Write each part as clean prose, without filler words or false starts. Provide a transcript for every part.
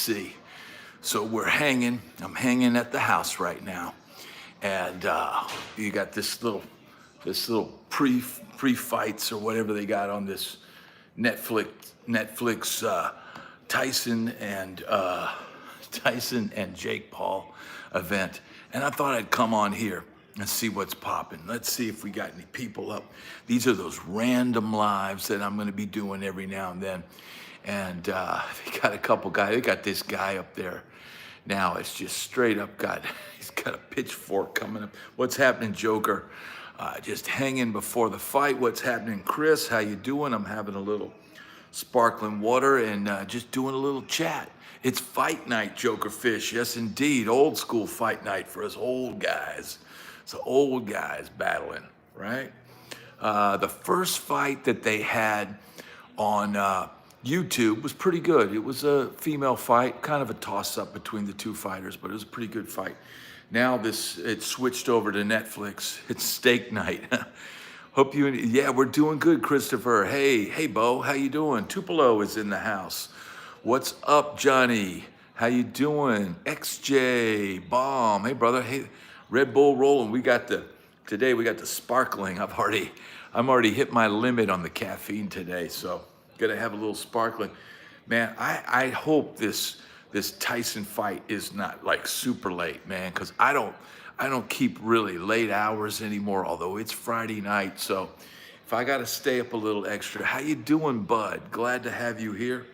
see. So I'm hanging at the house right now. And you got this little pre-fights or whatever they got on this Netflix Tyson and Jake Paul event. And I thought I'd come on here and see what's popping. Let's see if we got any people up. These are those random lives that I'm gonna be doing every now and then. And they got a couple guys, they got this guy up there. Now it's just straight up he's got a pitchfork coming up. What's happening, Joker? Just hanging before the fight. What's happening, Chris? How you doing? I'm having a little sparkling water and just doing a little chat. It's fight night, Joker Fish. Yes, indeed. Old school fight night for us old guys. So old guys battling, right? The first fight that they had on YouTube was pretty good. It was a female fight, kind of a toss-up between the two fighters, but it was a pretty good fight. Now it switched over to Netflix. It's steak night. Yeah, we're doing good, Christopher. Hey, Bo, how you doing? Tupelo is in the house. What's up, Johnny? How you doing? XJ, Bomb. Hey, brother. Hey, Red Bull rolling. Today we got the sparkling. I'm already hit my limit on the caffeine today, so gotta have a little sparkling. Man, I hope this Tyson fight is not like super late, man, because I don't keep really late hours anymore, although it's Friday night. So if I gotta stay up a little extra. How you doing, bud? Glad to have you here.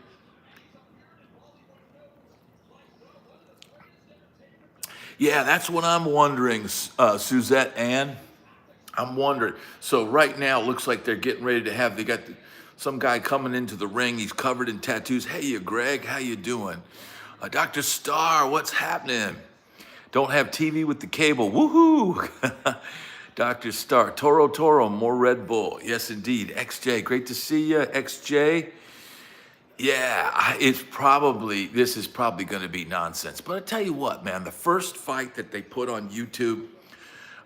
Yeah, that's what I'm wondering, Suzette Ann. I'm wondering. So right now, it looks like they're getting ready to they got some guy coming into the ring. He's covered in tattoos. Hey, Greg, how you doing? Dr. Starr, what's happening? Don't have TV with the cable. Woohoo! Dr. Starr, Toro, more Red Bull. Yes, indeed. XJ, great to see you, XJ. Yeah, this is probably going to be nonsense. But I tell you what, man, the first fight that they put on YouTube,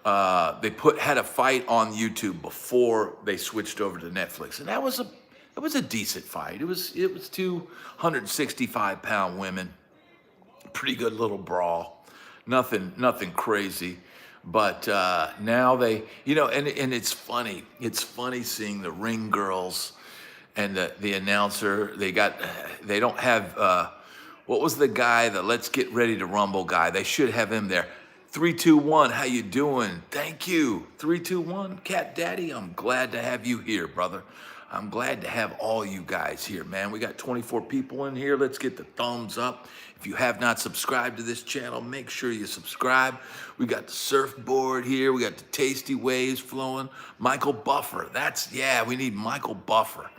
had a fight on YouTube before they switched over to Netflix, and that was a decent fight. It was 265-pound women, pretty good little brawl, nothing crazy. But now they, and it's funny seeing the ring girls and the announcer. They don't have what was the guy, the Let's Get Ready to Rumble guy? They should have him there. 3, 2, 1, how you doing? Thank you. 3, 2, 1, Cat Daddy, I'm glad to have you here, brother. I'm glad to have all you guys here, man. We got 24 people in here. Let's get the thumbs up. If you have not subscribed to this channel, make sure you subscribe. We got the surfboard here. We got the tasty waves flowing. Michael Buffer. We need Michael Buffer.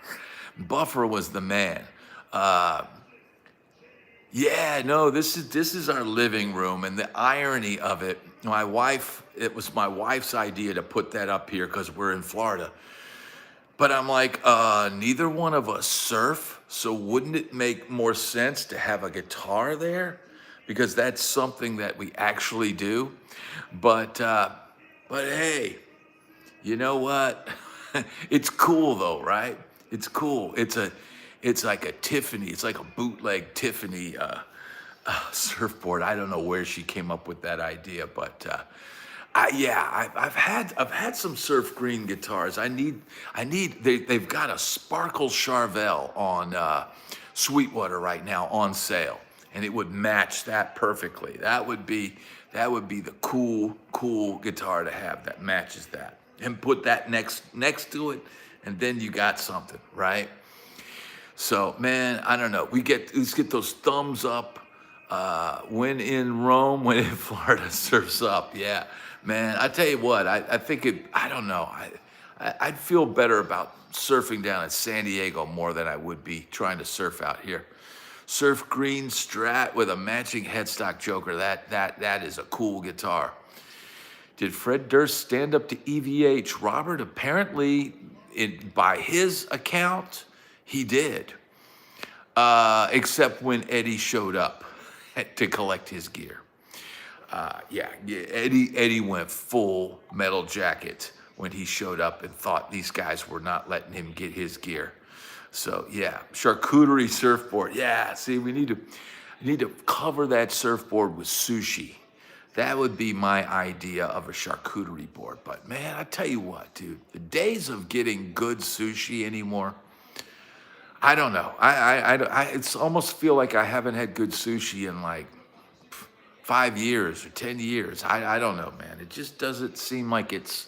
Buffer was the man. This is our living room, and the irony of it, it was my wife's idea to put that up here because we're in Florida. But I'm like, neither one of us surf, so wouldn't it make more sense to have a guitar there? Because that's something that we actually do. But hey, you know what? It's cool though, right? It's cool. It's like a Tiffany. It's like a bootleg Tiffany surfboard. I don't know where she came up with that idea, but I've had some surf green guitars. They've got a Sparkle Charvel on Sweetwater right now on sale, and it would match that perfectly. That would be the cool guitar to have that matches that, and put that next to it, and then you got something, right? So, man, I don't know. Let's get those thumbs up. When in Rome, when in Florida, surfs up. Yeah, man. I tell you what. I think I don't know. I'd feel better about surfing down in San Diego more than I would be trying to surf out here. Surf green Strat with a matching headstock Joker. That is a cool guitar. Did Fred Durst stand up to EVH? Robert, apparently, by his account, he did. Except when Eddie showed up to collect his gear. Eddie went full metal jacket when he showed up and thought these guys were not letting him get his gear. So yeah, charcuterie surfboard. Yeah, see, we need to. You need to cover that surfboard with sushi. That would be my idea of a charcuterie board. But man, I tell you what, dude, the days of getting good sushi anymore, I don't know. It's almost feel like I haven't had good sushi in like 5 years or 10 years. I don't know, man. It just doesn't seem like it's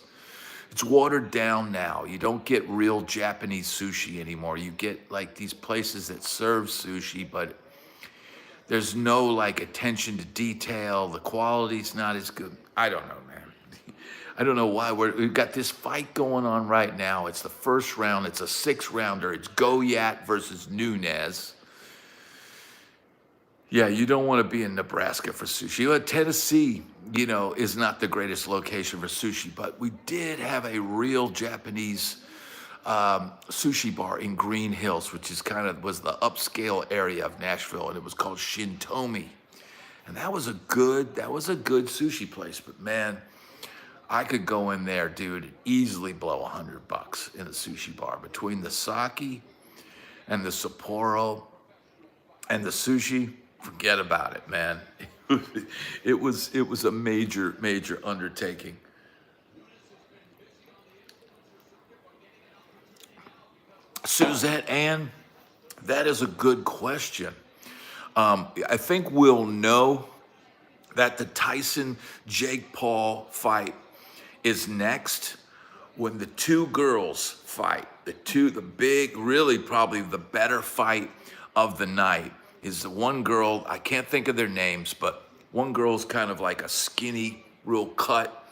watered down now. You don't get real Japanese sushi anymore. You get like these places that serve sushi, but there's no like attention to detail. The quality's not as good. I don't know, man. I don't know why we've got this fight going on right now. It's the first round. It's a 6-rounder. It's G.I.T versus Nunez. Yeah, you don't want to be in Nebraska for sushi. Tennessee, is not the greatest location for sushi, but we did have a real Japanese sushi bar in Green Hills, which was the upscale area of Nashville, and it was called Shintomi. And that was a good sushi place, but man, I could go in there, dude, easily blow $100 in a sushi bar. Between the sake and the Sapporo and the sushi, forget about it, man. It was a major undertaking. Suzette Ann, that is a good question. I think we'll know that the Tyson Jake Paul fight is next when the two girls fight. The big, really probably the better fight of the night is the one girl, I can't think of their names, but one girl's kind of like a skinny, real cut,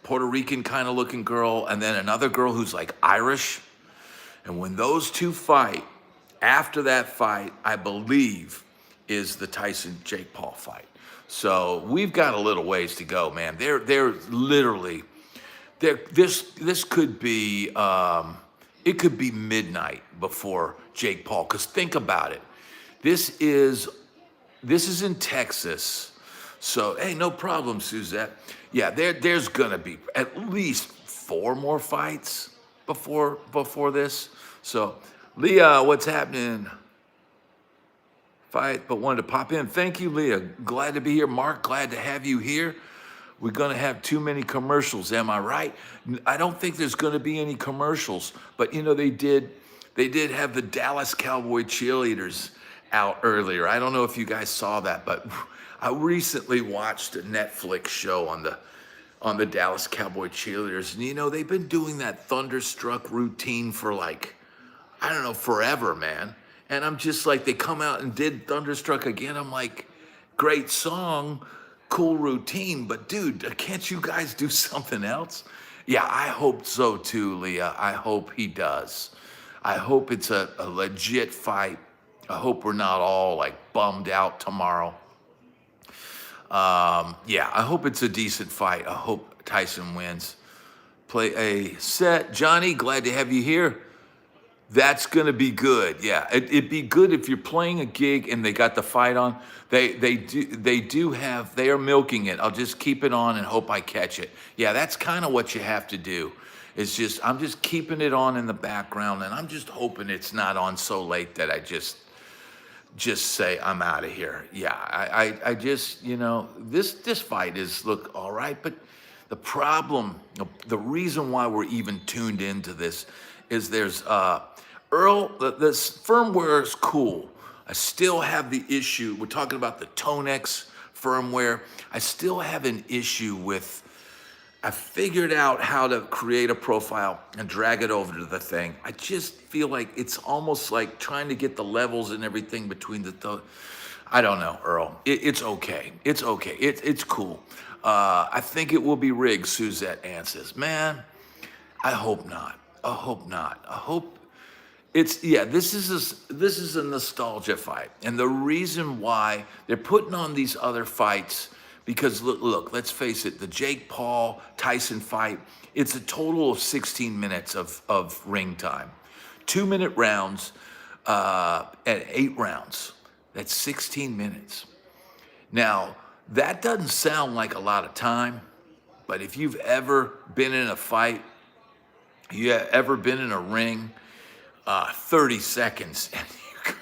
Puerto Rican kind of looking girl, and then another girl who's like Irish. And when those two fight, after that fight, I believe, is the Tyson Jake Paul fight. So we've got a little ways to go, man. They're literally, this could be, it could be midnight before Jake Paul. Because think about it. This is in Texas. So, hey, no problem, Suzette. Yeah, there's going to be at least 4 more fights before this. So, Leah, what's happening? Fight, but wanted to pop in. Thank you, Leah. Glad to be here. Mark, glad to have you here. We're going to have too many commercials, am I right? I don't think there's going to be any commercials, but they did have the Dallas Cowboy cheerleaders out earlier. I don't know if you guys saw that, but I recently watched a Netflix show on the Dallas Cowboy cheerleaders, and they've been doing that Thunderstruck routine for forever, man. And I'm just like, they come out and did Thunderstruck again. I'm like, great song, cool routine, but dude, can't you guys do something else? Yeah, I hope so too, Leah. I hope he does. I hope it's a legit fight. I hope we're not all like bummed out tomorrow. Yeah, I hope it's a decent fight. I hope Tyson wins. Play a set. Johnny, glad to have you here. That's going to be good. Yeah, it'd be good if you're playing a gig and they got the fight on. They are milking it. I'll just keep it on and hope I catch it. Yeah, that's kind of what you have to do. I'm just keeping it on in the background, and I'm just hoping it's not on so late that I just say I'm out of here. Yeah, I just, this fight look all right, but the problem, the reason why we're even tuned into this is there's Earl, this firmware is cool. I still have the issue. We're talking about the Tonex firmware. I still have an issue with, I figured out how to create a profile and drag it over to the thing. I just feel like it's almost like trying to get the levels and everything between I don't know, Earl. It's okay. It's okay. It's cool. I think it will be rigged, Suzette Ann says. Man, I hope not. I hope not. I hope this is a nostalgia fight. And the reason why they're putting on these other fights, because look, let's face it, the Jake Paul Tyson fight, it's a total of 16 minutes of ring time. 2-minute rounds at 8 rounds. That's 16 minutes. Now, that doesn't sound like a lot of time, but if you've ever been in a fight, you have ever been in a ring, 30 seconds,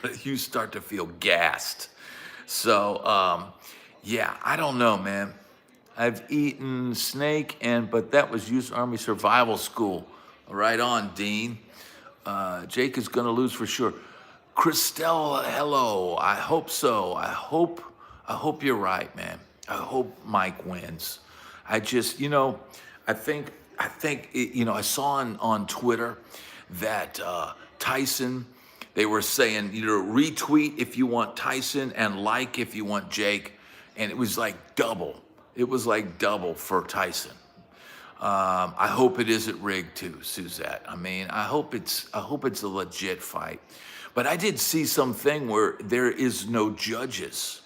and you start to feel gassed. So, yeah, I don't know, man. I've eaten snake, but that was U.S. Army Survival School. Right on, Dean. Jake is going to lose for sure. Christelle, hello. I hope so. I hope you're right, man. I hope Mike wins. I just, I saw on Twitter that Tyson, they were saying, retweet if you want Tyson and like if you want Jake. And it was like double. It was like double for Tyson. I hope it isn't rigged too, Suzette. I mean, I hope it's a legit fight. But I did see something where there is no judges.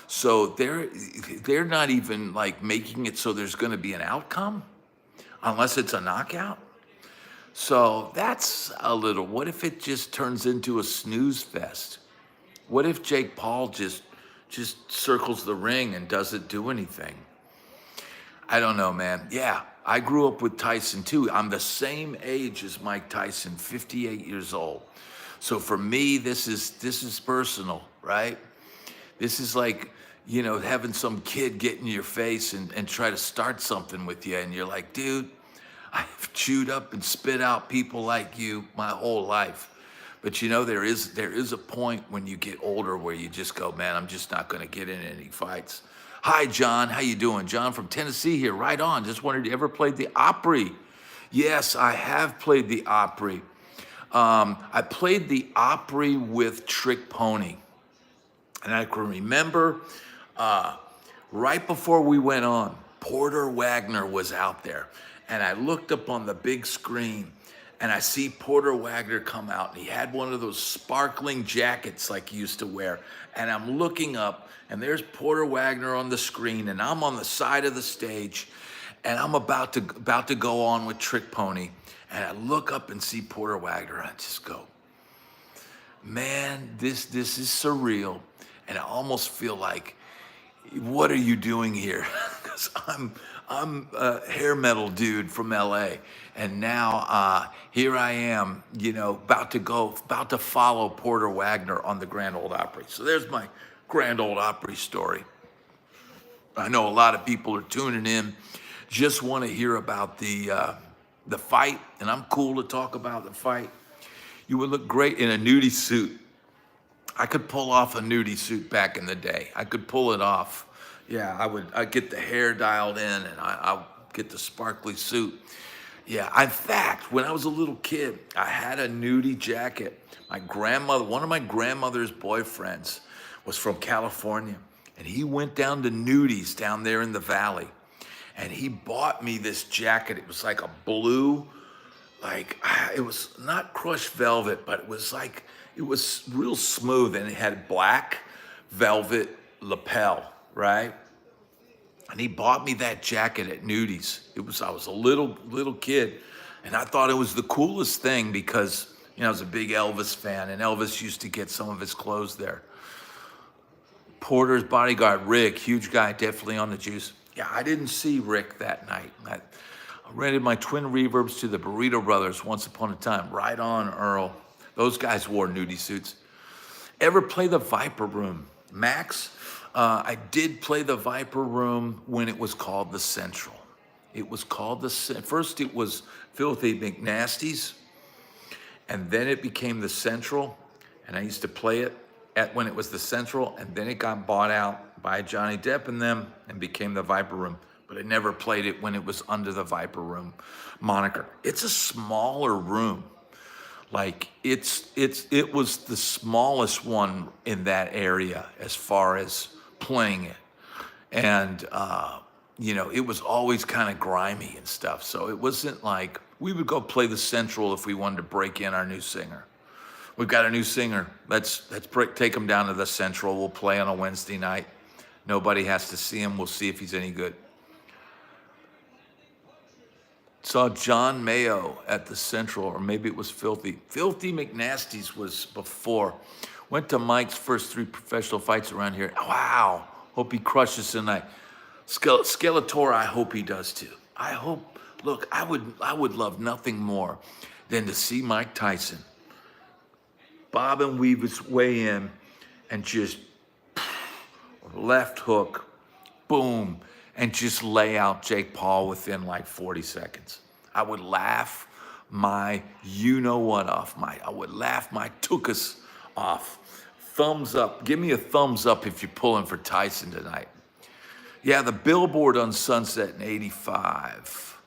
So they're not even like making it so there's going to be an outcome unless it's a knockout. So that's a little, what if it just turns into a snooze fest? What if Jake Paul just circles the ring and doesn't do anything? I don't know, man. Yeah, I grew up with Tyson too. I'm the same age as Mike Tyson, 58 years old. So for me, this is personal, right? This is like, having some kid get in your face and try to start something with you. And you're like, dude, I've chewed up and spit out people like you my whole life. But there is a point when you get older where you just go, man, I'm just not going to get in any fights. Hi, John. How you doing? John from Tennessee here. Right on. Just wondered, you ever played the Opry? Yes, I have played the Opry. I played the Opry with Trick Pony. And I can remember right before we went on, Porter Wagner was out there. And I looked up on the big screen and I see Porter Wagner come out, and he had one of those sparkling jackets like he used to wear. And I'm looking up, and there's Porter Wagner on the screen, and I'm on the side of the stage, and I'm about to go on with Trick Pony. And I look up and see Porter Wagner, and I just go, man, this is surreal. And I almost feel like, what are you doing here? Because I'm a hair metal dude from LA, and now here I am, about to follow Porter Wagner on the Grand Ole Opry. So there's my Grand Ole Opry story. I know a lot of people are tuning in, just want to hear about the fight, and I'm cool to talk about the fight. You would look great in a nudie suit. I could pull off a nudie suit back in the day. I could pull it off. Yeah, I'd get the hair dialed in, and I'll get the sparkly suit. Yeah, in fact, when I was a little kid, I had a nudie jacket. One of my grandmother's boyfriends was from California, and he went down to nudies down there in the valley, and he bought me this jacket. It was like a blue, it was not crushed velvet, but it was real smooth, and it had black velvet lapel. Right? And he bought me that jacket at Nudies. I was a little kid, and I thought it was the coolest thing because, I was a big Elvis fan, and Elvis used to get some of his clothes there. Porter's bodyguard, Rick, huge guy, definitely on the juice. Yeah, I didn't see Rick that night. I rented my twin reverbs to the Burrito Brothers once upon a time. Right on, Earl. Those guys wore nudie suits. Ever play the Viper Room? Max? I did play the Viper Room when it was called the Central. It was called first it was Filthy McNasty's, and then it became the Central, and I used to play it when it was the Central, and then it got bought out by Johnny Depp and them and became the Viper Room. But I never played it when it was under the Viper Room moniker. It's a smaller room. It was the smallest one in that area as far as playing it. And, it was always kind of grimy and stuff. So it wasn't like we would go play the Central if we wanted to break in our new singer. We've got a new singer. Let's take him down to the Central. We'll play on a Wednesday night. Nobody has to see him. We'll see if he's any good. Saw John Mayo at the Central, or maybe it was Filthy. Filthy McNasty's was before. Went to Mike's first 3 professional fights around here. Wow. Hope he crushes tonight. Skeletor, I hope he does too. I would love nothing more than to see Mike Tyson bob and weave his way in and just left hook, boom, and just lay out Jake Paul within like 40 seconds. I would laugh my you-know-what off. I would laugh my tuchus off. Thumbs up. Give me a thumbs up if you're pulling for Tyson tonight. Yeah, the billboard on Sunset in 85.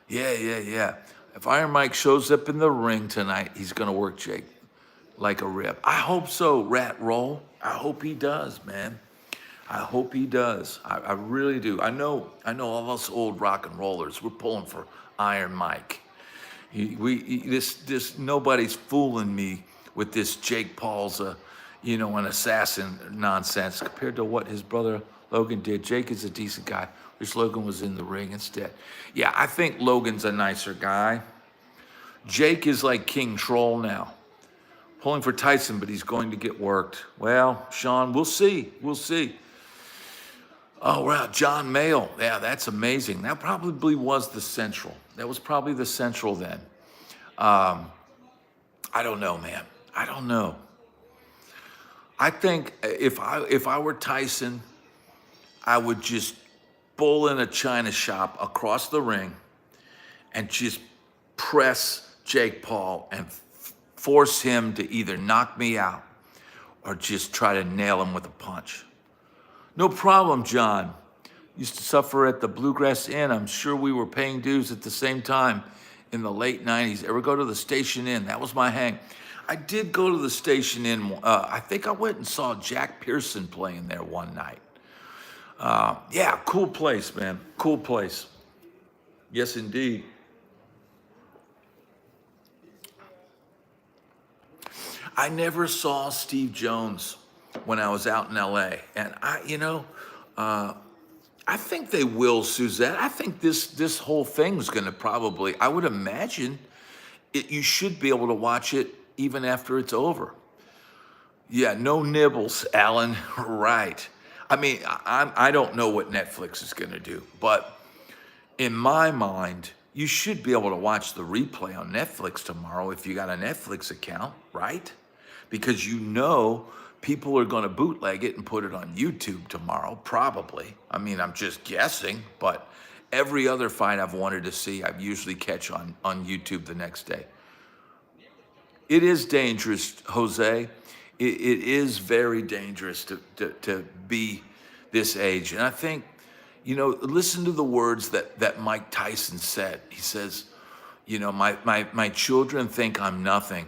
Yeah. If Iron Mike shows up in the ring tonight, he's going to work Jake like a rip. I hope so, Rat Roll. I hope he does, man. I hope he does. I really do. I know all us old rock and rollers, we're pulling for Iron Mike. Nobody's fooling me with this Jake Paul's an assassin nonsense compared to what his brother Logan did. Jake is a decent guy. Wish Logan was in the ring instead. Yeah, I think Logan's a nicer guy. Jake is like King Troll now. Pulling for Tyson, but he's going to get worked. Well, Sean, we'll see. We'll see. Oh, wow, John Mayall. Yeah, that's amazing. That probably was the Central. That was probably the Central then. I don't know, man. I don't know. I think if I were Tyson, I would just bull in a china shop across the ring and just press Jake Paul and force him to either knock me out or just try to nail him with a punch. No problem, John. Used to suffer at the Bluegrass Inn. I'm sure we were paying dues at the same time in the late 90s. Ever go to the Station Inn? That was my hang. I did go to the Station Inn. I think I went and saw Jack Pearson playing there one night. Yeah, cool place, man. Cool place. Yes, indeed. I never saw Steve Jones when I was out in LA. And I think they will, Suzette. I think this whole thing's gonna probably, I would imagine you should be able to watch it even after it's over. Yeah, no nibbles, Alan, right. I mean, I don't know what Netflix is gonna do, but in my mind, you should be able to watch the replay on Netflix tomorrow if you got a Netflix account, right? Because people are going to bootleg it and put it on YouTube tomorrow, probably. I mean, I'm just guessing, but every other fight I've wanted to see, I usually catch on YouTube the next day. It is dangerous, Jose. It is very dangerous to be this age. And I think, listen to the words that Mike Tyson said. He says, my children think I'm nothing.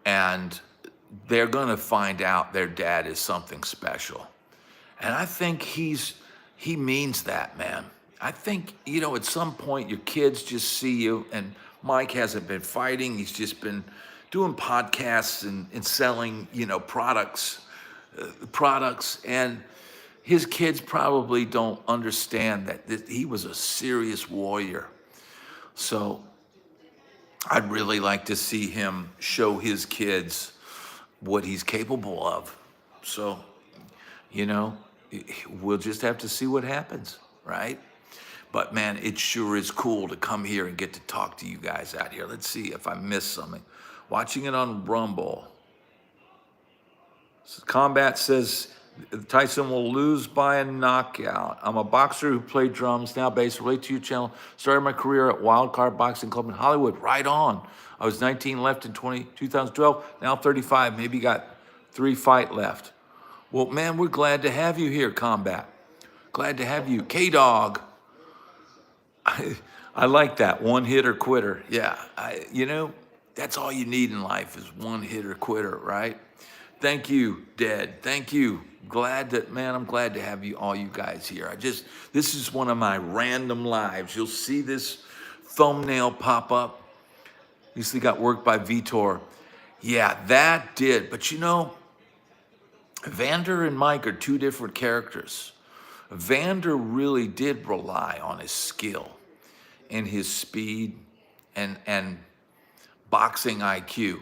And they're going to find out their dad is something special. And I think he means that, man. I think, at some point your kids just see you, and Mike hasn't been fighting. He's just been doing podcasts and selling, products. And his kids probably don't understand that he was a serious warrior. So I'd really like to see him show his kids what he's capable of. So, we'll just have to see what happens, right? But man, it sure is cool to come here and get to talk to you guys out here. Let's see if I missed something. Watching it on Rumble. Combat says Tyson will lose by a knockout. I'm a boxer who played drums, now bass, relate to your channel. Started my career at Wildcard Boxing Club in Hollywood. Right on. I was 19, left in 2012, now 35, maybe got 3 fights left. Well, man, we're glad to have you here, Combat. Glad to have you. K-Dog. I like that, one hitter quitter. Yeah, that's all you need in life is one hitter quitter, right? Thank you, Dead. Thank you. I'm glad to have all you guys here. This is one of my random lives. You'll see this thumbnail pop up. Usually got worked by Vitor. Yeah, that did. But Vander and Mike are 2 different characters. Vander really did rely on his skill and his speed and boxing IQ.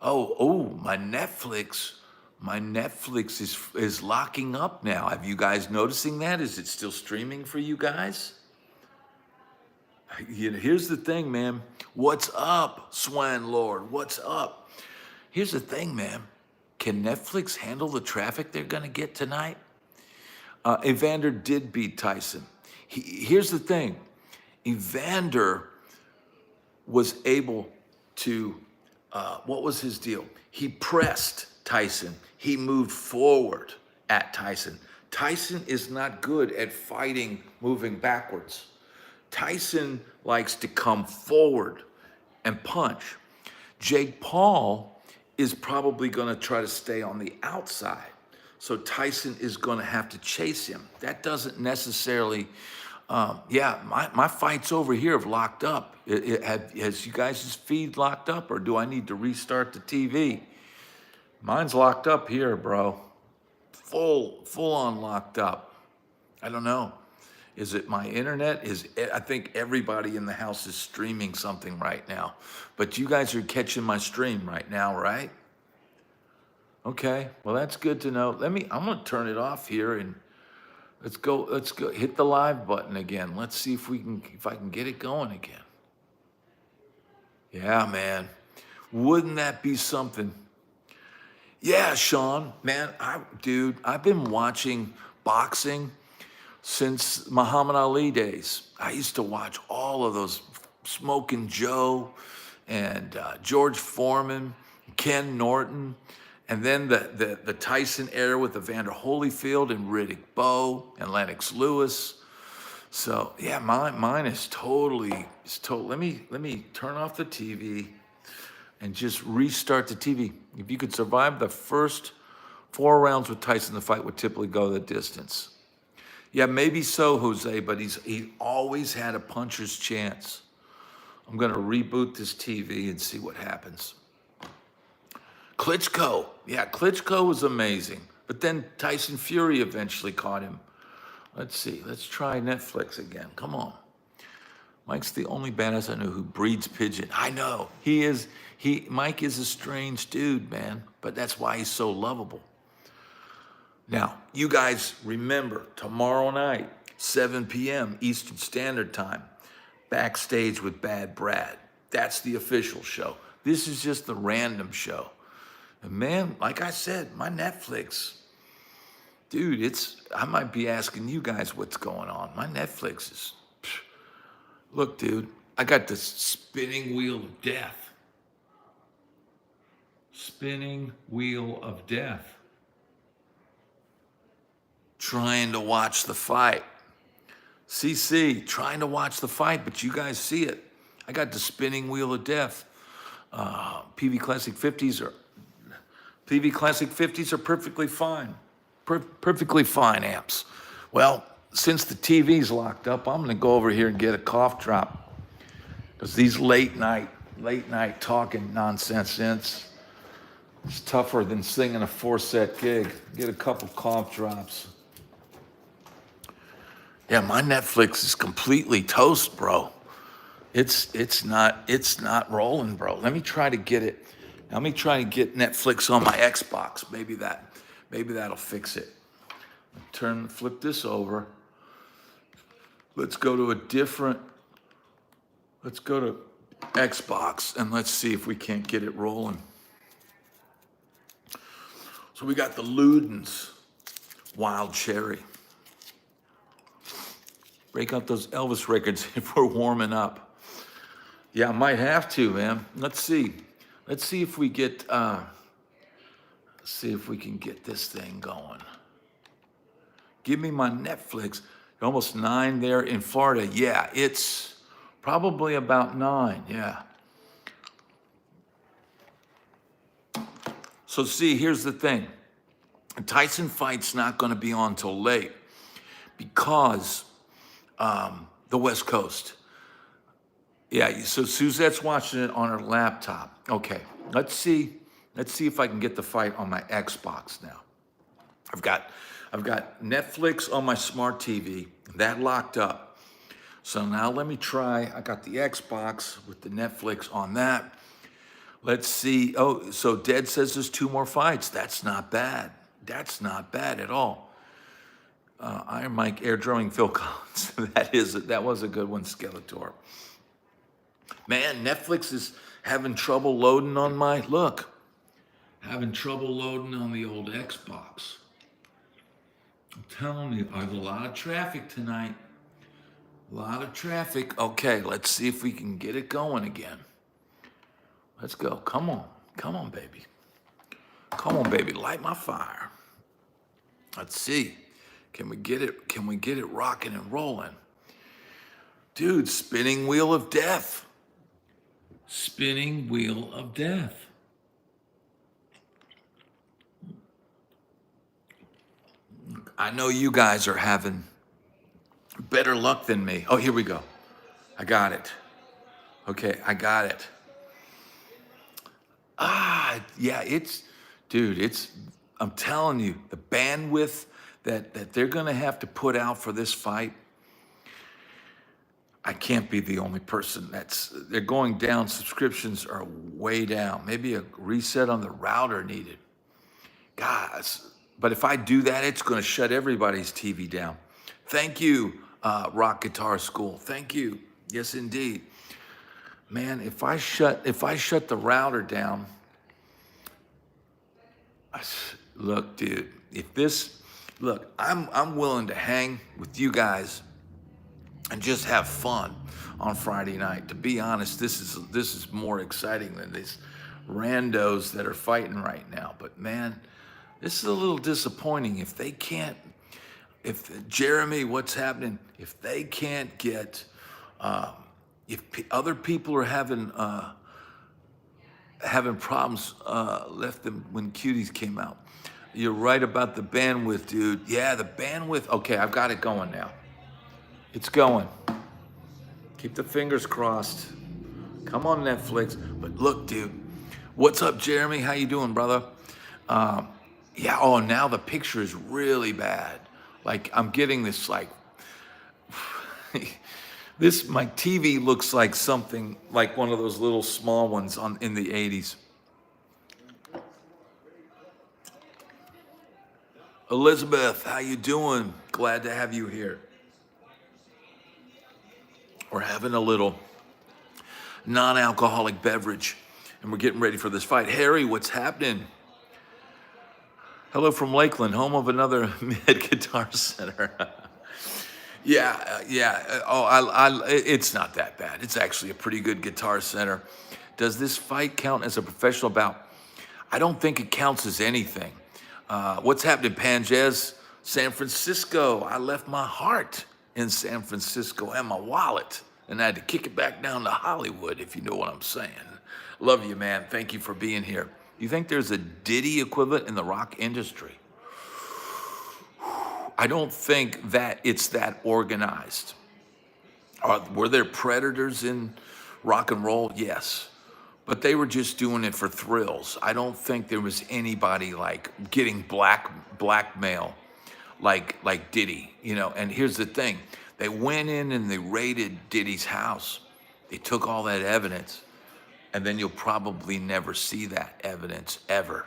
Oh, my Netflix is locking up now. Have you guys noticing that? Is it still streaming for you guys? Here's the thing, man. What's up, Swan Lord? What's up? Here's the thing, man. Can Netflix handle the traffic they're going to get tonight? Evander did beat Tyson. Here's the thing. Evander was able to, what was his deal? He pressed Tyson. He moved forward at Tyson. Tyson is not good at fighting moving backwards. Tyson likes to come forward and punch. Jake Paul is probably going to try to stay on the outside. So Tyson is going to have to chase him. That doesn't necessarily, my fights over here have locked up. Has you guys' feed locked up, or do I need to restart the TV? Mine's locked up here, bro. Full on locked up. I don't know. Is it my internet? I think everybody in the house is streaming something right now. But you guys are catching my stream right now, right? Okay, well that's good to know. I'm gonna turn it off here and let's go hit the live button again. Let's see if I can get it going again. Yeah, man. Wouldn't that be something? Yeah, Sean, man, I've been watching boxing since Muhammad Ali days. I used to watch all of those, Smoking Joe and George Foreman, Ken Norton, and then the Tyson era with Evander Holyfield and Riddick Bowe and Lennox Lewis. So yeah, mine is totally. Let me turn off the TV and just restart the TV. If you could survive the first 4 rounds with Tyson, the fight would typically go the distance. Yeah, maybe so, Jose, but he always had a puncher's chance. I'm gonna reboot this TV and see what happens. Klitschko, yeah, Klitschko was amazing, but then Tyson Fury eventually caught him. Let's see, let's try Netflix again, come on. Mike's the only badass I know who breeds pigeon. I know, Mike is a strange dude, man, but that's why he's so lovable. Now, you guys remember, tomorrow night, 7 p.m. Eastern Standard Time, Backstage with Bad Brad. That's the official show. This is just the random show. And man, like I said, my Netflix, dude, I might be asking you guys what's going on. My Netflix is, look, dude, I got the spinning wheel of death. Spinning wheel of death. Trying to watch the fight. CC, trying to watch the fight, but you guys see it. I got the spinning wheel of death. PV Classic 50s are perfectly fine. Perfectly fine amps. Well, since the TV's locked up, I'm gonna go over here and get a cough drop. Because these late night talking nonsense it's tougher than singing a 4-set gig. Get a couple cough drops. Yeah, my Netflix is completely toast, bro. It's not rolling, bro. Let me try to get it. Let me try to get Netflix on my Xbox. Maybe that'll fix it. Flip this over. Let's go to Xbox and let's see if we can't get it rolling. So we got the Ludens, Wild Cherry. Break out those Elvis records if we're warming up. Yeah, I might have to, man. Let's see. Let's see if we get, see if we can get this thing going. Give me my Netflix. Almost 9 there in Florida. Yeah, it's probably about 9, yeah. So see, here's the thing. A Tyson fight's not gonna be on till late because the West Coast. Yeah, so Suzette's watching it on her laptop. Okay, let's see if I can get the fight on my Xbox now. I've got Netflix on my smart TV, that locked up. So now let me try, I got the Xbox with the Netflix on that. Let's see, oh, so Dead says there's 2 more fights. That's not bad. That's not bad at all. Iron Mike air drumming Phil Collins. That was a good one, Skeletor. Man, Netflix is having trouble loading on having trouble loading on the old Xbox. I'm telling you, there's a lot of traffic tonight. A lot of traffic. Okay, let's see if we can get it going again. Let's go. Come on. Come on, baby. Come on, baby. Light my fire. Let's see. Can we get it? Can we get it rocking and rolling? Dude, spinning wheel of death. Spinning wheel of death. I know you guys are having better luck than me. Oh, here we go. I got it. Okay, I got it. Yeah, I'm telling you, the bandwidth that they're gonna have to put out for this fight, I can't be the only person they're going down. Subscriptions are way down. Maybe a reset on the router needed. Guys, but if I do that, it's gonna shut everybody's TV down. Thank you, Rock Guitar School. Thank you. Yes, indeed. Man, if I shut the router down, look, dude, I'm willing to hang with you guys and just have fun on Friday night. To be honest, this is more exciting than these randos that are fighting right now. But man, this is a little disappointing. If Jeremy, what's happening? If they can't get, other people are having problems, left them when Cuties came out. You're right about the bandwidth, dude. Yeah, the bandwidth. Okay, I've got it going now. It's going. Keep the fingers crossed. Come on, Netflix. But look, dude. What's up, Jeremy? How you doing, brother? Yeah, oh, now the picture is really bad. Like, I'm getting this, like, my TV looks like something, like one of those little small ones in the 80s. Elizabeth, how you doing? Glad to have you here. We're having a little non-alcoholic beverage, and we're getting ready for this fight. Harry, what's happening? Hello from Lakeland, home of another Mid Guitar Center. Yeah. Oh, it's not that bad. It's actually a pretty good guitar center. Does this fight count as a professional bout? I don't think it counts as anything. What's happening, Panjez? San Francisco. I left my heart in San Francisco and my wallet, and I had to kick it back down to Hollywood, if you know what I'm saying. Love you, man. Thank you for being here. You think there's a Diddy equivalent in the rock industry? I don't think that it's that organized. Were there predators in rock and roll? Yes. But they were just doing it for thrills. I don't think there was anybody like getting blackmail like Diddy, you know. And here's the thing. They went in and they raided Diddy's house. They took all that evidence, and then you'll probably never see that evidence ever.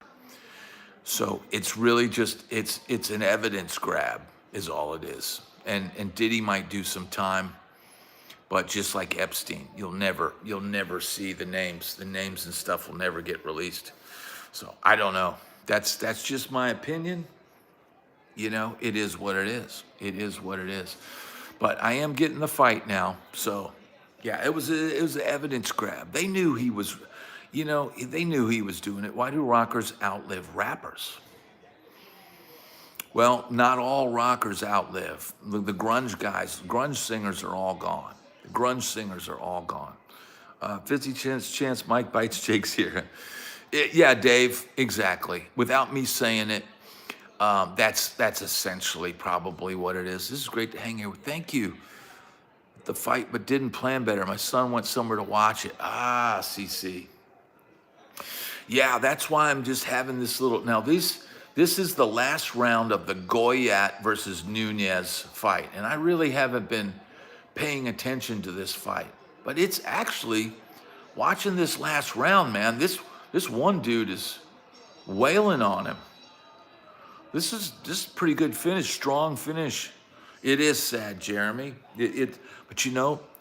So it's really just, it's an evidence grab is all it is. And Diddy might do some time, but just like Epstein, you'll never see the names. The names and stuff will never get released. So I don't know. That's just my opinion. You know, it is what it is. It is what it is. But I am getting the fight now. So yeah, it was an evidence grab. They knew he was, they knew he was doing it. Why do rockers outlive rappers? Well, not all rockers outlive. The grunge guys, grunge singers are all gone. The grunge singers are all gone. 50 chance Mike bites Jake's here. Yeah, Dave, exactly. Without me saying it, that's essentially probably what it is. This is great to hang here with. Thank you. The fight, but didn't plan better. My son went somewhere to watch it. CC. Yeah, that's why I'm just having this little. Now, this is the last round of the G.I.T versus Nunez fight, and I really haven't been paying attention to this fight. But it's actually, watching this last round, man, this one dude is wailing on him. This is pretty good finish, strong finish. It is sad, Jeremy. But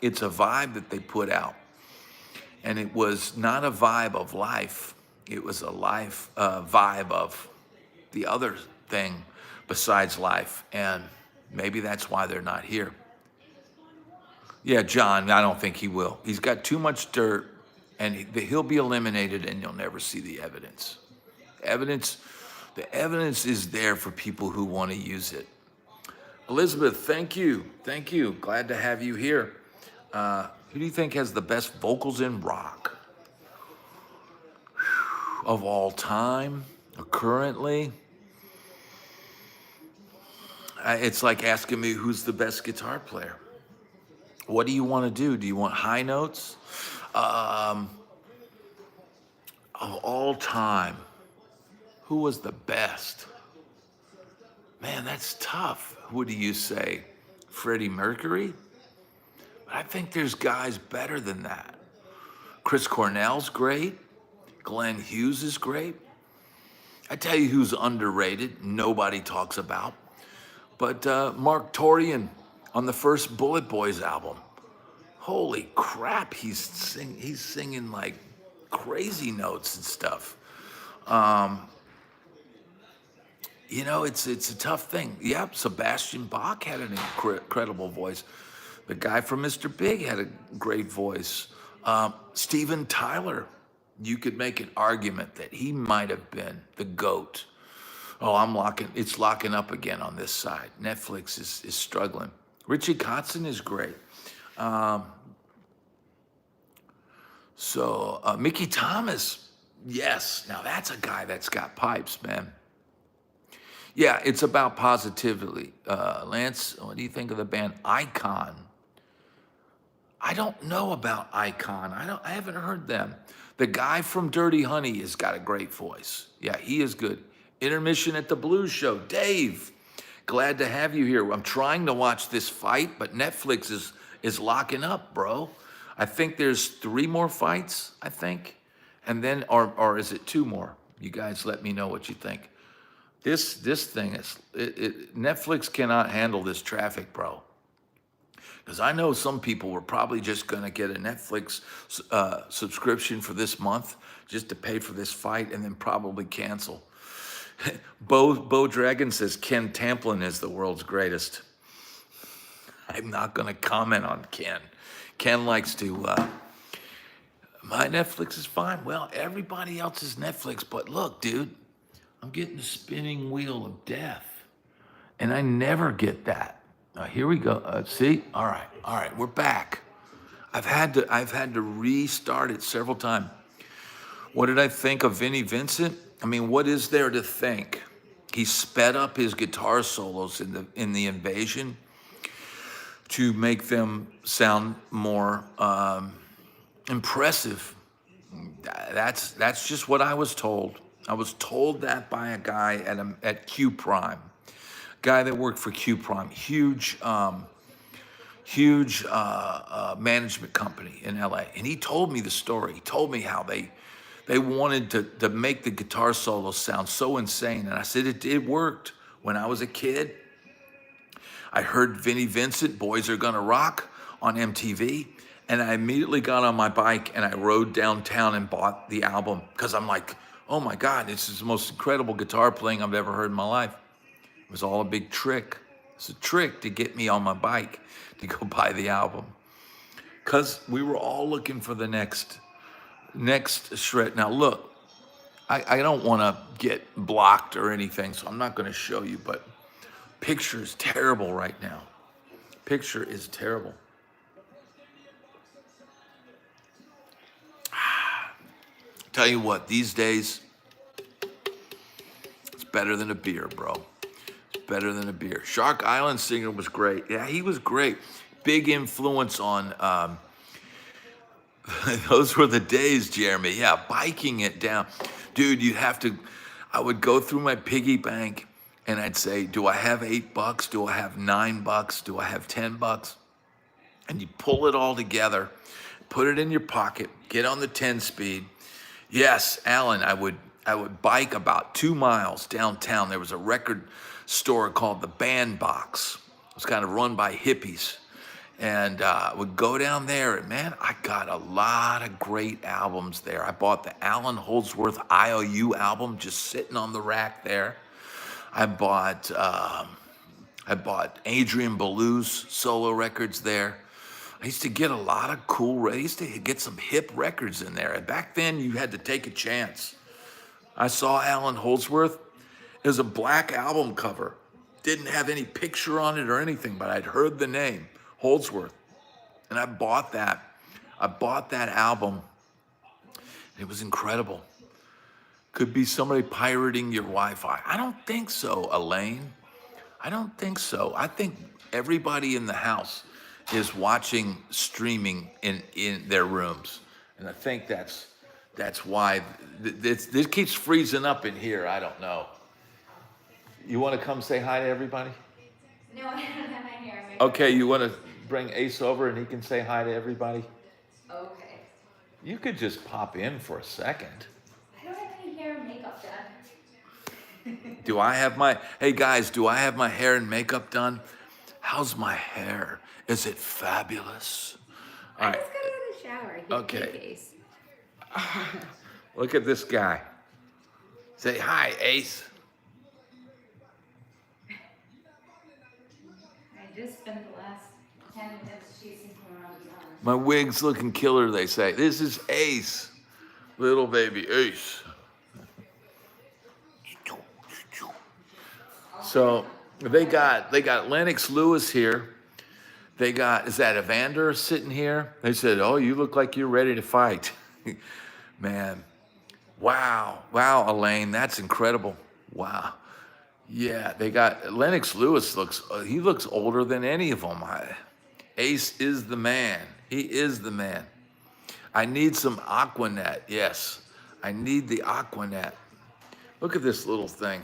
it's a vibe that they put out. And it was not a vibe of life. It was a life vibe of the other thing. besides life. And maybe that's why they're not here. Yeah, John, I don't think he will. He's got too much dirt, and he'll be eliminated, and you'll never see the evidence. The evidence is there for people who want to use it. Elizabeth, thank you. Thank you. Glad to have you here. Who do you think has the best vocals in rock of all time or currently? It's like asking me who's the best guitar player. What do you want to do? Do you want high notes? Of all time, who was the best? Man, that's tough. Who do you say? Freddie Mercury? I think there's guys better than that. Chris Cornell's great. Glenn Hughes is great. I tell you who's underrated, nobody talks about. But Mark Torian on the first Bullet Boys album. Holy crap, he's singing like crazy notes and stuff. You know, it's a tough thing. Yep, Sebastian Bach had an incredible voice. The guy from Mr. Big had a great voice. Steven Tyler, you could make an argument that he might have been the GOAT. Oh, it's locking up again on this side. Netflix is struggling. Richie Kotzen is great. Mickey Thomas, yes. Now that's a guy that's got pipes, man. Yeah, it's about positivity. Lance, what do you think of the band Icon? I don't know about Icon. I haven't heard them. The guy from Dirty Honey has got a great voice. Yeah, he is good. Intermission at the Blues Show. Dave, glad to have you here. I'm trying to watch this fight, but Netflix is locking up, bro. I think there's 3 more fights, I think. And then, or is it 2 more? You guys let me know what you think. This thing is, Netflix cannot handle this traffic, bro. Because I know some people were probably just going to get a Netflix subscription for this month just to pay for this fight and then probably cancel. Bo Dragon says Ken Tamplin is the world's greatest. I'm not going to comment on Ken. Ken likes to, my Netflix is fine. Well, everybody else's Netflix, but look, dude, I'm getting the spinning wheel of death, and I never get that. Here we go. See? All right, we're back. I've had to restart it several times. What did I think of Vinnie Vincent? I mean, what is there to think? He sped up his guitar solos in the Invasion to make them sound more impressive. That's just what I was told. I was told that by a guy at Q Prime, guy that worked for Q Prime, huge management company in LA, and he told me the story. He told me how they wanted to make the guitar solos sound so insane, and I said it worked. When I was a kid, I heard Vinnie Vincent, Boys Are Gonna Rock on MTV, and I immediately got on my bike and I rode downtown and bought the album because I'm like, oh my God, this is the most incredible guitar playing I've ever heard in my life. It was all a big trick. It's a trick to get me on my bike to go buy the album. Because we were all looking for the next shred. Now look, I don't want to get blocked or anything, so I'm not going to show you, but picture is terrible right now. Picture is terrible. Tell you what, these days, it's better than a beer, bro. It's better than a beer. Shark Island Singer was great. Yeah, he was great. Big influence on, those were the days, Jeremy. Yeah, biking it down. Dude, I would go through my piggy bank and I'd say, do I have $8? Do I have $9? Do I have $10? And you'd pull it all together, put it in your pocket, get on the 10-speed. Yes, Alan, I would bike about 2 miles downtown. There was a record store called the Bandbox. It was kind of run by hippies. And would go down there, and man, I got a lot of great albums there. I bought the Alan Holdsworth IOU album just sitting on the rack there. I bought Adrian Belew's solo records there. I used to get a lot of cool. I used to get some hip records in there. And back then, you had to take a chance. I saw Alan Holdsworth. It was a black album cover. Didn't have any picture on it or anything, but I'd heard the name, Holdsworth. And I bought that. I bought that album. It was incredible. Could be somebody pirating your Wi-Fi. I don't think so, Elaine. I don't think so. I think everybody in the house is watching streaming in their rooms. And I think that's why this keeps freezing up in here. I don't know. You want to come say hi to everybody? No, I don't have my hair. Okay, you want to bring Ace over and he can say hi to everybody? Okay. You could just pop in for a second. I don't have any hair and makeup done. Do I have my, hey guys, do I have my hair and makeup done? How's my hair? Is it fabulous? All I right. just got out of the shower. Okay. Ace. Look at this guy. Say hi, Ace. I just spent the last 10 minutes chasing him around the yard. My wig's looking killer, they say. This is Ace. Little baby Ace. So they got Lennox Lewis here. They got, is that Evander sitting here? They said, oh, you look like you're ready to fight. Man, wow, Elaine, that's incredible. Wow. Yeah, they got, Lennox Lewis he looks older than any of them. Ace is the man. He is the man. I need some Aquanet, yes. I need the Aquanet. Look at this little thing.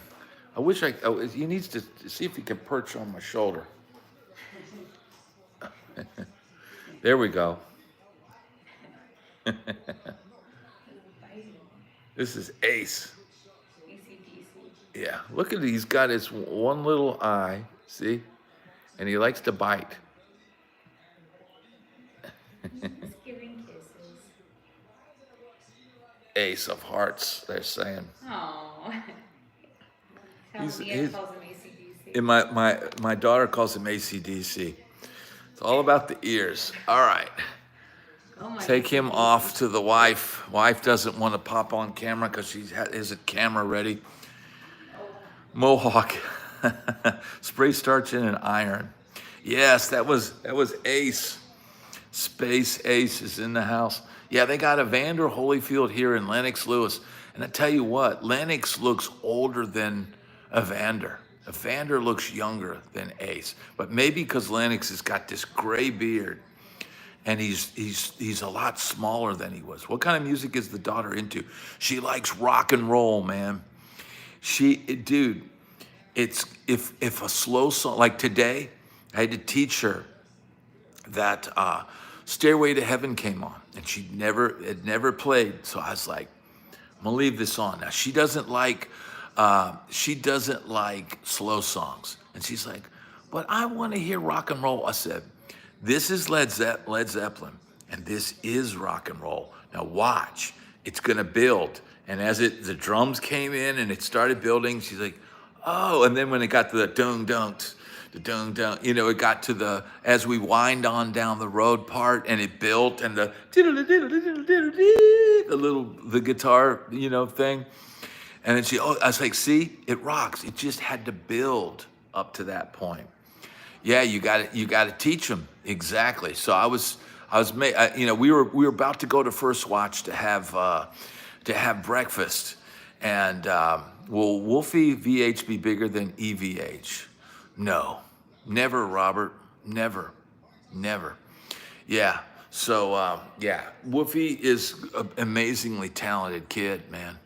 I wish he needs to see if he can perch on my shoulder. There we go. This is Ace. Yeah, look at it. He's got his one little eye, see? And he likes to bite. Just giving kisses. Ace of hearts, they're saying. Oh. He's- Mia he's- calls him ACDC. And my daughter calls him AC/DC. It's all about the ears. All right. Oh my Take him goodness. off to the wife. Wife doesn't want to pop on camera because she isn't camera ready. Mohawk. Spray starch in an iron. Yes, that was Ace. Space Ace is in the house. Yeah, they got Evander Holyfield here and Lennox Lewis. And I tell you what, Lennox looks older than Evander. Evander looks younger than Ace. But maybe because Lennox has got this gray beard and he's a lot smaller than he was. What kind of music is the daughter into? She likes rock and roll, man. Dude, it's if a slow song, like today, I had to teach her that Stairway to Heaven came on, and had never played. So I was like, I'm gonna leave this on. Now she doesn't like slow songs, and she's like, but I want to hear rock and roll. I said, this is Led Zeppelin, and this is rock and roll. Now watch, it's gonna build. And as the drums came in and it started building, she's like, oh. And then when it got to the dung-dunks, it got to the, as we wind on down the road part and it built and the guitar, thing. And then I was like, see, it rocks. It just had to build up to that point. Yeah, you got to teach them. Exactly. So we were about to go to First Watch to have breakfast. And will Wolfie VH be bigger than EVH? No, never, Robert, never. Yeah, so Wolfie is an amazingly talented kid, man.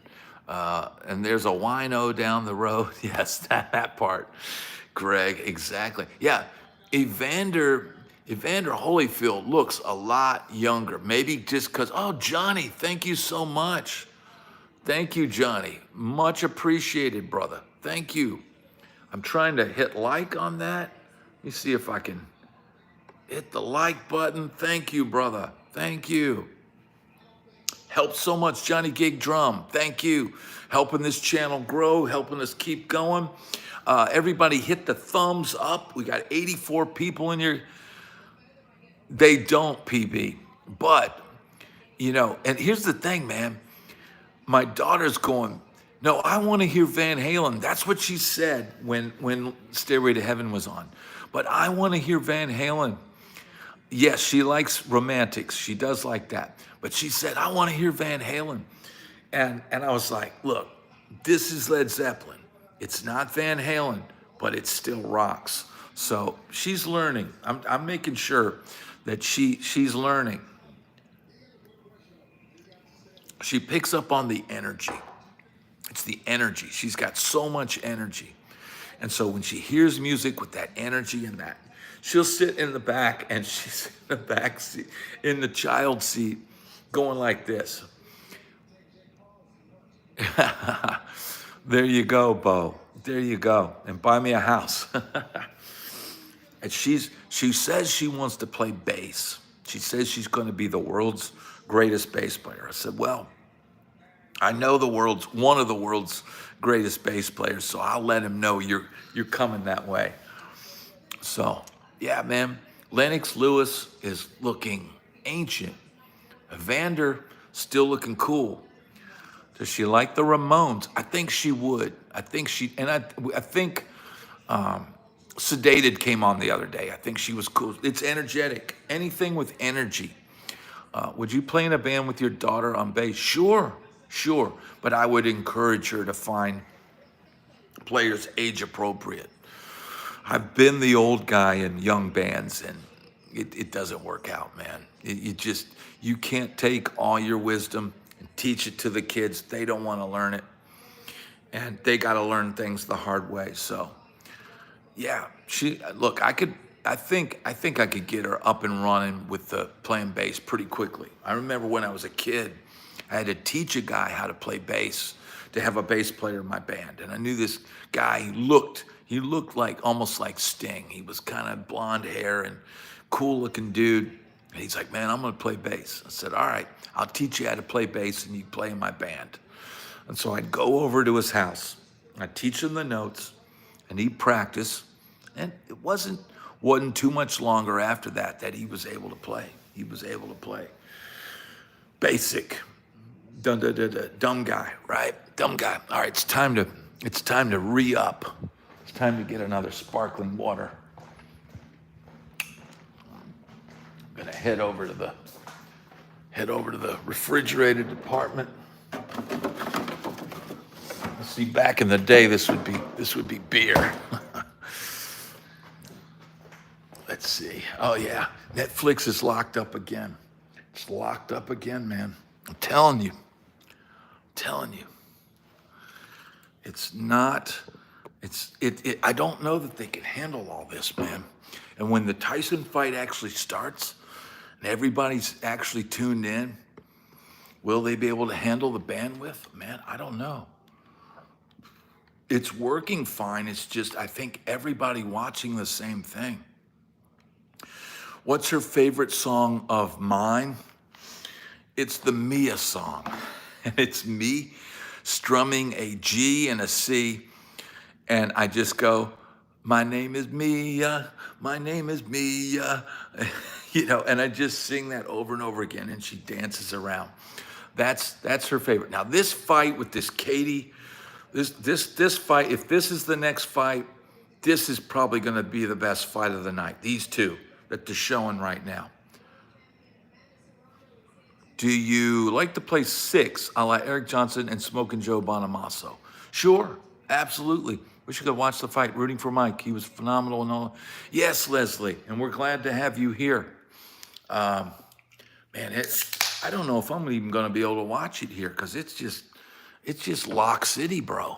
And there's a wino down the road. Yes, that part. Greg, exactly. Yeah, Evander Holyfield looks a lot younger. Maybe just because, oh, Johnny, thank you so much. Thank you, Johnny. Much appreciated, brother. Thank you. I'm trying to hit like on that. Let me see if I can hit the like button. Thank you, brother. Thank you. Helps so much, Johnny Gig Drum. Thank you. Helping this channel grow, helping us keep going. Everybody hit the thumbs up. We got 84 people in here. They don't, PB. But, you know, and here's the thing, man. My daughter's going, no, I want to hear Van Halen. That's what she said when Stairway to Heaven was on. But I want to hear Van Halen. Yes, she likes romantics. She does like that. But she said, I want to hear Van Halen. And I was like, look, this is Led Zeppelin. It's not Van Halen, but it still rocks. So she's learning. I'm making sure that she's learning. She picks up on the energy. It's the energy. She's got so much energy. And so when she hears music with that energy and that, she'll sit in the back, and she's in the back seat, in the child seat, going like this. There you go, Bo. There you go. And buy me a house. And she says she wants to play bass. She says she's going to be the world's greatest bass player. I said, well, I know one of the world's greatest bass players, so I'll let him know you're coming that way. So, yeah, man, Lennox Lewis is looking ancient. Evander still looking cool. Does she like the Ramones? I think she would. I think Sedated came on the other day. I think she was cool. It's energetic. Anything with energy. Would you play in a band with your daughter on bass? Sure. But I would encourage her to find players age appropriate. I've been the old guy in young bands, and it doesn't work out, man. You can't take all your wisdom and teach it to the kids. They don't want to learn it, and they got to learn things the hard way. So, yeah, I think I could get her up and running with the playing bass pretty quickly. I remember when I was a kid, I had to teach a guy how to play bass, to have a bass player in my band. And I knew this guy, he looked like almost like Sting. He was kind of blonde hair and cool looking dude. And he's like, man, I'm gonna play bass. I said, all right, I'll teach you how to play bass and you play in my band. And so I'd go over to his house, I'd teach him the notes, and he'd practice. And it wasn't too much longer after that he was able to play. He was able to play. Basic. Dumb guy, right? Dumb guy. All right, it's time to re-up. It's time to get another sparkling water. I'm gonna head over to the refrigerated department. See, back in the day, this would be beer. Let's see. Oh yeah, Netflix is locked up again. It's locked up again, man. I'm telling you. I don't know that they can handle all this, man. And when the Tyson fight actually starts and everybody's actually tuned in, will they be able to handle the bandwidth? Man, I don't know. It's working fine. It's just, I think everybody watching the same thing. What's her favorite song of mine? It's the Mia song. And it's me strumming a G and a C. And I just go, my name is Mia, my name is Mia. And I just sing that over and over again, and she dances around. That's her favorite. Now this fight with this Katie, this fight, if this is the next fight, this is probably gonna be the best fight of the night. These two that they're showing right now. Do you like to play six, a la Eric Johnson and Smokin' Joe Bonamassa? Sure, absolutely. Wish you could watch the fight. Rooting for Mike. He was phenomenal and all. Yes, Leslie, and we're glad to have you here. Man, I don't know if I'm even going to be able to watch it here because it's just Lock City, bro.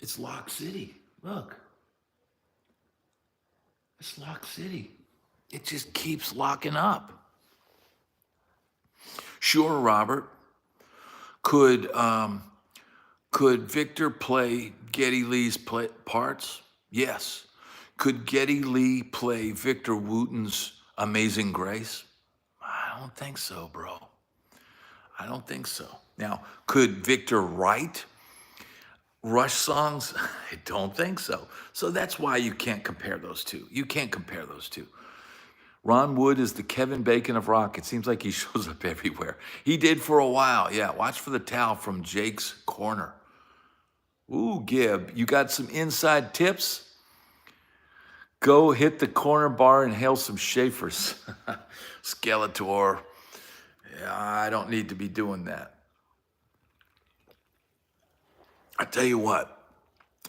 It's Lock City. Look, it's Lock City. It just keeps locking up. Sure, Robert. Could Victor play Geddy Lee's parts? Yes. Could Geddy Lee play Victor Wooten's Amazing Grace? I don't think so, bro. I don't think so. Now, could Victor write Rush songs? I don't think so. So that's why you can't compare those two. You can't compare those two. Ron Wood is the Kevin Bacon of rock. It seems like he shows up everywhere. He did for a while. Yeah, watch for the towel from Jake's Corner. Ooh, Gib, you got some inside tips? Go hit the corner bar and hail some Schaefer's. Skeletor. Yeah, I don't need to be doing that. I tell you what,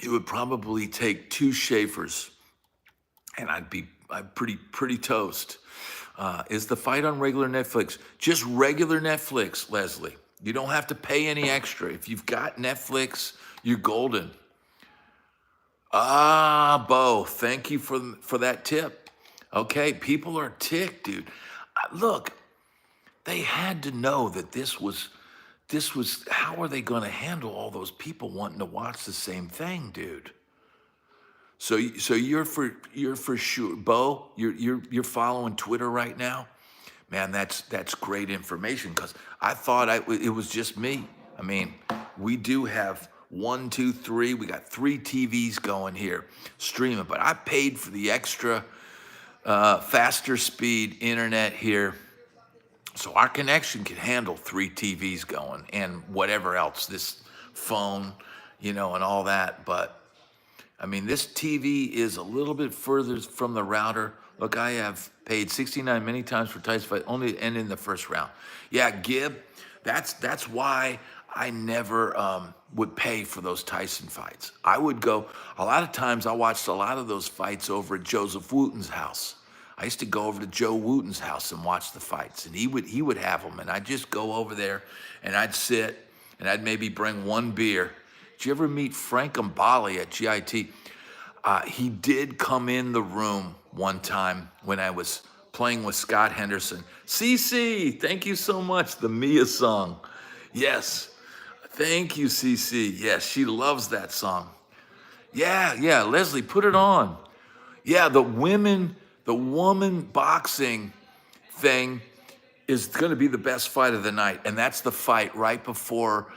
it would probably take 2 Schaefer's, and I'd pretty toast. Is the fight on regular Netflix? Just regular Netflix, Leslie. You don't have to pay any extra. If you've got Netflix, you're golden. Ah, Bo, thank you for that tip. Okay, people are ticked, dude. Look, they had to know that this was, how are they going to handle all those people wanting to watch the same thing, dude? So you're for sure, Bo. You're following Twitter right now, man. That's great information, because I thought it was just me. I mean, we do have 1, 2, 3. We got 3 TVs going here streaming, but I paid for the extra faster speed internet here, so our connection can handle 3 TVs going and whatever else, this phone, and all that. But I mean, this TV is a little bit further from the router. Look, I have paid 69 many times for Tyson fight, only to end in the first round. Yeah, Gib, that's why I never would pay for those Tyson fights. I would go, a lot of times I watched a lot of those fights over at Joseph Wooten's house. I used to go over to Joe Wooten's house and watch the fights, and he would have them, and I'd just go over there, and I'd sit, and I'd maybe bring 1 beer. Did you ever meet Frank Mbali at G.I.T? He did come in the room one time when I was playing with Scott Henderson. CC, thank you so much. The Mia song. Yes. Thank you, CC. Yes, she loves that song. Yeah, Leslie, put it on. Yeah, the woman boxing thing is going to be the best fight of the night, and that's the fight right before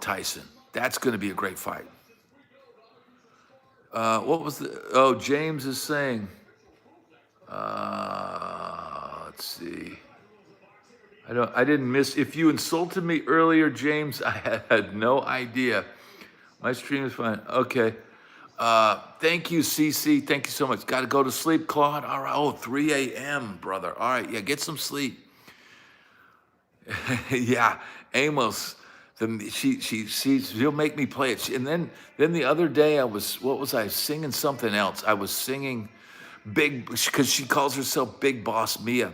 Tyson. That's going to be a great fight. What was James is saying. Let's see. I didn't miss. If you insulted me earlier, James, I had no idea. My stream is fine. Okay. Thank you, CC. Thank you so much. Got to go to sleep, Claude. All right. Oh, 3 a.m., brother. All right. Yeah, get some sleep. Yeah, Amos. She'll make me play it. And then the other day I singing something else. I was singing Big, because she calls herself Big Boss Mia.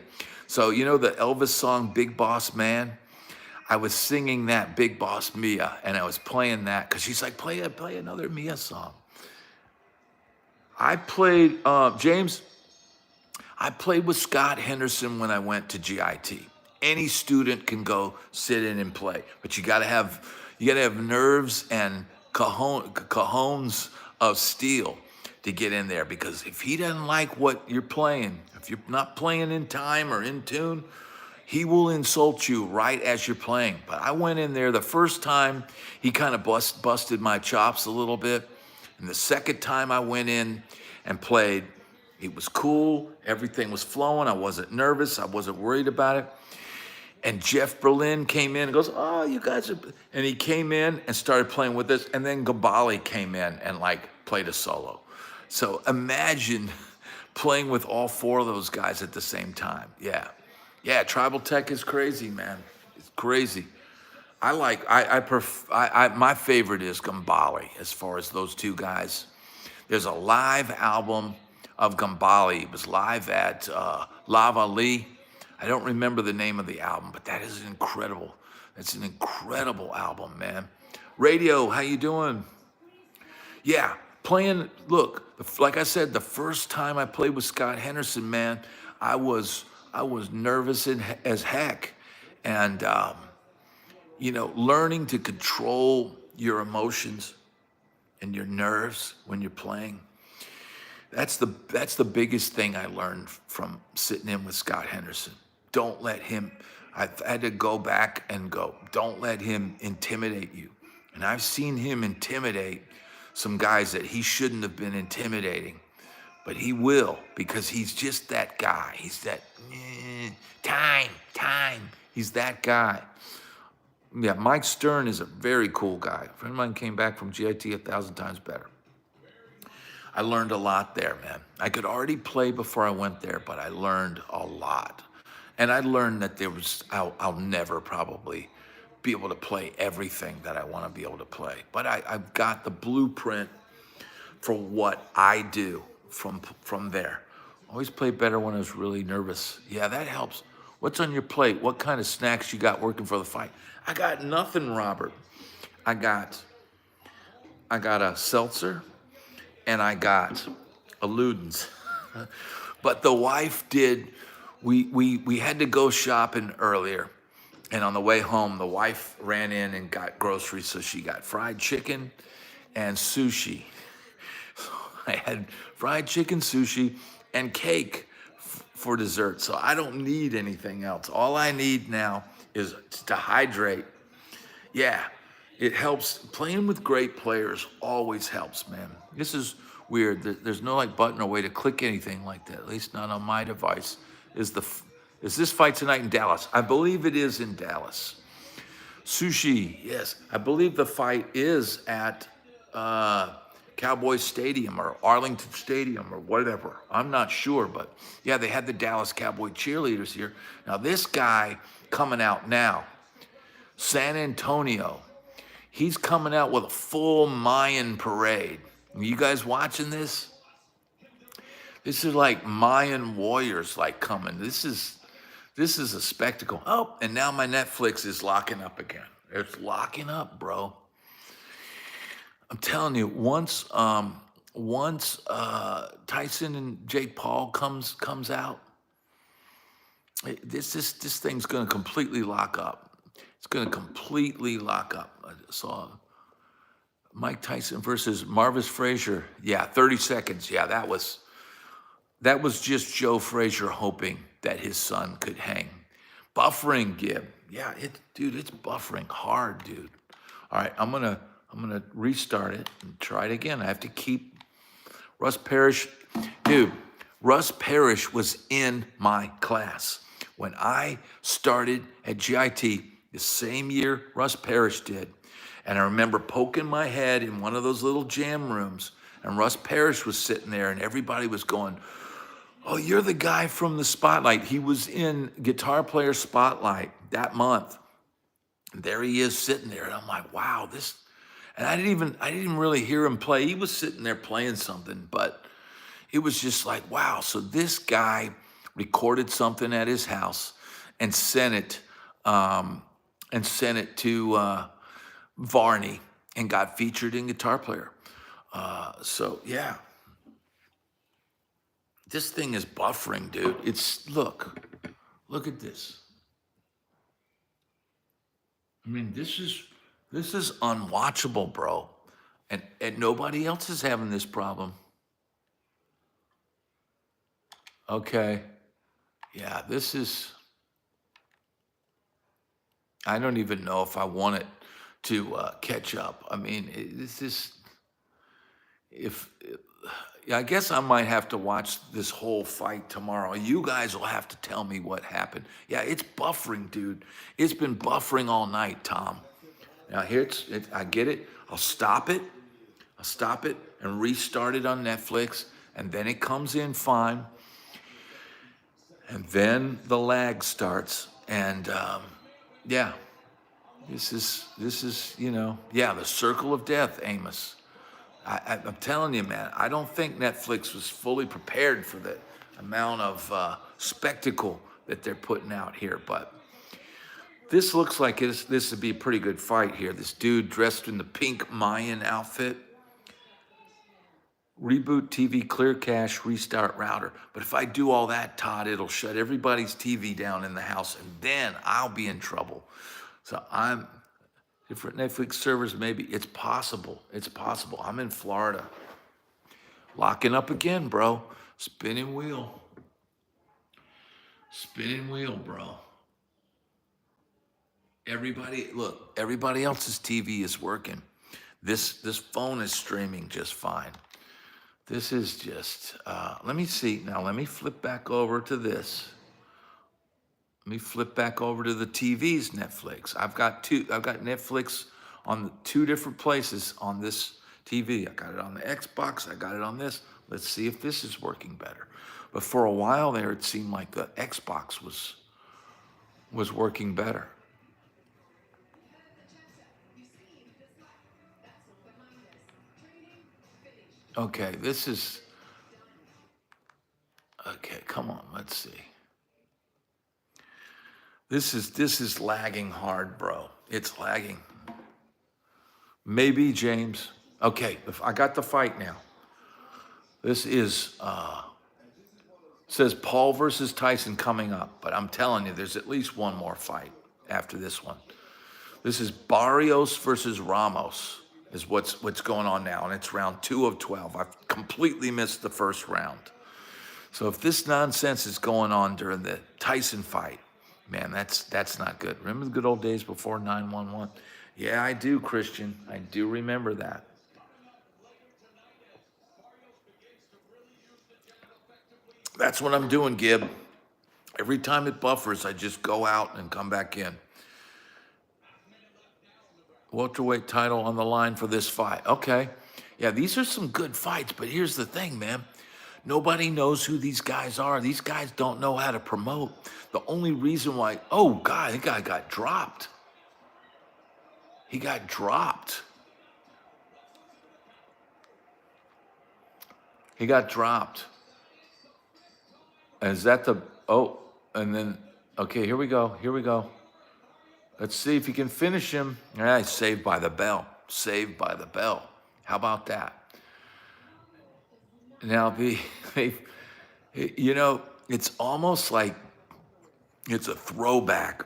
So the Elvis song Big Boss Man. I was singing that Big Boss Mia, and I was playing that because she's like, play another Mia song. I played James. I played with Scott Henderson when I went to G.I.T. Any student can go sit in and play, but you gotta have nerves and cajones of steel to get in there, because if he doesn't like what you're playing, if you're not playing in time or in tune, he will insult you right as you're playing. But I went in there the first time, he kind of busted my chops a little bit, and the second time I went in and played, it was cool, everything was flowing, I wasn't nervous, I wasn't worried about it. And Jeff Berlin came in and goes, oh, you guys are, and he came in and started playing with us, and then Gabali came in and played a solo. So imagine playing with all 4 of those guys at the same time. Yeah, Tribal Tech is crazy, man. It's crazy. My favorite is Gambali as far as those 2 guys. There's a live album of Gambali. It was live at Lava Lee. I don't remember the name of the album, but that is incredible. That's an incredible album, man. Radio, how you doing? Yeah, playing, look, like I said, the first time I played with Scott Henderson, man, I was nervous as heck. And, learning to control your emotions and your nerves when you're playing, that's the biggest thing I learned from sitting in with Scott Henderson. Don't let him I've had to go back and go, don't let him intimidate you. And I've seen him intimidate some guys that he shouldn't have been intimidating, but he will, because he's just that guy. He's that, time. He's that guy. Yeah, Mike Stern is a very cool guy. A friend of mine came back from G.I.T 1,000 times better. I learned a lot there, man. I could already play before I went there, but I learned a lot. And I learned that I'll never probably be able to play everything that I want to be able to play. But I've got the blueprint for what I do from there. Always play better when I was really nervous. Yeah, that helps. What's on your plate? What kind of snacks you got working for the fight? I got nothing, Robert. I got a seltzer and I got a Ludens. But the wife did, we had to go shopping earlier. And on the way home, the wife ran in and got groceries. So she got fried chicken and sushi. I had fried chicken, sushi, and cake for dessert. So I don't need anything else. All I need now is to hydrate. Yeah, it helps. Playing with great players always helps, man. This is weird. There's no like button or way to click anything like that, at least not on my device. Is this fight tonight in Dallas? I believe it is in Dallas. Sushi, yes. I believe the fight is at Cowboys Stadium or Arlington Stadium or whatever. I'm not sure, but yeah, they had the Dallas Cowboy cheerleaders here. Now this guy coming out now, San Antonio, he's coming out with a full Mayan parade. You guys watching this? This is like Mayan warriors like coming. This is a spectacle. Oh, and now my Netflix is locking up again. It's locking up, bro. I'm telling you, once Tyson and Jake Paul comes out, this thing's gonna completely lock up. It's gonna completely lock up. I saw Mike Tyson versus Marvis Frazier. Yeah, 30 seconds. Yeah, that was just Joe Frazier hoping that his son could hang. Buffering, Gib. Yeah, dude, it's buffering hard, dude. All right, I'm gonna restart it and try it again. I have to keep Russ Parrish. Dude, Russ Parrish was in my class. When I started at G.I.T, the same year Russ Parrish did. And I remember poking my head in one of those little jam rooms, and Russ Parrish was sitting there, and everybody was going, "Oh, you're the guy from the Spotlight." He was in Guitar Player Spotlight that month. And there he is sitting there, and I'm like, wow, this. And I didn't really hear him play. He was sitting there playing something, but it was just like, wow. So this guy recorded something at his house and sent it to Varney and got featured in Guitar Player. So yeah, this thing is buffering, dude. Look at this. I mean, this is unwatchable, bro. And nobody else is having this problem. Okay. Yeah, this is, I don't even know if I want it to catch up. I mean, I guess I might have to watch this whole fight tomorrow. You guys will have to tell me what happened. Yeah, it's buffering, dude. It's been buffering all night, Tom. Now here I get it. I'll stop it and restart it on Netflix, and then it comes in fine. And then the lag starts, and yeah, this is the circle of death, Amos. I'm telling you, man, I don't think Netflix was fully prepared for the amount of spectacle that they're putting out here, but this looks like this would be a pretty good fight here. This dude dressed in the pink Mayan outfit. Reboot TV, clear cache, restart router. But if I do all that, Todd, it'll shut everybody's TV down in the house, and then I'll be in trouble. So different Netflix servers, maybe. It's possible. It's possible. I'm in Florida. Locking up again, bro. Spinning wheel. Spinning wheel, bro. Everybody else's TV is working. This phone is streaming just fine. This is just, let me see. Now let me flip back over to this. Let me flip back over to the TV's Netflix. I've got Netflix on the two different places on this TV. I got it on the Xbox, I got it on this. Let's see if this is working better. But for a while there, it seemed like the Xbox was working better. Okay, okay, come on, let's see. This is lagging hard, bro. It's lagging. Maybe, James. Okay, if I got the fight now. This is, says Paul versus Tyson coming up, but I'm telling you, there's at least one more fight after this one. This is Barrios versus Ramos is what's going on now, and it's round 2 of 12. I've completely missed the first round. So if this nonsense is going on during the Tyson fight, man, that's not good. Remember the good old days before 911? Yeah, I do, Christian. I do remember that. That's what I'm doing, Gib. Every time it buffers, I just go out and come back in. Welterweight title on the line for this fight. Okay. Yeah, these are some good fights, but here's the thing, man. Nobody knows who these guys are. These guys don't know how to promote. The only reason why, oh, God, that guy got dropped. He got dropped. He got dropped. Is that the, oh, and then, okay, here we go. Here we go. Let's see if he can finish him. All right, saved by the bell. Saved by the bell. How about that? Now, you know, it's almost like it's a throwback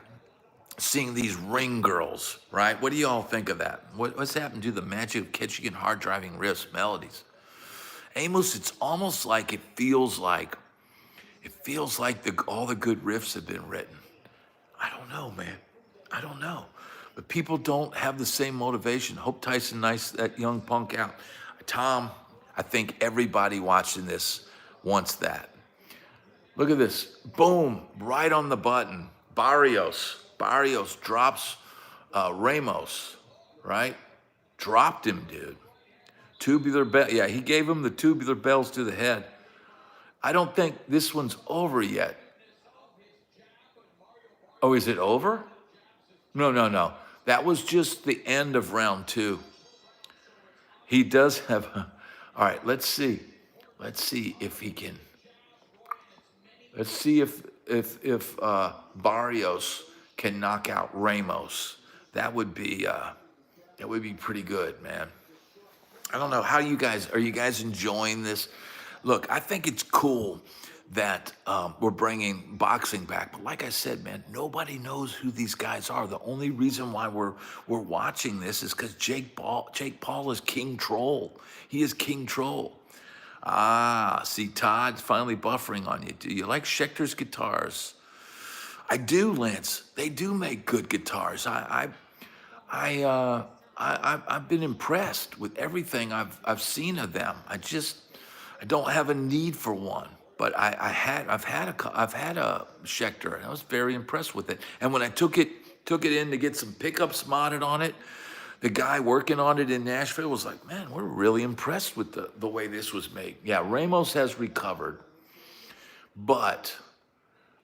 seeing these ring girls, right? What do you all think of that? What's happened to the magic of catching and hard driving riffs, melodies? Amos, it's almost like it feels like all the good riffs have been written. I don't know, man. I don't know. But people don't have the same motivation. Hope Tyson knocks that young punk out. Tom, I think everybody watching this wants that. Look at this. Boom. Right on the button. Barrios drops Ramos, right? Dropped him, dude. Tubular bell. Yeah, he gave him the tubular bells to the head. I don't think this one's over yet. Oh, is it over? No. That was just the end of round 2. He does have, all right, let's see. Let's see if he can. Let's see if Barrios can knock out Ramos. That would be pretty good, man. I don't know how are you guys enjoying this? Look, I think it's cool that we're bringing boxing back. But like I said, man, nobody knows who these guys are. The only reason why we're watching this is because Jake Paul is King Troll. He is King Troll. Ah, see, Todd's finally buffering on you. Do you like Schecter's guitars? I do, Lance. They do make good guitars. I've been impressed with everything I've seen of them. I don't have a need for one. But I've had a Schecter, and I was very impressed with it. And when I took it in to get some pickups modded on it, the guy working on it in Nashville was like, "Man, we're really impressed with the way this was made." Yeah, Ramos has recovered, but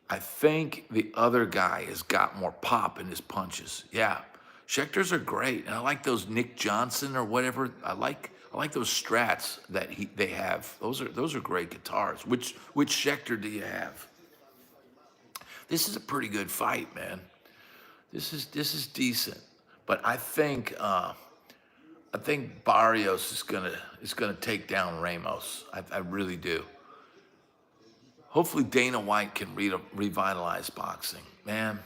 I think the other guy has got more pop in his punches. Yeah, Schecters are great, and I like those Nick Johnson or whatever. I like those Strats that they have. Those are great guitars. Which Schecter do you have? This is a pretty good fight, man. This is decent, but I think Barrios is gonna take down Ramos. I really do. Hopefully Dana White can revitalize boxing, man.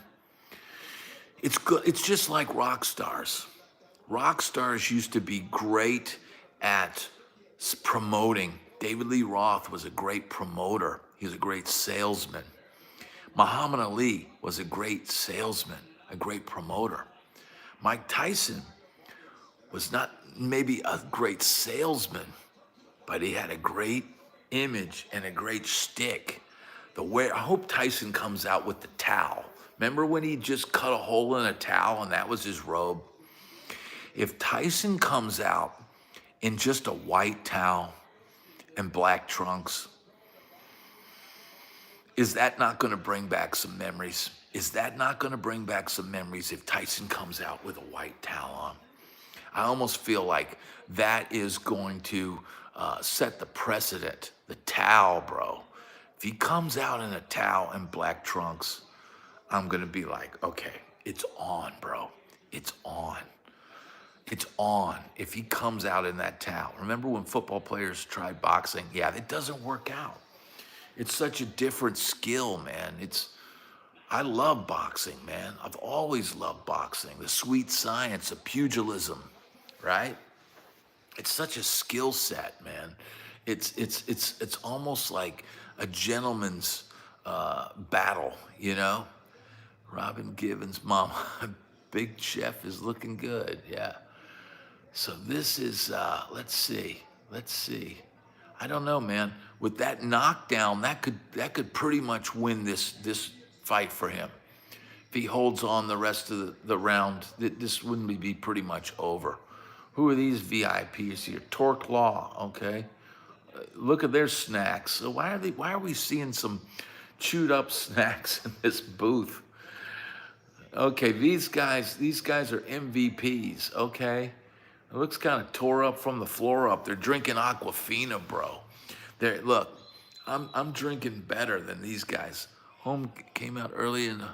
It's good. It's just like rock stars. Rock stars used to be great at promoting. David Lee Roth was a great promoter. He was a great salesman. Muhammad Ali was a great salesman. a great promoter. Mike Tyson was not maybe a great salesman, but he had a great image and a great shtick. I hope Tyson comes out with the towel. Remember when he just cut a hole in a towel and that was his robe? If Tyson comes out in just a white towel and black trunks, is that not going to bring back some memories? Is that not going to bring back some memories if Tyson comes out with a white towel on? I almost feel like that is going to set the precedent. The towel, bro. If he comes out in a towel and black trunks, I'm going to be like, okay, it's on, bro. It's on. It's on. If he comes out in that towel. Remember when football players tried boxing? Yeah, it doesn't work out. It's such a different skill, man. I love boxing, man. I've always loved boxing. The sweet science of pugilism, right? It's such a skill set, man. It's almost like a gentleman's battle, you know? Robin Givens' mom, Big Chef is looking good, yeah. So this is, let's see. I don't know, man. With that knockdown, that could pretty much win this fight for him. If he holds on the rest of the round, this wouldn't be pretty much over. Who are these VIPs here? Torque Law, okay. Look at their snacks. So why are we seeing some chewed up snacks in this booth? Okay, these guys are MVPs, okay? It looks kind of tore up from the floor up. They're drinking Aquafina, bro. Look, I'm drinking better than these guys. Home came out early and I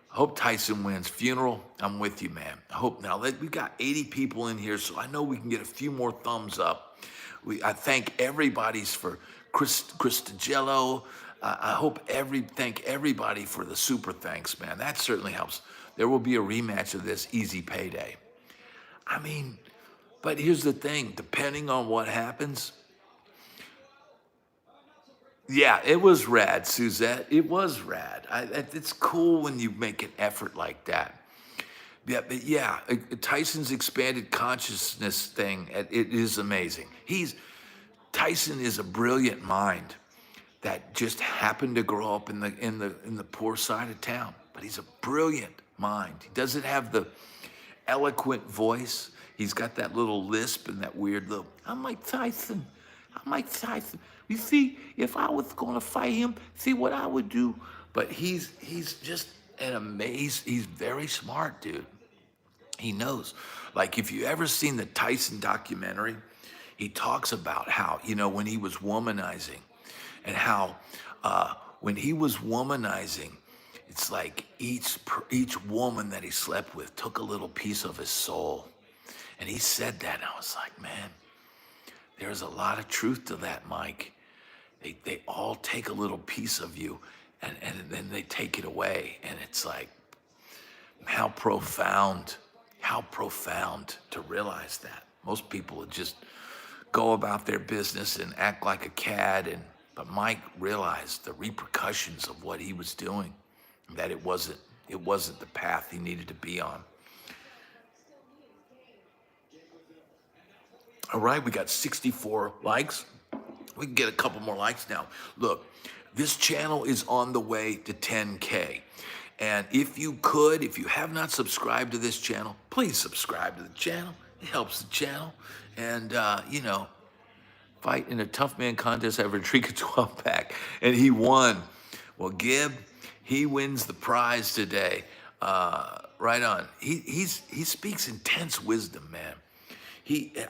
hope Tyson wins. Funeral, I'm with you, man. I hope now. We got 80 people in here, so I know we can get a few more thumbs up. I thank everybody's for Christagello. Thank everybody for the super thanks, man. That certainly helps. There will be a rematch of this, easy payday. I mean, but here's the thing, depending on what happens, yeah, it was rad, Suzette. It was rad. It's cool when you make an effort like that. Yeah, but yeah, Tyson's expanded consciousness thing, it is amazing. Tyson is a brilliant mind that just happened to grow up in the poor side of town, but he's a brilliant mind. He doesn't have the eloquent voice. He's got that little lisp and that weird little, I'm Mike Tyson. You see, if I was going to fight him, see what I would do. But he's just he's very smart, dude. He knows. Like, if you ever seen the Tyson documentary, he talks about how, when he was womanizing and how when he was womanizing, it's like each woman that he slept with took a little piece of his soul. And he said that, and I was like, man, there's a lot of truth to that, Mike. They all take a little piece of you, and then they take it away. And it's like, how profound to realize that. Most people would just go about their business and act like a cad, but Mike realized the repercussions of what he was doing, that it wasn't the path he needed to be on. All right, we got 64 likes. We can get a couple more likes now. Look, this channel is on the way to 10K. And if you have not subscribed to this channel, please subscribe to the channel. It helps the channel. And, fight in a tough man contest, I drink a 12-pack. And he won. Well, Gib, he wins the prize today. Right on. He speaks intense wisdom, man.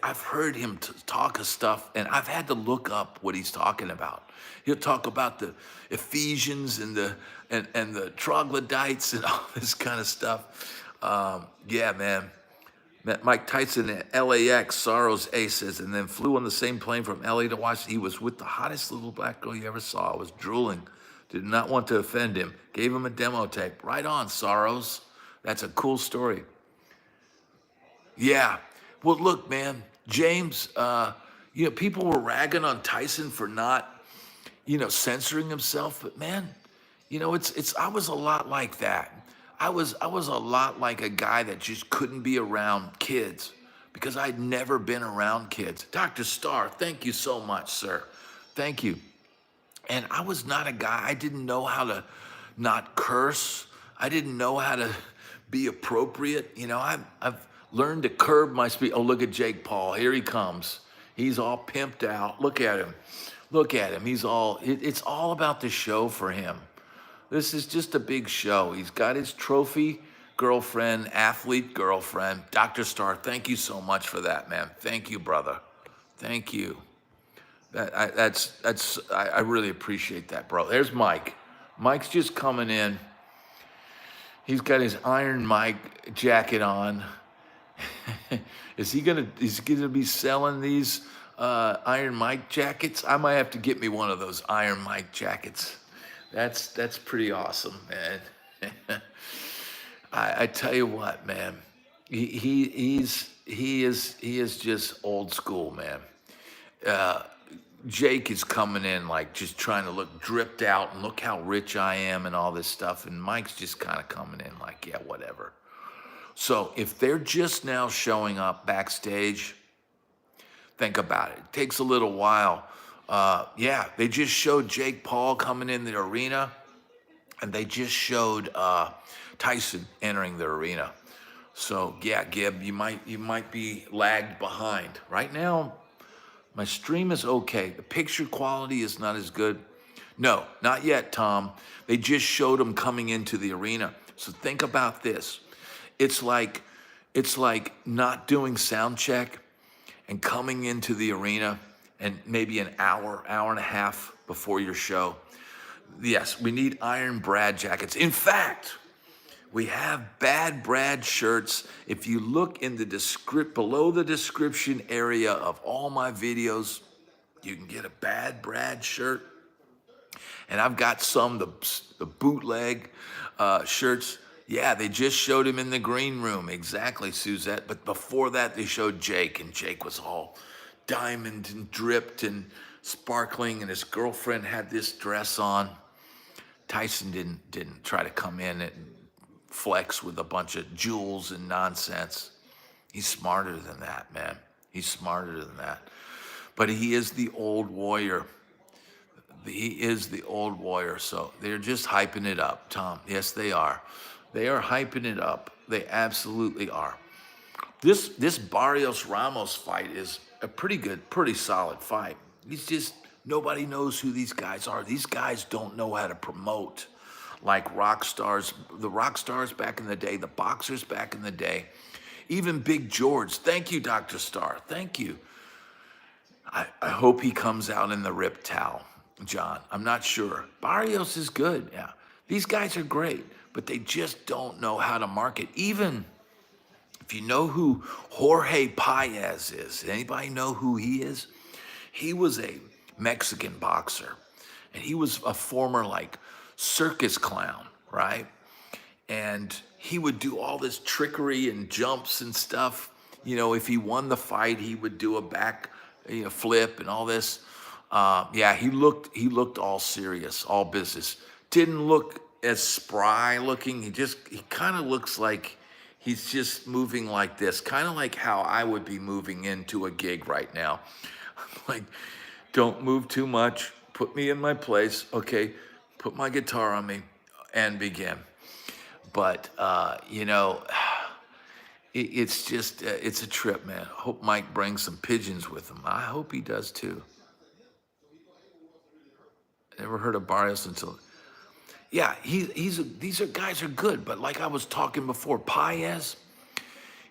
I've heard him talk of stuff, and I've had to look up what he's talking about. He'll talk about the Ephesians and the troglodytes and all this kind of stuff. Yeah, man. Met Mike Tyson at LAX, Sorrow's Aces, and then flew on the same plane from LA to Washington. He was with the hottest little black girl you ever saw. I was drooling. Did not want to offend him. Gave him a demo tape. Right on, Sorrows. That's a cool story. Yeah. Well, look, man, James, people were ragging on Tyson for not, censoring himself. But, man, I was a lot like that. I was a lot like a guy that just couldn't be around kids because I'd never been around kids. Dr. Starr, thank you so much, sir. Thank you. And I was not a guy, I didn't know how to not curse. I didn't know how to be appropriate. I've learned to curb my speech. Oh, look at Jake Paul. Here he comes. He's all pimped out. Look at him. Look at him. It's all about the show for him. This is just a big show. He's got his trophy girlfriend, athlete girlfriend. Dr. Starr, thank you so much for that, man. Thank you, brother. Thank you. I really appreciate that, bro. There's Mike. Mike's just coming in. He's got his Iron Mike jacket on. Is he gonna be selling these Iron Mike jackets? I might have to get me one of those Iron Mike jackets. That's pretty awesome, man. I tell you what, man. He is just old school, man. Jake is coming in like just trying to look dripped out and look how rich I am and all this stuff. And Mike's just kind of coming in like, yeah, whatever. So if they're just now showing up backstage, think about it. It takes a little while. Yeah, they just showed Jake Paul coming in the arena, and they just showed Tyson entering the arena. So yeah, Gib, you might be lagged behind. Right now, my stream is okay. The picture quality is not as good. No, not yet, Tom. They just showed him coming into the arena. So think about this. It's like not doing sound check and coming into the arena and maybe an hour and a half before your show. Yes, we need Iron Brad jackets. In fact, we have badbrad shirts. If you look in the below the description area of all my videos, you can get a badbrad shirt. And I've got the bootleg shirts. Yeah, they just showed him in the green room. Exactly, Suzette. But before that, they showed Jake, and Jake was all diamond and dripped and sparkling, and his girlfriend had this dress on. Tyson didn't try to come in and flex with a bunch of jewels and nonsense. He's smarter than that, man. He's smarter than that. But he is the old warrior. He is the old warrior. So they're just hyping it up, Tom. Yes, they are. They are hyping it up. They absolutely are. This Barrios Ramos fight is a pretty good, pretty solid fight. He's just, nobody knows who these guys are. These guys don't know how to promote like rock stars, the rock stars back in the day, the boxers back in the day, even Big George. Thank you, Dr. Starr. Thank you. I hope he comes out in the rip towel, John. I'm not sure. Barrios is good, yeah. These guys are great, but they just don't know how to market. Even if you know who Jorge Paez is, anybody know who he is? He was a Mexican boxer, and he was a former like circus clown, right? And he would do all this trickery and jumps and stuff. If he won the fight, he would do a back flip and all this. Yeah, he looked all serious, all business. Didn't look as spry looking. He kind of looks like he's just moving like this, kind of like how I would be moving into a gig right now. Like, don't move too much. Put me in my place. Okay, put my guitar on me and begin. But, it's just, it's a trip, man. Hope Mike brings some pigeons with him. I hope he does too. Never heard of Barrios until, yeah, these guys are good. But like I was talking before, Paez,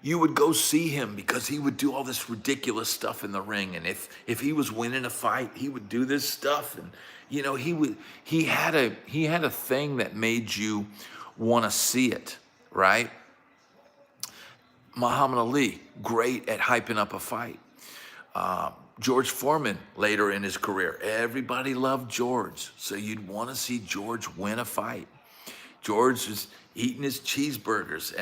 you would go see him because he would do all this ridiculous stuff in the ring. And if he was winning a fight, he would do this stuff. And, he had a thing that made you want to see it, right? Muhammad Ali, great at hyping up a fight. George Foreman, later in his career, everybody loved George. So you'd want to see George win a fight. George was eating his cheeseburgers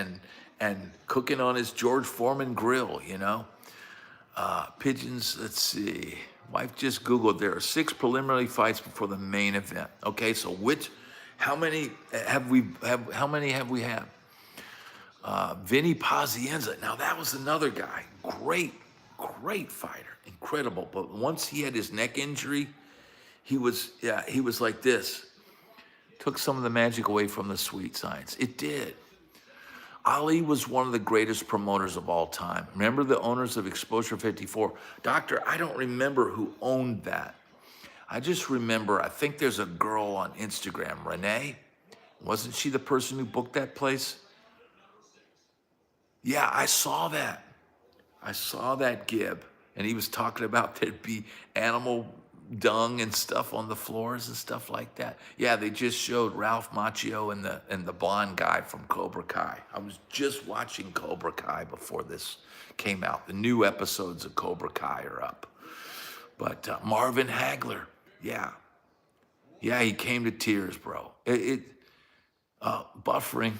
and cooking on his George Foreman grill, Pigeons, let's see. Wife just Googled, there are 6 preliminary fights before the main event. Okay, so How many have we have? How many have we had? Vinny Pazienza. Now that was another guy. Great fighter, incredible. But once he had his neck injury, he was like this. Took some of the magic away from the sweet science. It did. Ali was one of the greatest promoters of all time. Remember the owners of Exposure 54? Doctor, I don't remember who owned that. I just remember, I think there's a girl on Instagram, Renee. Wasn't she the person who booked that place? Yeah, I saw that. I saw that Gib. And he was talking about there'd be animal dung and stuff on the floors and stuff like that. Yeah, they just showed Ralph Macchio and the blonde guy from Cobra Kai. I was just watching Cobra Kai before this came out. The new episodes of Cobra Kai are up. But Marvin Hagler, yeah, he came to tears, bro. Buffering,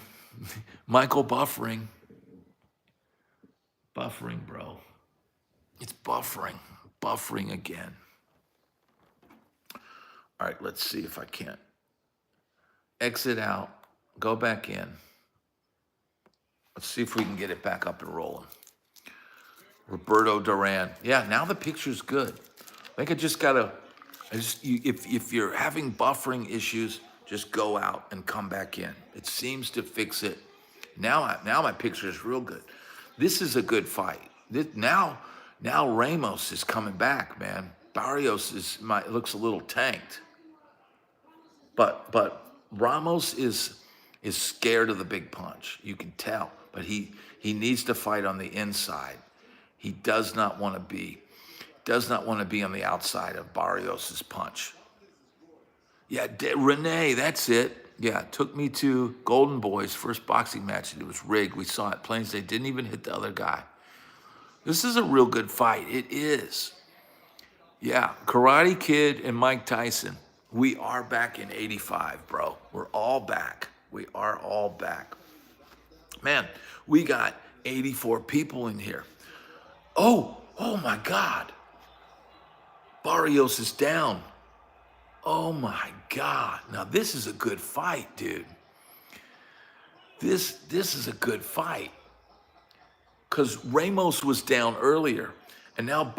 Michael Buffering, bro. It's buffering again. All right, let's see if I can't. Exit out, go back in. Let's see if we can get it back up and rolling. Roberto Duran. Yeah, now the picture's good. I think I just gotta, if you're having buffering issues, just go out and come back in. It seems to fix it. Now my picture is real good. This is a good fight. Now Ramos is coming back, man. Barrios looks a little tanked. But Ramos is scared of the big punch. You can tell. But he needs to fight on the inside. He does not want to be on the outside of Barrios' punch. Yeah, Renee, that's it. Yeah, it took me to Golden Boy's first boxing match. It was rigged. We saw it plain. They didn't even hit the other guy. This is a real good fight. It is. Yeah, Karate Kid and Mike Tyson. We are back in 85, bro. We're all back. We are all back. Man, we got 84 people in here. Oh my God. Barrios is down. Oh my God. Now this is a good fight, dude. This is a good fight. Because Ramos was down earlier. And now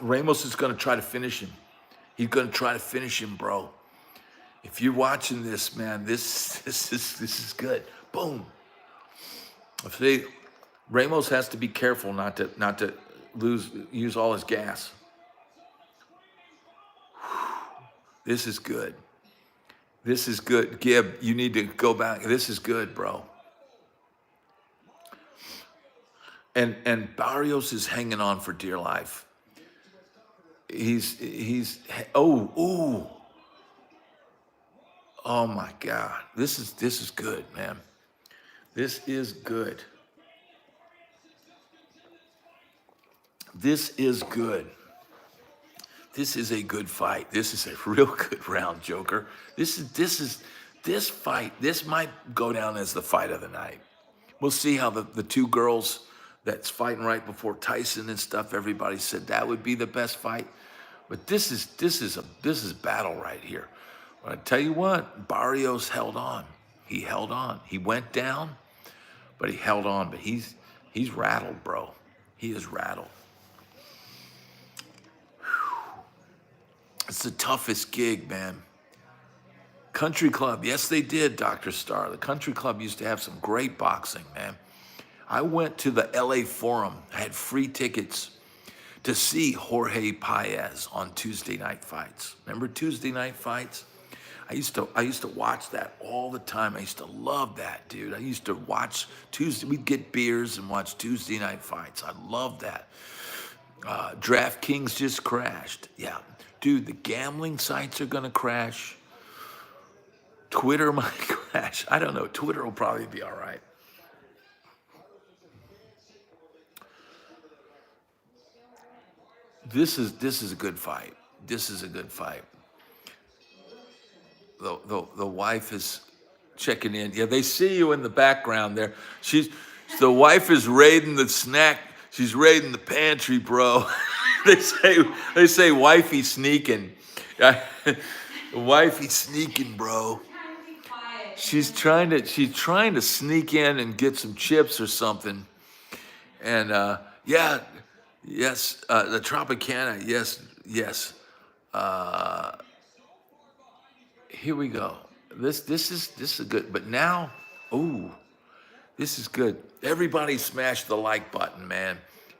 Ramos is going to try to finish him. He's going to try to finish him, bro. If you're watching this, man, this is good. Boom. See, Ramos has to be careful not to use all his gas. This is good. This is good. Gib, you need to go back. This is good, bro. And Barrios is hanging on for dear life. Oh my God. This is good, man. This is good. This is good. This is a good fight. This is a real good round, Joker. This fight, this might go down as the fight of the night. We'll see how the two girls that's fighting right before Tyson and stuff, everybody said that would be the best fight. But this is battle right here. But I tell you what, Barrios held on. He held on. He went down, but he held on. But he's rattled, bro. He is rattled. Whew. It's the toughest gig, man. Country Club, yes, they did, Dr. Starr. The Country Club used to have some great boxing, man. I went to the LA Forum. I had free tickets to see Jorge Paez on Tuesday Night Fights. Remember Tuesday Night Fights? I used to watch that all the time. I used to love that, dude. I used to watch Tuesday. We'd get beers and watch Tuesday Night Fights. I love that. DraftKings just crashed. Yeah, dude, the gambling sites are gonna crash. Twitter might crash. I don't know. Twitter will probably be all right. This is a good fight. This is a good fight. The wife is checking in. Yeah, they see you in the background there. The wife is raiding the snack. She's raiding the pantry, bro. They say wifey sneaking. Wifey sneaking, bro. Trying to be quiet. She's trying to sneak in and get some chips or something. And yeah, yes, the Tropicana, yes. Uh, Here we go. This is good. But now, ooh, this is good. Everybody smash the like button, man.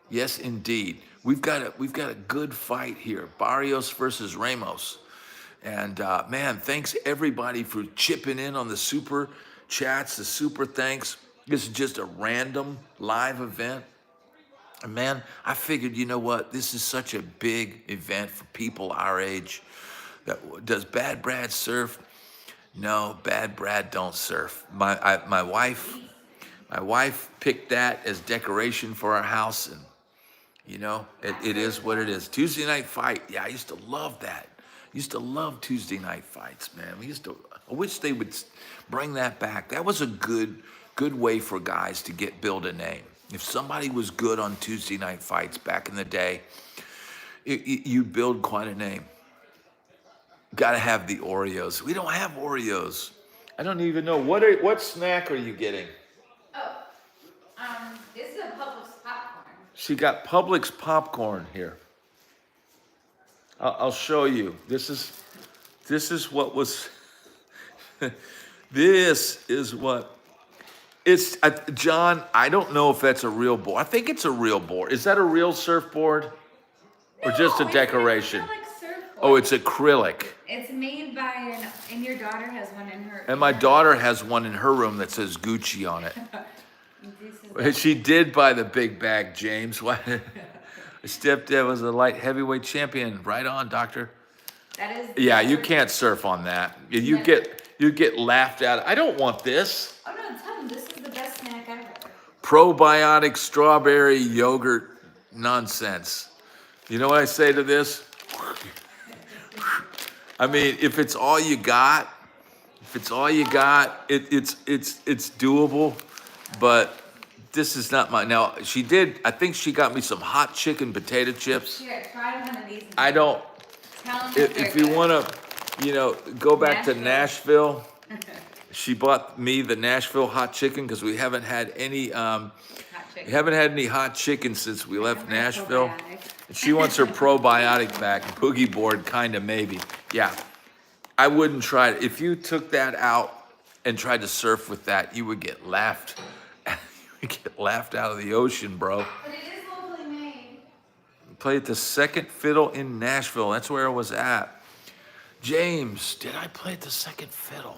Yes, indeed. We've got a good fight here. Barrios versus Ramos. And man, thanks everybody for chipping in on the super chats, the super thanks. This is just a random live event. And man, I figured, you know what? This is such a big event for people our age. Does Bad Brad surf? No, Bad Brad don't surf. My wife picked that as decoration for our house, and you know, it is what it is. Tuesday night fight. Yeah, I used to love that. Used to love Tuesday night fights, man. I wish they would bring that back. That was a good way for guys to build a name. If somebody was good on Tuesday night fights back in the day, you build quite a name. Got to have the Oreos. We don't have Oreos. I don't even know. What snack are you getting? Oh, this is a Publix popcorn. She got Publix popcorn here. I'll show you. This is what was. This is what. It's John. I don't know if that's a real board. I think it's a real board. Is that a real surfboard, or just a decoration? Oh, it's acrylic. It's made by and your daughter has one in her. And my daughter has one in her room that says Gucci on it. She did buy the big bag, James. What? Stepdad was a light heavyweight champion. Right on, doctor. That is. Yeah, you can't surf on that. You get laughed at. I don't want this. Oh no, tell them this is the best snack ever. Probiotic strawberry yogurt nonsense. You know what I say to this? I mean, if it's all you got, it's doable. But this is not my. Now I think she got me some hot chicken potato chips. Here, try one of these. I don't. Tell them If you want to, go back to Nashville. She bought me the Nashville hot chicken because we haven't had any. We haven't had any hot chicken since we left Nashville. She wants her probiotic back. Boogie board, kind of, maybe. Yeah. I wouldn't try it. If you took that out and tried to surf with that, you would get laughed. You would get laughed out of the ocean, bro. But it is locally made. Played the Second Fiddle in Nashville. That's where I was at. James, did I play at the Second Fiddle?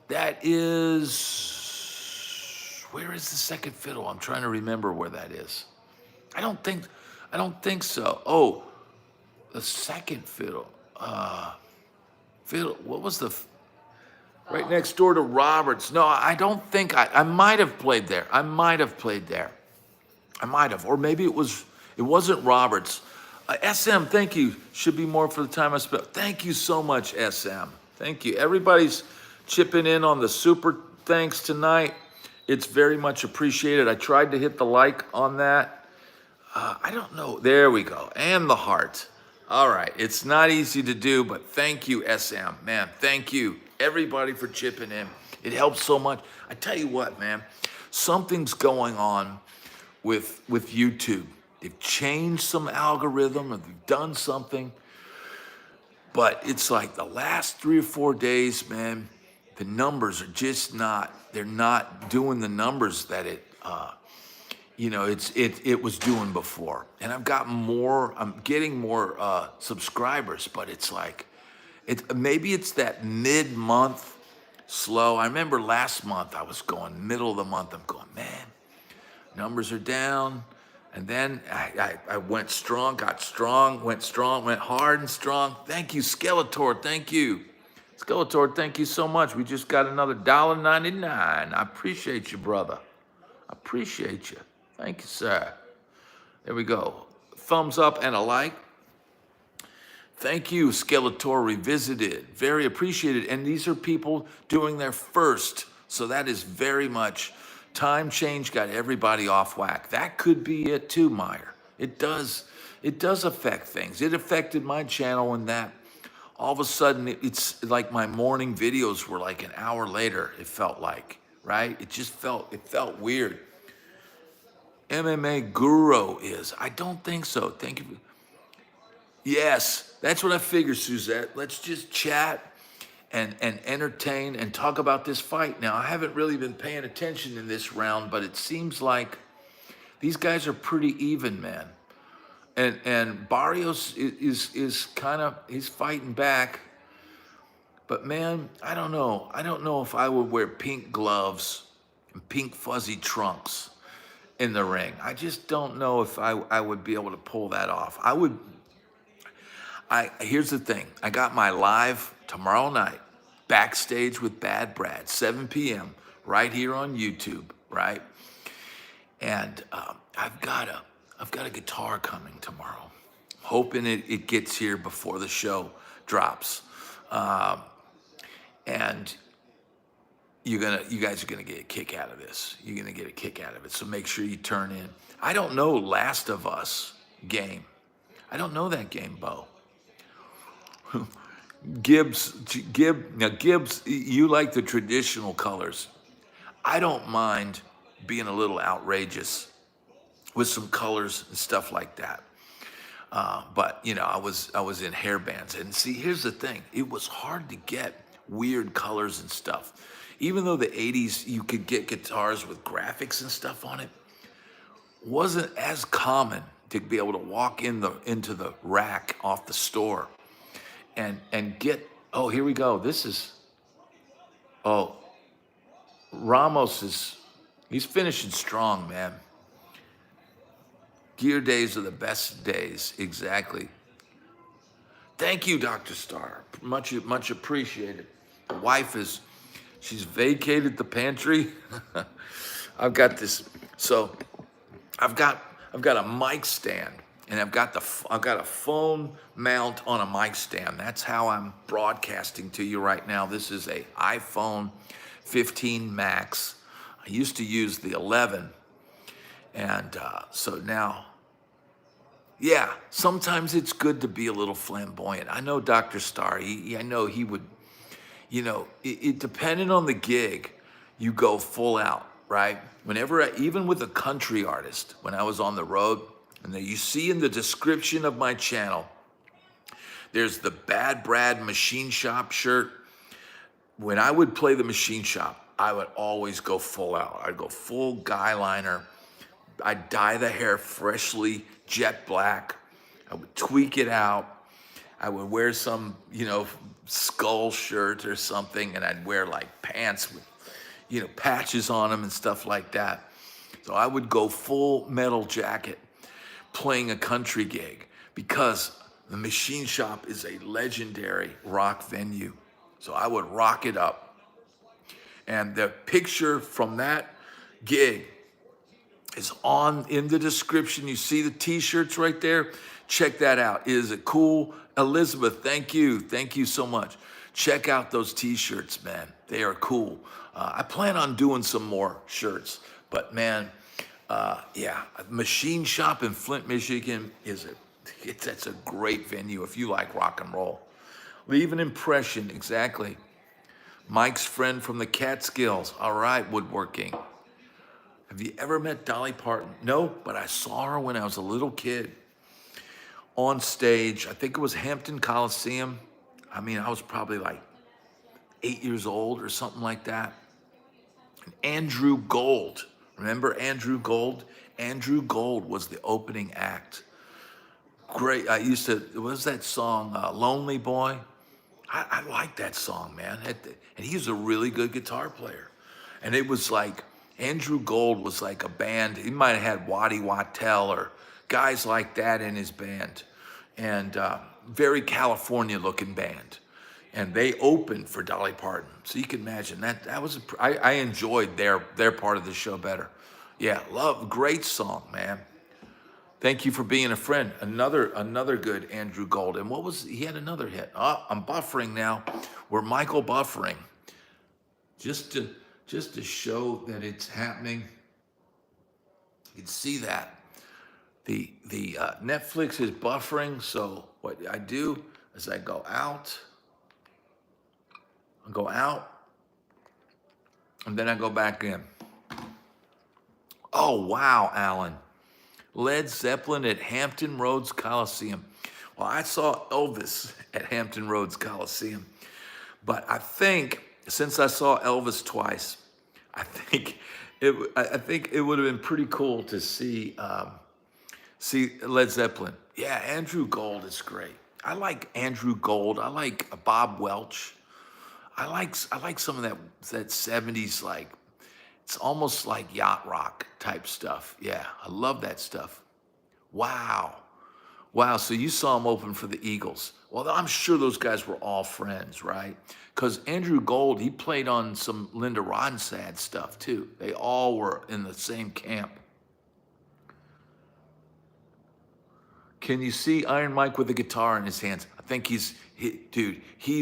That is... Where is the Second Fiddle? I'm trying to remember where that is. I don't think so. Oh, the Second Fiddle. Fiddle. What was the? Right next door to Roberts. No, I don't think I might have played there. I might have, or maybe it wasn't Roberts. SM, thank you. Should be more for the time I spent. Thank you so much, SM. Thank you. Everybody's chipping in on the super thanks tonight. It's very much appreciated. I tried to hit the like on that. I don't know. There we go. And the heart. All right. It's not easy to do, but thank you, SM. Man, thank you, everybody, for chipping in. It helps so much. I tell you what, man, something's going on with YouTube. They've changed some algorithm, or they've done something. But it's like the last 3 or 4 days, man, the numbers are just they're not doing the numbers that it was doing before. And I'm getting more subscribers, but it's like, maybe it's that mid-month slow. I remember last month I was going, middle of the month, I'm going, man, numbers are down. And then I went strong, got strong, went hard and strong. Thank you, Skeletor, thank you. Skeletor, thank you so much. We just got another $1.99. I appreciate you, brother. I appreciate you. Thank you, sir. There we go. Thumbs up and a like. Thank you, Skeletor Revisited. Very appreciated. And these are people doing their first. So that is very much, time change got everybody off whack. That could be it too, Meyer. It does affect things. It affected my channel when that all of a sudden it's like my morning videos were like an hour later, it felt like, right? It felt weird. MMA Guru is. I don't think so. Thank you. Yes, that's what I figured, Suzette. Let's just chat and entertain and talk about this fight. Now, I haven't really been paying attention in this round, but it seems like these guys are pretty even, man. And Barrios is kind of, he's fighting back. But man, I don't know. I don't know if I would wear pink gloves and pink fuzzy trunks in the ring. I just don't know if I would be able to pull that off. Here's the thing. I got my live tomorrow night, backstage with Bad Brad, 7 p.m., right here on YouTube, right? And I've got a guitar coming tomorrow. Hoping it gets here before the show drops. And you guys are gonna get a kick out of this. You're gonna get a kick out of it. So make sure you turn in. I don't know Last of Us game. I don't know that game, Bo. Gibbs, you like the traditional colors. I don't mind being a little outrageous with some colors and stuff like that. But you know, I was in hair bands, and see, here's the thing: it was hard to get weird colors and stuff. Even though the '80s you could get guitars with graphics and stuff on it, wasn't as common to be able to walk into the rack off the store and get. Oh, here we go. This is. Oh, Ramos he's finishing strong, man. Gear days are the best days, exactly. Thank you, Dr. Starr. Much appreciated. The wife she's vacated the pantry. I've got this. So, I've got a mic stand, and I've got a phone mount on a mic stand. That's how I'm broadcasting to you right now. This is a iPhone 15 Max. I used to use the 11, and so now. Yeah, sometimes it's good to be a little flamboyant. I know Dr. Starr, I know he would, you know, it depending on the gig, you go full out, right? Even with a country artist, when I was on the road, and then you see in the description of my channel, there's the Bad Brad Machine Shop shirt. When I would play the Machine Shop, I would always go full out. I'd go full guy liner. I'd dye the hair freshly jet black. I would tweak it out. I would wear some, you know, skull shirt or something, and I'd wear like pants with, you know, patches on them and stuff like that. So I would go full metal jacket playing a country gig because the Machine Shop is a legendary rock venue. So I would rock it up. And the picture from that gig is in the description. You see the t-shirts right there? Check that out. Is it cool? Elizabeth, thank you. Thank you so much. Check out those t-shirts, man. They are cool. I plan on doing some more shirts, but man, yeah, Machine Shop in Flint, Michigan that's a great venue if you like rock and roll. Leave an impression, exactly. Mike's friend from the Catskills. All right, woodworking. Have you ever met Dolly Parton? No, but I saw her when I was a little kid on stage. I think it was Hampton Coliseum. I mean, I was probably like 8 years old or something like that. And Andrew Gold. Remember Andrew Gold? Andrew Gold was the opening act. Great. What was that song, Lonely Boy? I like that song, man. And he was a really good guitar player. And it was like, Andrew Gold was like a band. He might have had Waddy Wattel or guys like that in his band. And very California looking band. And they opened for Dolly Parton. So you can imagine I enjoyed their part of the show better. Yeah, great song, man. Thank you for being a friend. Another good Andrew Gold. And he had another hit. Oh, I'm buffering now. We're Michael buffering. Just to show that it's happening. You can see that. The Netflix is buffering, so what I do is I go out, I go out, and then I go back in. Oh, wow, Alan. Led Zeppelin at Hampton Roads Coliseum. Well, I saw Elvis at Hampton Roads Coliseum. But I think, since I saw Elvis twice, I think it would have been pretty cool to see Led Zeppelin. Yeah, Andrew Gold is great. I like Andrew Gold. I like Bob Welch. I like some of that 70s, like, it's almost like yacht rock type stuff. Yeah, I love that stuff. Wow. Wow, so you saw him open for the Eagles. Well, I'm sure those guys were all friends, right? Because Andrew Gold, he played on some Linda Ronstadt stuff too. They all were in the same camp. Can you see Iron Mike with a guitar in his hands? I think he's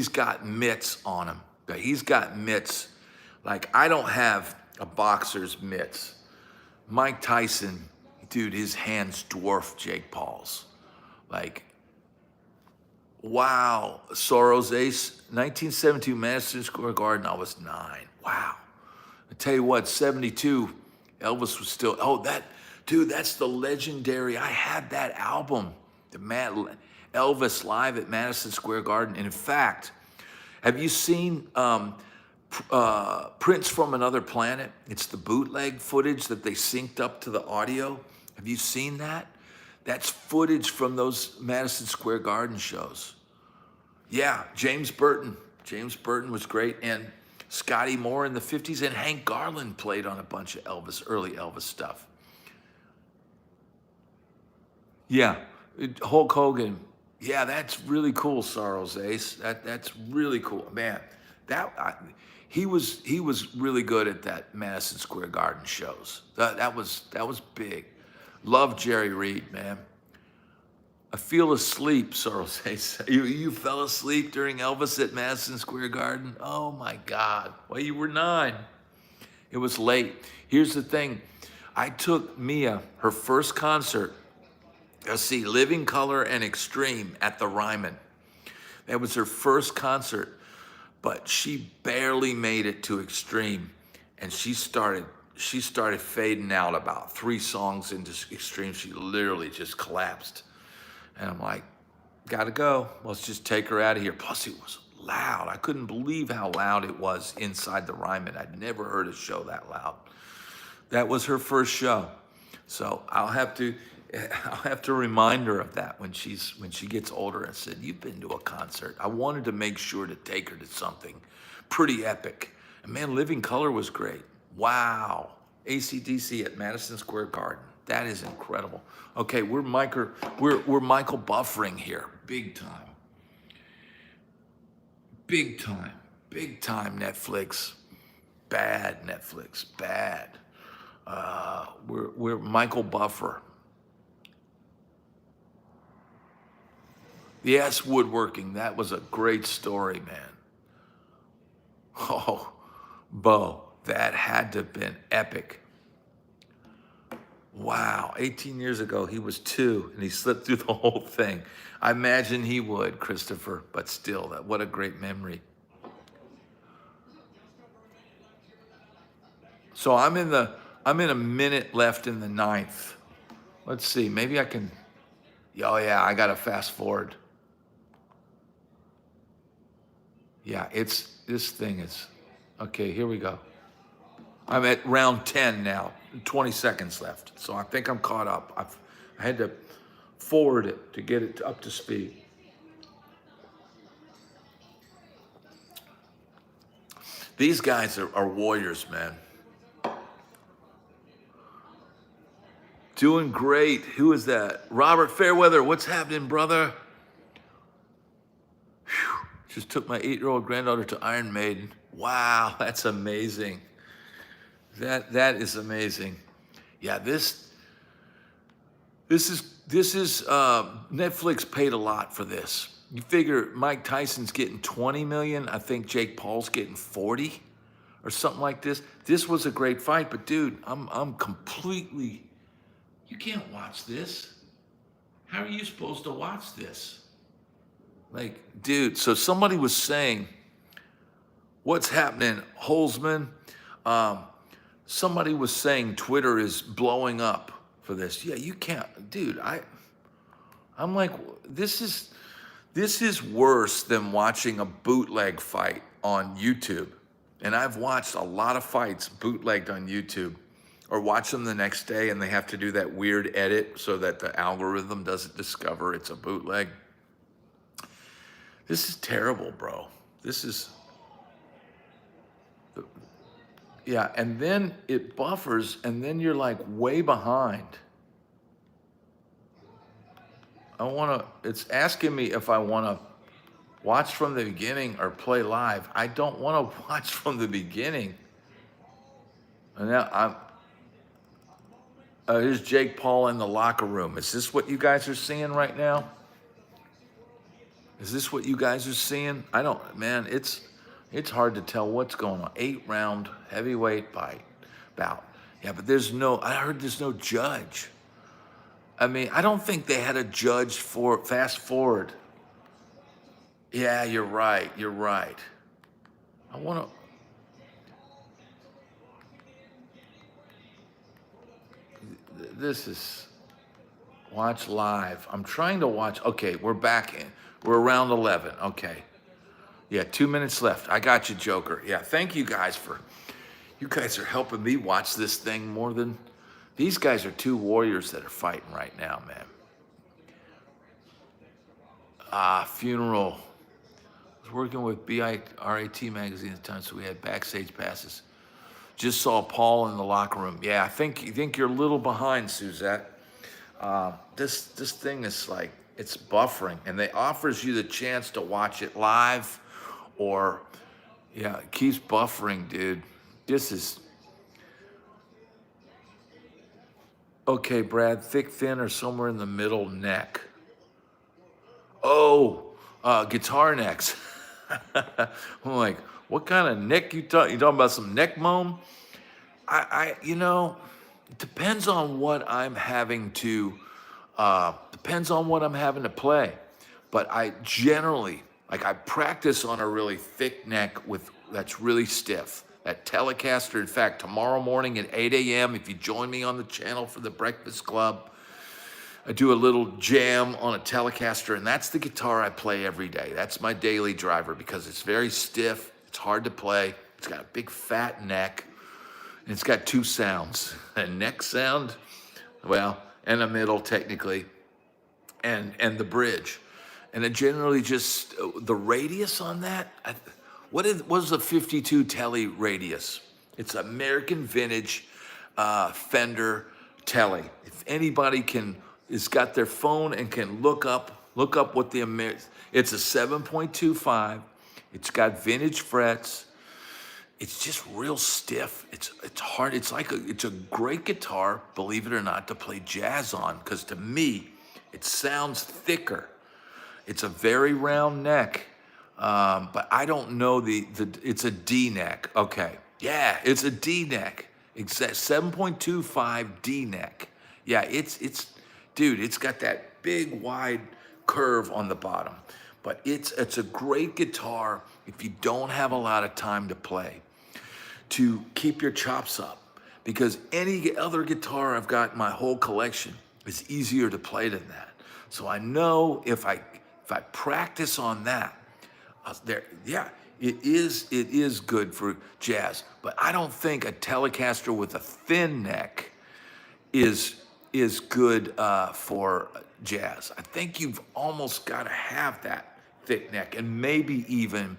got mitts on him. He's got mitts. Like, I don't have a boxer's mitts. Mike Tyson, dude, his hands dwarf Jake Paul's. Like, wow. Sorrow's Ace, 1972 Madison Square Garden, I was 9. Wow. I tell you what, 72, Elvis was still, that's the legendary, I had that album, Elvis Live at Madison Square Garden. And in fact, have you seen Prince from Another Planet? It's the bootleg footage that they synced up to the audio. Have you seen that? That's footage from those Madison Square Garden shows. Yeah, James Burton. James Burton was great. And Scotty Moore in the 50s. And Hank Garland played on a bunch of early Elvis stuff. Yeah, Hulk Hogan. Yeah, that's really cool, Sorrow's Ace. That's really cool. Man, he was really good at that Madison Square Garden shows. That was big. Love Jerry Reed, man. I feel asleep, Sorrel says. You fell asleep during Elvis at Madison Square Garden? Oh my God. Well, you were 9. It was late. Here's the thing. I took Mia, her first concert, to see Living Color and Extreme at the Ryman. That was her first concert, but she barely made it to Extreme, and she started fading out about 3 songs into Extreme. She literally just collapsed. And I'm like, gotta go. Let's just take her out of here. Plus, it was loud. I couldn't believe how loud it was inside the Ryman. I'd never heard a show that loud. That was her first show. So I'll have to remind her of that when she gets older. I said, you've been to a concert. I wanted to make sure to take her to something pretty epic. And man, Living Color was great. Wow. AC/DC at Madison Square Garden. That is incredible. Okay, we're Michael Buffering here. Big time. Big time. Big time Netflix. Bad Netflix. Bad. We're Michael Buffer. Yes, woodworking. That was a great story, man. Oh, Bo, that had to have been epic. Wow, 18 years ago, he was 2, and he slipped through the whole thing. I imagine he would, Christopher, but still, what a great memory. So I'm in a minute left in the 9th. Let's see, maybe I can, oh yeah, I gotta fast forward. Yeah, this thing is, okay, here we go. I'm at round 10 now, 20 seconds left. So I think I'm caught up. I had to forward it to get it up to speed. These guys are warriors, man. Doing great. Who is that? Robert Fairweather, what's happening, brother? Whew. Just took my 8-year-old granddaughter to Iron Maiden. Wow, that's amazing. That is amazing. Yeah, this is Netflix paid a lot for this. You figure Mike Tyson's getting 20 million. I think Jake Paul's getting 40 or something like this. This was a great fight, but dude, I'm completely, you can't watch this. How are you supposed to watch this? Like, dude, so somebody was saying, What's happening, Holzman? Um, Somebody was saying Twitter is blowing up for this. Yeah, you can't, dude. I'm like, this is worse than watching a bootleg fight on YouTube. And I've watched a lot of fights bootlegged on YouTube, or watch them the next day and they have to do that weird edit so that the algorithm doesn't discover it's a bootleg. This is terrible, bro. This is, yeah, and then it buffers and then you're like way behind. It's asking me if I want to watch from the beginning or play live. I don't want to watch from the beginning. And now here's Jake Paul in the locker room. Is this what you guys are seeing right now? Is this what you guys are seeing? I don't, man, it's hard to tell what's going on. 8-round heavyweight bout. Yeah, but I heard there's no judge. I mean, I don't think they had a judge for fast forward. Yeah, you're right. You're right. I want to. This is watch live. I'm trying to watch. Okay, we're back in. We're around 11. Okay. Yeah, 2 minutes left. I got you, Joker. Yeah, thank you guys you guys are helping me watch this thing more than. These guys are two warriors that are fighting right now, man. Funeral. I was working with B.I.R.A.T. magazine at the time, so we had backstage passes. Just saw Paul in the locker room. Yeah, I think you're a little behind, Suzette. This thing is like, it's buffering, and they offers you the chance to watch it live, or yeah, it keeps buffering, dude. This is. Okay, Brad, thick, thin, or somewhere in the middle neck. Oh, guitar necks. I'm like, what kind of neck you talking about some neck moan? It depends on what I'm having to, play. But I generally, I practice on a really thick neck that's really stiff. That Telecaster, in fact, tomorrow morning at 8 a.m., if you join me on the channel for the Breakfast Club, I do a little jam on a Telecaster, and that's the guitar I play every day. That's my daily driver because it's very stiff, it's hard to play, it's got a big fat neck, and it's got two sounds, a neck sound, and a middle technically, and the bridge. And it generally just, the radius on that, what was the 52 Tele radius? It's American vintage Fender Tele. If anybody has got their phone and can look up what it's a 7.25. It's got vintage frets. It's just real stiff. It's hard. It's a great guitar, believe it or not, to play jazz on, because to me, it sounds thicker. It's a very round neck. But I don't know it's a D neck. Okay. Yeah, it's a D neck. Exact 7.25 D neck. Yeah, dude, it's got that big wide curve on the bottom. But it's a great guitar if you don't have a lot of time to play, to keep your chops up, because any other guitar I've got in my whole collection is easier to play than that. So I know if I practice on that, it is good for jazz, but I don't think a Telecaster with a thin neck is good for jazz. I think you've almost got to have that thick neck, and maybe even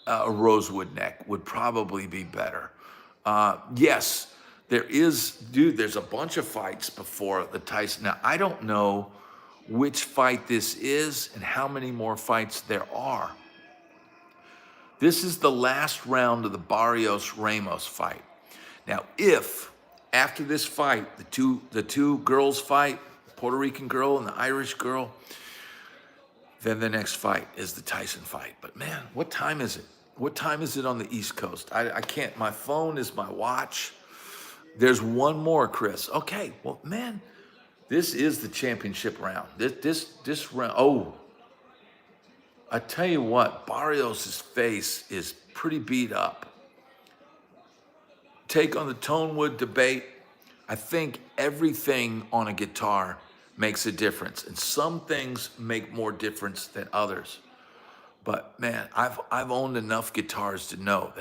a rosewood neck would probably be better. Yes, there's a bunch of fights before the Tyson. Now, I don't know which fight this is and how many more fights there are. This is the last round of the Barrios Ramos fight. Now, if after this fight, the two girls fight, the Puerto Rican girl and the Irish girl, then the next fight is the Tyson fight. But man, what time is it? What time is it on the East Coast? I can't, my phone is my watch. There's one more, Chris. Okay, well, man, this is the championship round. This round, I tell you what, Barrios' face is pretty beat up. Take on the tone wood debate. I think everything on a guitar makes a difference, and some things make more difference than others. But man, I've owned enough guitars to know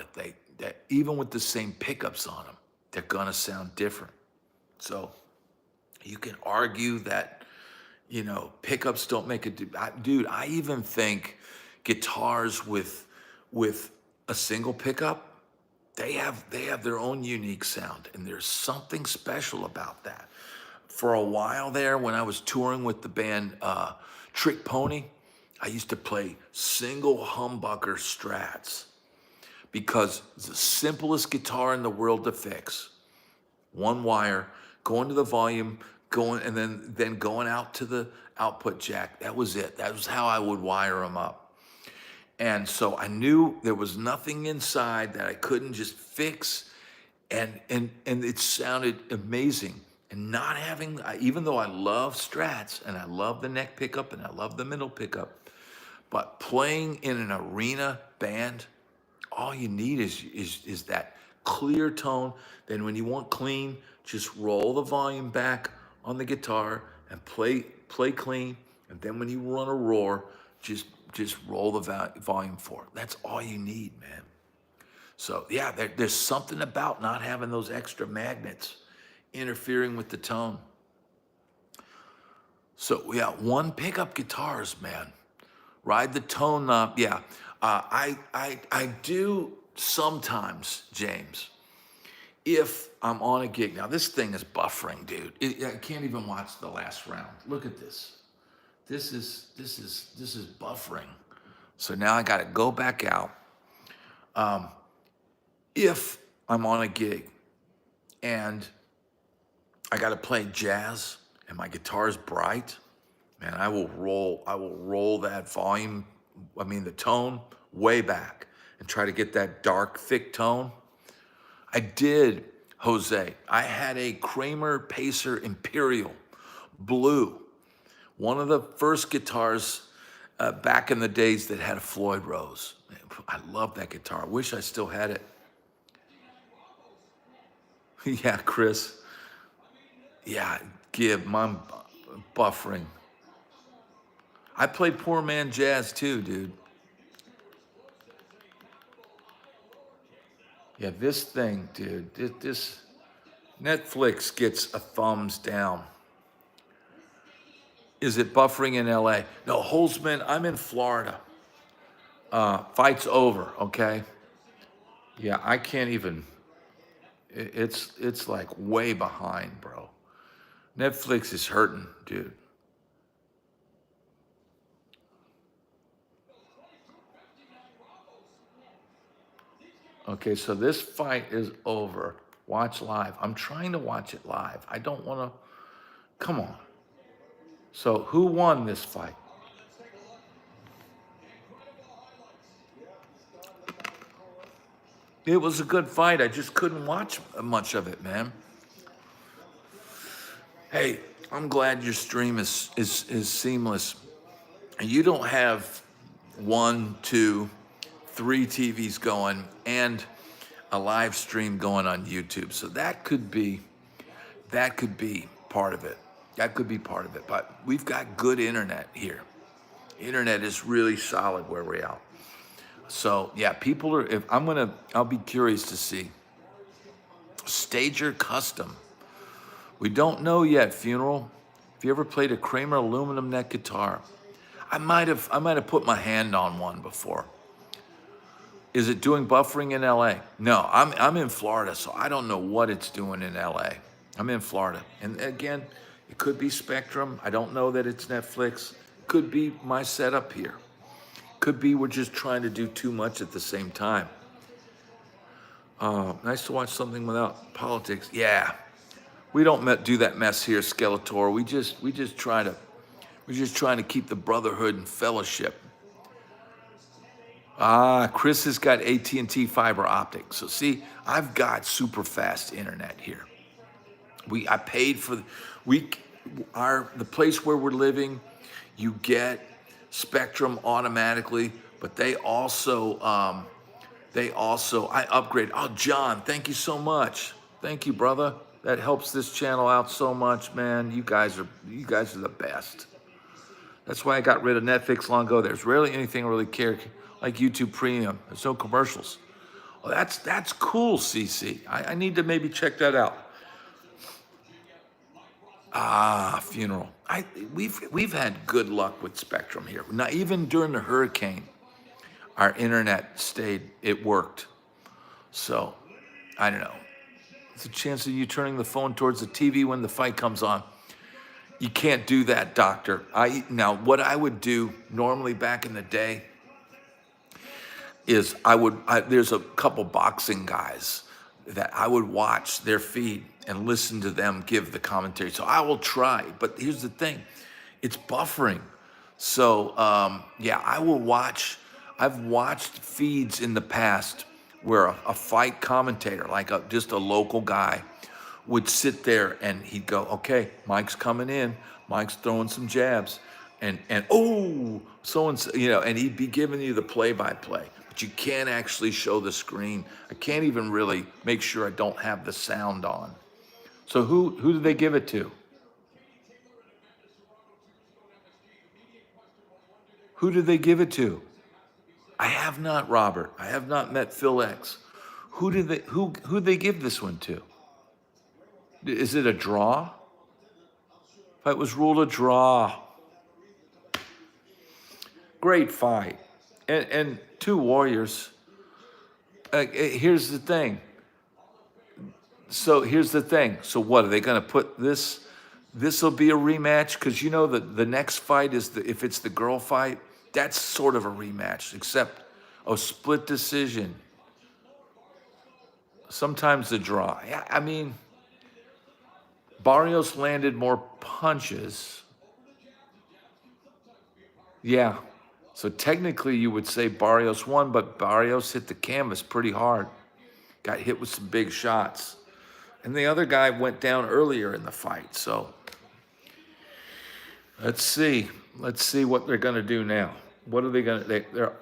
that even with the same pickups on them, they're gonna sound different. So you can argue that, pickups don't make a dude. I even think guitars with a single pickup, they have their own unique sound, and there's something special about that. For a while there, when I was touring with the band Trick Pony, I used to play single humbucker Strats because it's the simplest guitar in the world to fix. One wire, going to the volume, and then going out to the output jack. That was it. That was how I would wire them up. And so I knew there was nothing inside that I couldn't just fix, and it sounded amazing. And not having, even though I love Strats and I love the neck pickup and I love the middle pickup, but playing in an arena band, all you need is that clear tone. Then when you want clean, just roll the volume back on the guitar and play clean. And then when you run a roar, just roll the volume forward. That's all you need, man. So yeah, there's something about not having those extra magnets interfering with the tone. So yeah, one pickup guitars, man. Ride the tone knob. Yeah, I do sometimes, James. If I'm on a gig, now this thing is buffering, dude. I can't even watch the last round. Look at this. This is buffering. So now I got to go back out. If I'm on a gig and I got to play jazz and my guitar is bright, man, I will roll that volume, the tone way back and try to get that dark, thick tone. I did, Jose. I had a Kramer Pacer Imperial Blue, one of the first guitars back in the days that had a Floyd Rose. I love that guitar. I wish I still had it. Yeah, Chris. Yeah, I'm buffering. I play poor man jazz too, dude. Yeah, this thing, dude, this Netflix gets a thumbs down. Is it buffering in LA? No, Holzman, I'm in Florida. Fight's over, okay? Yeah, I can't even, it's like way behind, bro. Netflix is hurting, dude. Okay, so this fight is over. Watch live. I'm trying to watch it live. I don't want to, come on. So who won this fight? It was a good fight. I just couldn't watch much of it, man. Hey, I'm glad your stream is seamless. And you don't have 1, 2, 3 TVs going and a live stream going on YouTube. So that could be part of it. That could be part of it. But we've got good internet here. Internet is really solid where we're at. So yeah, people are, I'll be curious to see. Stager Custom. We don't know yet, Funeral. If you ever played a Kramer aluminum neck guitar, I might have put my hand on one before. Is it doing buffering in LA? No, I'm in Florida, so I don't know what it's doing in LA. I'm in Florida. And again, it could be Spectrum. I don't know that it's Netflix. Could be my setup here. Could be we're just trying to do too much at the same time. Nice to watch something without politics. Yeah, we don't do that mess here, Skeletor. We're just trying to keep the brotherhood and fellowship. Chris has got AT&T fiber optic. So see, I've got super fast internet here. I paid for the place where we're living. You get Spectrum automatically, but they also They also, I upgrade. Oh, John, thank you so much. Thank you, brother. That helps this channel out so much, man. You guys are the best. That's why I got rid of Netflix long ago. There's rarely anything I really care like YouTube Premium. There's no commercials. Well, that's cool, CC. I need to maybe check that out. Funeral. We've had good luck with Spectrum here. Not even during the hurricane, our internet stayed. It worked. So, I don't know. There's a chance of you turning the phone towards the TV when the fight comes on. You can't do that, doctor. Now, what I would do normally back in the day is there's a couple boxing guys that I would watch their feed and listen to them give the commentary. So I will try, but here's the thing, it's buffering. So yeah, I will watch. I've watched feeds in the past where a fight commentator, like just a local guy, would sit there and he'd go, okay, Mike's coming in, Mike's throwing some jabs, and oh, so-and-so, and he'd be giving you the play-by-play, but you can't actually show the screen. I can't even really make sure I don't have the sound on. So who did they give it to? Who did they give it to? I have not, Robert. I have not met Phil X. Who did they give this one to? Is it a draw? Fight was ruled a draw. Great fight. And two warriors. Here's the thing. So here's the thing. So what, are they going to put this? This will be a rematch? Because the next fight is, if it's the girl fight, that's sort of a rematch, except a split decision. Sometimes the draw. Yeah, I mean, Barrios landed more punches. Yeah. So technically you would say Barrios won, but Barrios hit the canvas pretty hard. Got hit with some big shots. And the other guy went down earlier in the fight. So let's see. Let's see what they're going to do now. What are they going to... They're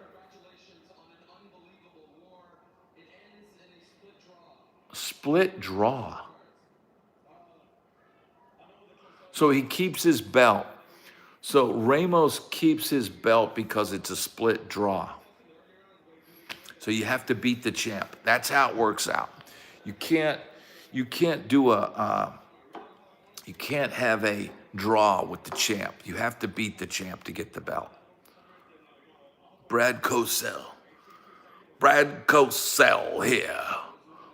split draw. So he keeps his belt. So Ramos keeps his belt because it's a split draw. So you have to beat the champ. That's how it works out. You can't do you can't have a draw with the champ. You have to beat the champ to get the belt. Brad Cosell here.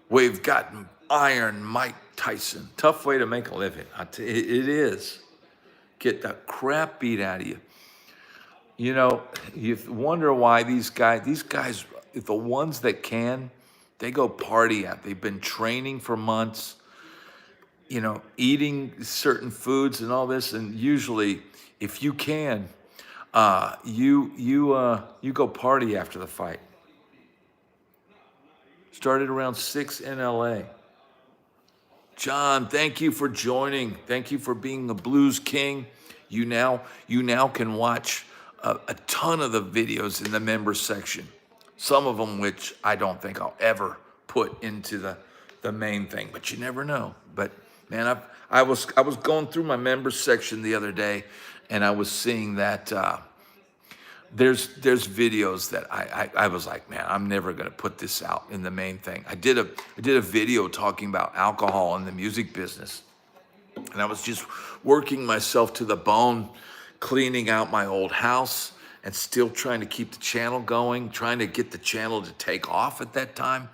We've got Iron Mike Tyson. Tough way to make a living. It is. Get the crap beat out of you. You wonder why these guys, the ones that can, they go party out. They've been training for months, eating certain foods and all this. And usually, if you can, you go party after the fight. Started around 6 in LA. John, thank you for joining. Thank you for being the Blues King. You now can watch a ton of the videos in the members section. Some of them which I don't think I'll ever put into the main thing, but you never know. But man, I was going through my members section the other day, and I was seeing that there's videos that I was like, man, I'm never gonna put this out in the main thing. I did a video talking about alcohol in the music business, and I was just working myself to the bone, cleaning out my old house and still trying to keep the channel going, trying to get the channel to take off at that time.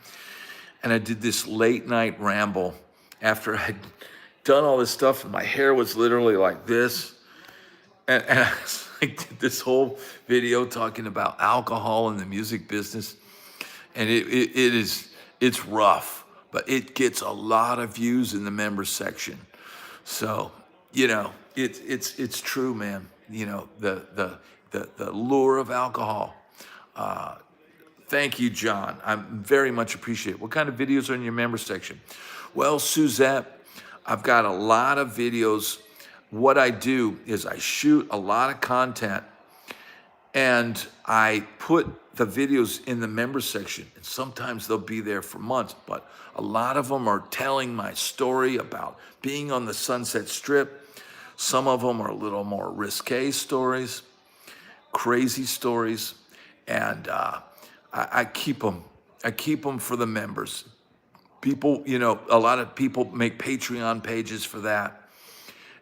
And I did this late night ramble after I'd done all this stuff, and my hair was literally like this. And I did this whole video talking about alcohol in the music business. And it's rough, but it gets a lot of views in the members section. So, it's true, man. The lure of alcohol. Thank you, John. I very much appreciate it. What kind of videos are in your members section? Well, Suzette, I've got a lot of videos. What I do is I shoot a lot of content, and I put the videos in the member section, and sometimes they'll be there for months, but a lot of them are telling my story about being on the Sunset Strip. Some of them are a little more risque stories, crazy stories, and I keep them. I keep them for the members. People, a lot of people make Patreon pages for that.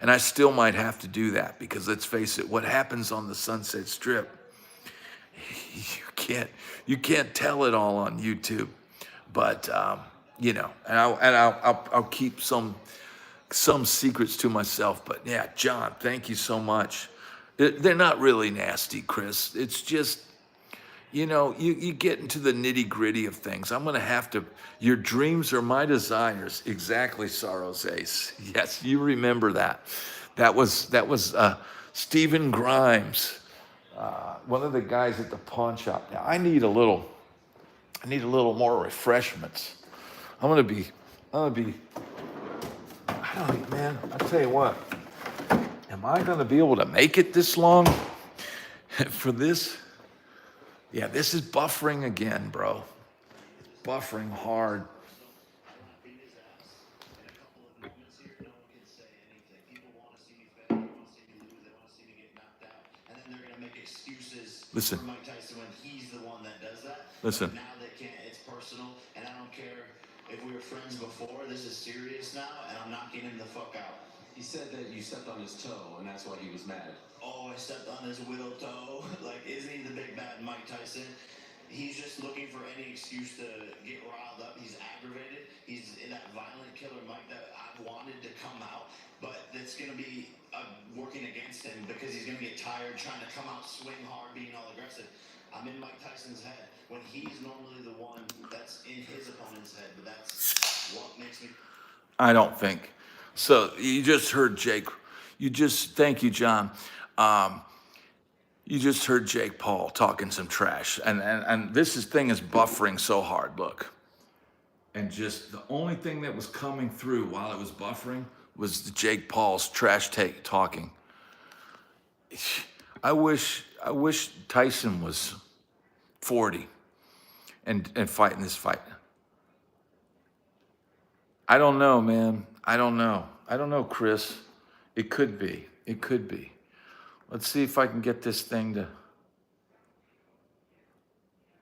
And I still might have to do that because let's face it, what happens on the Sunset Strip, you can't tell it all on YouTube. But and I'll keep some secrets to myself. But yeah, John, thank you so much. They're not really nasty, Chris. It's just, you get into the nitty gritty of things. I'm gonna have to. Your dreams are my desires. Exactly, Sorrow's Ace. Yes, you remember that. That was Stephen Grimes, one of the guys at the pawn shop. Now I need a little more refreshments. I'm gonna be. I don't, man. I tell you what. Am I gonna be able to make it this long for this? Yeah, this is buffering again, bro. It's buffering hard. Listen. Mike Tyson when he's the one that does that. Listen. Now they can't. It's personal, and I don't care if we were friends before. This is serious now, and I'm knocking him the fuck out. He said that you stepped on his toe, and that's why he was mad. Oh, I stepped on his little toe. Like, isn't he the big bad Mike Tyson? He's just looking for any excuse to get riled up. He's aggravated. He's in that violent killer Mike that I've wanted to come out, but that's going to be working against him because he's going to get tired trying to come out, swing hard, being all aggressive. I'm in Mike Tyson's head when he's normally the one that's in his opponent's head, but that's what makes me. I don't think. So you just heard Jake. Thank you, John. You just heard Jake Paul talking some trash, and this thing is buffering so hard. Look, and just the only thing that was coming through while it was buffering was the Jake Paul's trash talking. I wish Tyson was 40 and fighting this fight. I don't know, man. I don't know, Chris. It could be. Let's see if I can get this thing to.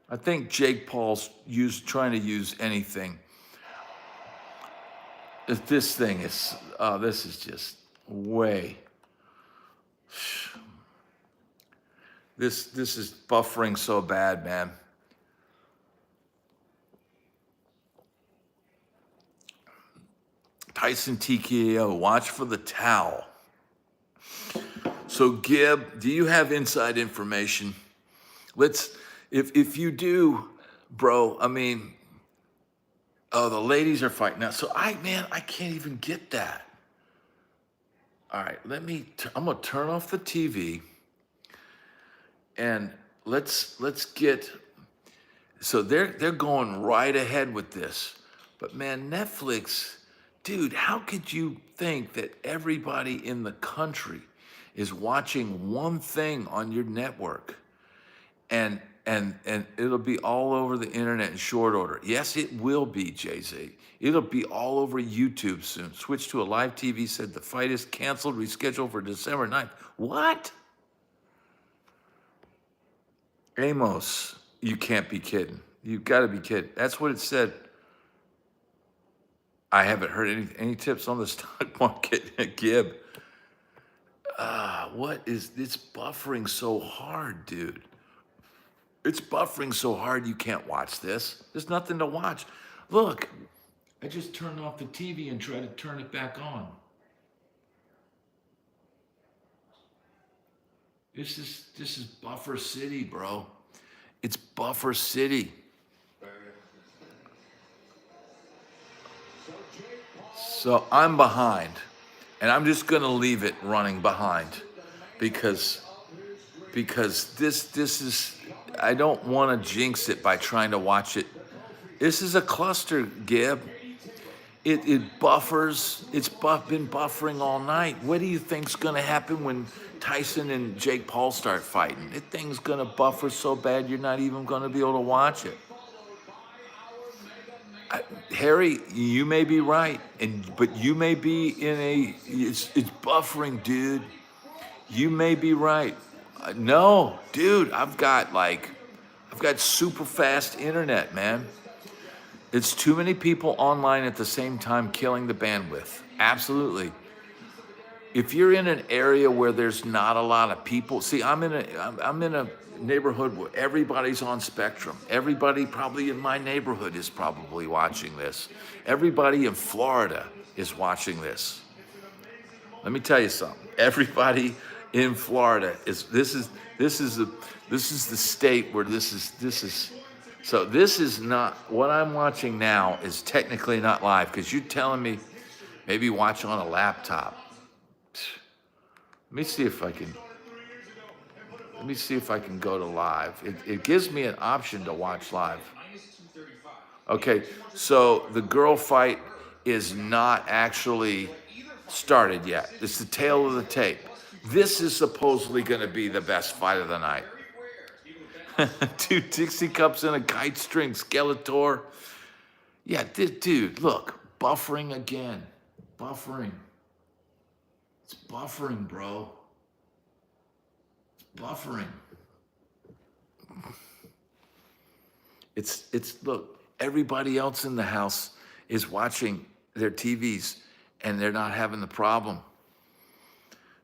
I think Jake Paul's trying to use anything. If this thing is, this is just way. This is buffering so bad, man. Tyson TKO, watch for the towel. So Gib, do you have inside information? If you do, bro, I mean, oh, the ladies are fighting now. So I can't even get that. All right, I'm gonna turn off the TV and let's get, so they're going right ahead with this. But man, Netflix, dude, how could you think that everybody in the country is watching one thing on your network and it'll be all over the internet in short order? Yes, it will be, Jay-Z. It'll be all over YouTube soon. Switch to a live TV, said the fight is canceled, rescheduled for December 9th. What? Ramos, you can't be kidding. You've got to be kidding. That's what it said. I haven't heard any tips on the stock market, Gib. It's buffering so hard, dude. It's buffering so hard you can't watch this. There's nothing to watch. Look, I just turned off the TV and tried to turn it back on. This is Buffer City, bro. It's Buffer City. So I'm behind, and I'm just gonna leave it running behind because this is, I don't want to jinx it by trying to watch it. This is a cluster, Gib. It buffers. It's been buffering all night. What do you think's gonna happen when Tyson and Jake Paul start fighting. That thing's gonna buffer so bad you're not even gonna be able to watch it. Harry, you may be right, but you may be in it's buffering, dude. You may be right. No, dude, I've got super fast internet, man. It's too many people online at the same time killing the bandwidth. Absolutely. If you're in an area where there's not a lot of people, see, I'm in a neighborhood where everybody's on Spectrum. Everybody probably in my neighborhood is probably watching this. Everybody in Florida is watching this. Let me tell you something. Everybody in Florida this is the state where this is. So this is not what I'm watching now is technically not live because you're telling me maybe watch on a laptop. Let me see if I can go to live. It gives me an option to watch live. Okay, so the girl fight is not actually started yet. It's the tail of the tape. This is supposedly going to be the best fight of the night. 2 Dixie cups and a kite string, Skeletor. Yeah, dude, look, buffering again. Buffering. It's buffering, bro. It's buffering. Look, everybody else in the house is watching their TVs and they're not having the problem.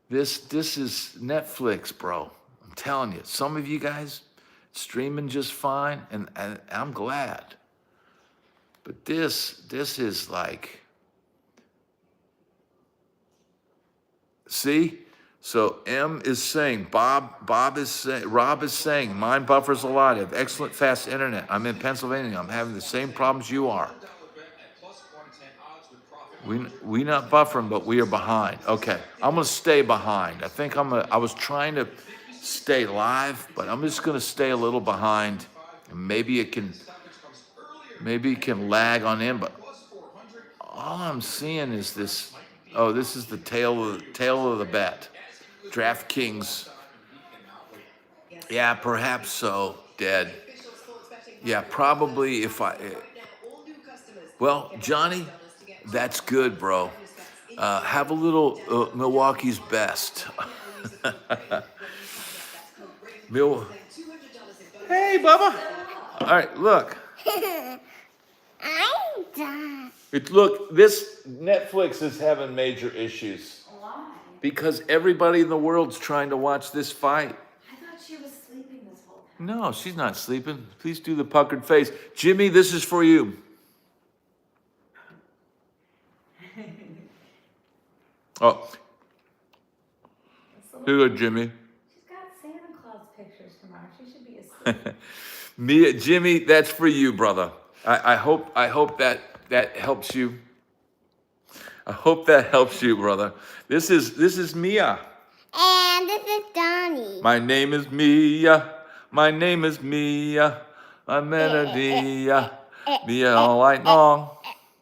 This is Netflix, bro. I'm telling you, some of you guys streaming just fine, and I'm glad. But this is like, see? So M is saying, Rob is saying, mine buffers a lot. I have excellent fast internet. I'm in Pennsylvania. I'm having the same problems you are. We not buffering, but we are behind. Okay, I'm gonna stay behind. I was trying to stay live, but I'm just gonna stay a little behind. And maybe it can lag on in, but all I'm seeing is this. Oh, this is the tail of the bet. DraftKings. Yeah, perhaps so. Dead. Yeah, probably well, Johnny, that's good, bro. Have a little Milwaukee's best. Hey, Bubba. All right, look. I'm done. Look, this Netflix is having major issues. Why? Because everybody in the world's trying to watch this fight. I thought she was sleeping this whole time. No, she's not sleeping. Please do the puckered face. Jimmy, this is for you. Oh. Here you go, Jimmy. She's got Santa Claus pictures tomorrow. She should be asleep. Jimmy, that's for you, brother. I hope that helps you. I hope that helps you, brother. This is Mia. And this is Donnie. My name is Mia. My name is Mia. I'm melody. Mia all night long.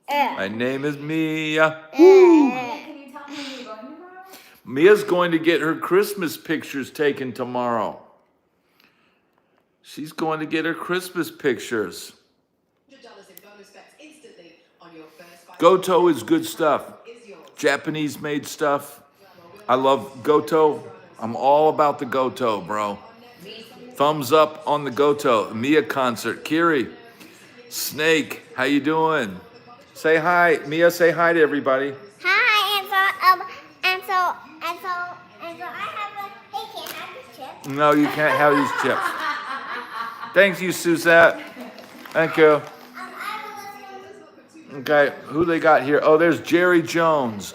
My name is Mia. Woo! Can you tell me where you're going tomorrow? Mia's going to get her Christmas pictures taken tomorrow. She's going to get her Christmas pictures. Goto is good stuff. Japanese made stuff. I love Goto. I'm all about the Goto, bro. Thumbs up on the Goto. Mia concert. Kiri. Snake, how you doing? Say hi. Mia, say hi to everybody. Hi, and so I have a, hey, can I have this chip? No, you can't have these chips. Thanks you, Suzette. Thank you. Okay, who they got here? Oh, there's Jerry Jones.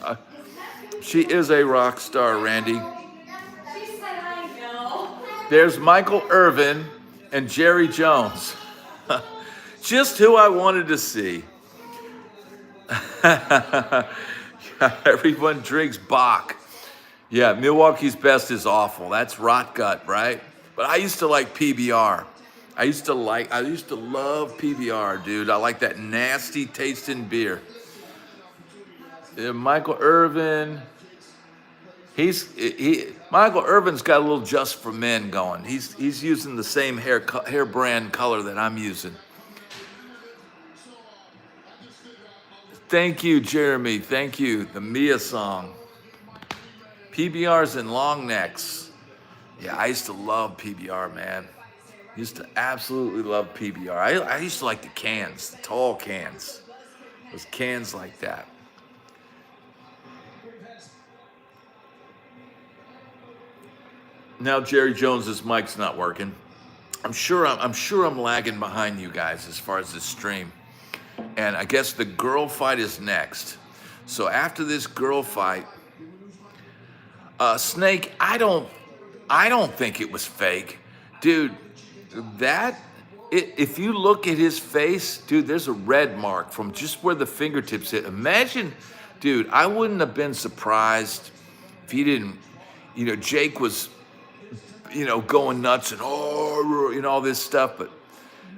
She is a rock star, Randy. She said I know. There's Michael Irvin and Jerry Jones. Just who I wanted to see. Everyone drinks Bach. Yeah, Milwaukee's Best is awful. That's rot gut, right? But I used to like PBR. I used to love PBR, dude. I like that nasty tasting beer. Michael Irvin. Michael Irvin's got a little Just for Men going. He's using the same hair brand color that I'm using. Thank you, Jeremy. Thank you. The Mia song. PBRs and long necks. Yeah, I used to love PBR, man. Used to absolutely love PBR. I used to like the cans, the tall cans. Those cans like that. Now Jerry Jones's mic's not working. I'm sure I'm lagging behind you guys as far as this stream. And I guess the girl fight is next. So after this girl fight, Snake, I don't think it was fake, dude. If you look at his face, dude, there's a red mark from just where the fingertips hit. Imagine, dude, I wouldn't have been surprised if he didn't, Jake was, going nuts and all this stuff. But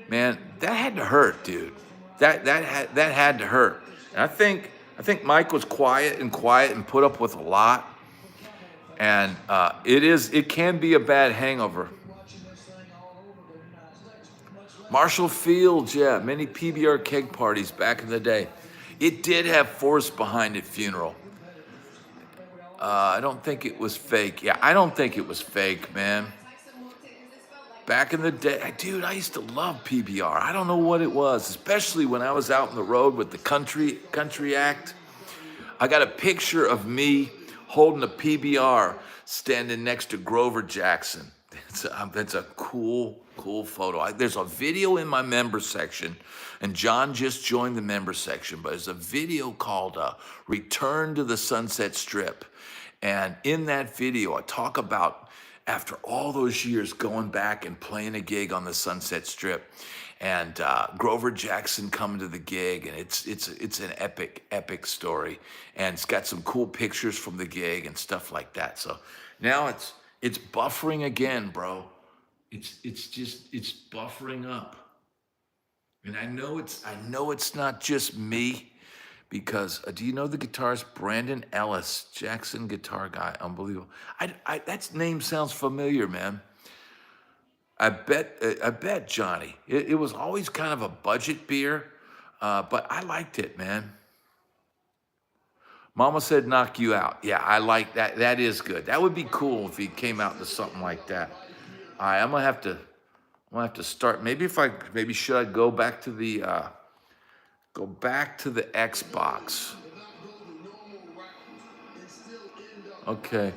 man, that had to hurt, dude. That had to hurt. And I think Mike was quiet and put up with a lot. And it can be a bad hangover. Marshall Fields, yeah, many PBR keg parties back in the day. It did have force behind it, funeral. I don't think it was fake. Yeah, I don't think it was fake, man. Back in the day, dude, I used to love PBR. I don't know what it was, especially when I was out on the road with the country act. I got a picture of me holding a PBR standing next to Grover Jackson. That's a cool photo. There's a video in my member section, and John just joined the member section, but there's a video called Return to the Sunset Strip. And in that video, I talk about after all those years going back and playing a gig on the Sunset Strip, and Grover Jackson coming to the gig, and it's an epic story, and it's got some cool pictures from the gig and stuff like that. So now it's buffering again, bro. It's buffering up, and I know it's not just me, because do you know the guitarist Brandon Ellis, Jackson guitar guy, unbelievable. That name sounds familiar, man. I bet Johnny. It was always kind of a budget beer, but I liked it, man. Mama said knock you out. Yeah, I like that. That is good. That would be cool if he came out to something like that. All right, I'm gonna have to start. Maybe should I go back to the Xbox? Okay.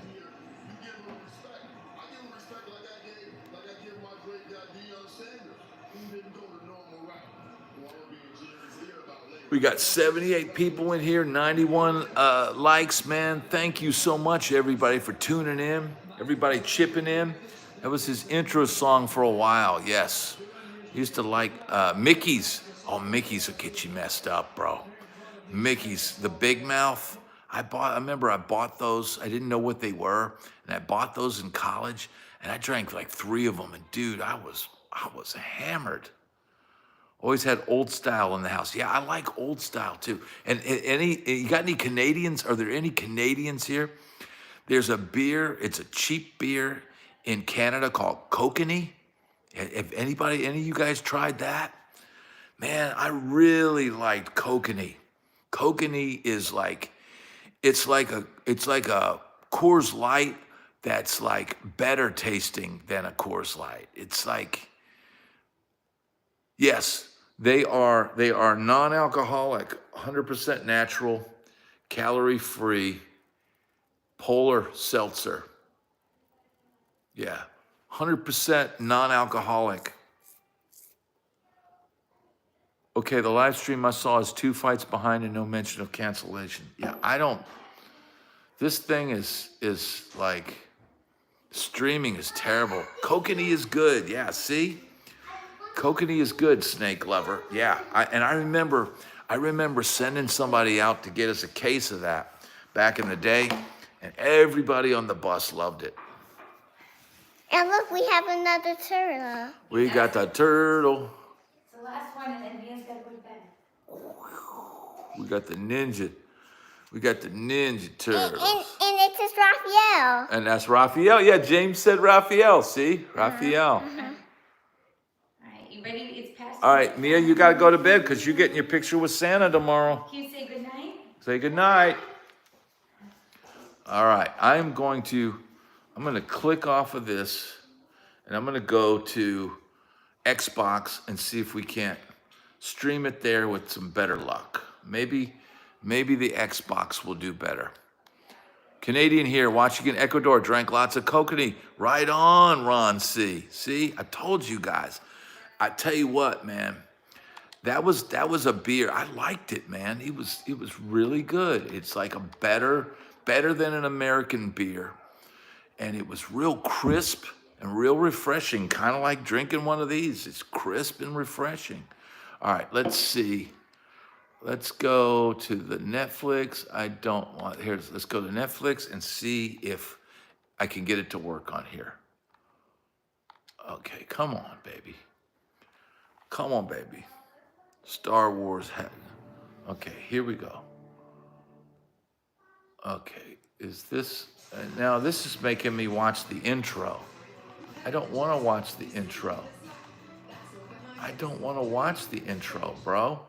We got 78 people in here, 91 likes, man. Thank you so much, everybody, for tuning in. Everybody chipping in. That was his intro song for a while, yes. Used to like Mickey's. Oh, Mickey's will get you messed up, bro. Mickey's, the Big Mouth. I remember I bought those. I didn't know what they were, and I bought those in college, and I drank like 3 of them. And dude, I was hammered. Always had old style in the house. Yeah, I like old style too. And you got any Canadians? Are there any Canadians here? There's a beer. It's a cheap beer in Canada called Kokanee. If any of you guys tried that? Man, I really liked Kokanee. Kokanee is it's like a Coors Light that's like better tasting than a Coors Light. It's like, yes, they are non-alcoholic, 100% natural, calorie-free, polar seltzer. Yeah, 100% non-alcoholic. Okay, the live stream I saw is 2 fights behind and no mention of cancellation. Yeah, this thing is like, streaming is terrible. Kokanee is good, yeah, see? Kokanee is good, Snake Lover. Yeah, I remember sending somebody out to get us a case of that back in the day, and everybody on the bus loved it. And look, we have another turtle. We got the turtle. It's the last one, and then Mia's got to go to bed. We got the ninja. We got the ninja turtles. And it's a is Raphael. And that's Raphael. Yeah, James said Raphael. See? Raphael. All right, you ready? It's past. All right, Mia, you got to go to bed because you're getting your picture with Santa tomorrow. Can you say goodnight? Say goodnight. All right, I'm going to click off of this and I'm going to go to Xbox and see if we can't stream it there with some better luck. Maybe the Xbox will do better. Canadian here, watching in Ecuador, drank lots of coconut. Right on, Ron C. See, I told you guys. I tell you what, man, that was a beer. I liked it, man. It was really good. It's like a better than an American beer. And it was real crisp and real refreshing, kind of like drinking one of these. It's crisp and refreshing. All right, let's see. Let's go to the Netflix. Let's go to Netflix and see if I can get it to work on here. Okay, come on, baby. Come on, baby. Star Wars. Okay, here we go. Okay, is this, now this is making me watch the intro. I don't want to watch the intro. I don't want to watch the intro, bro.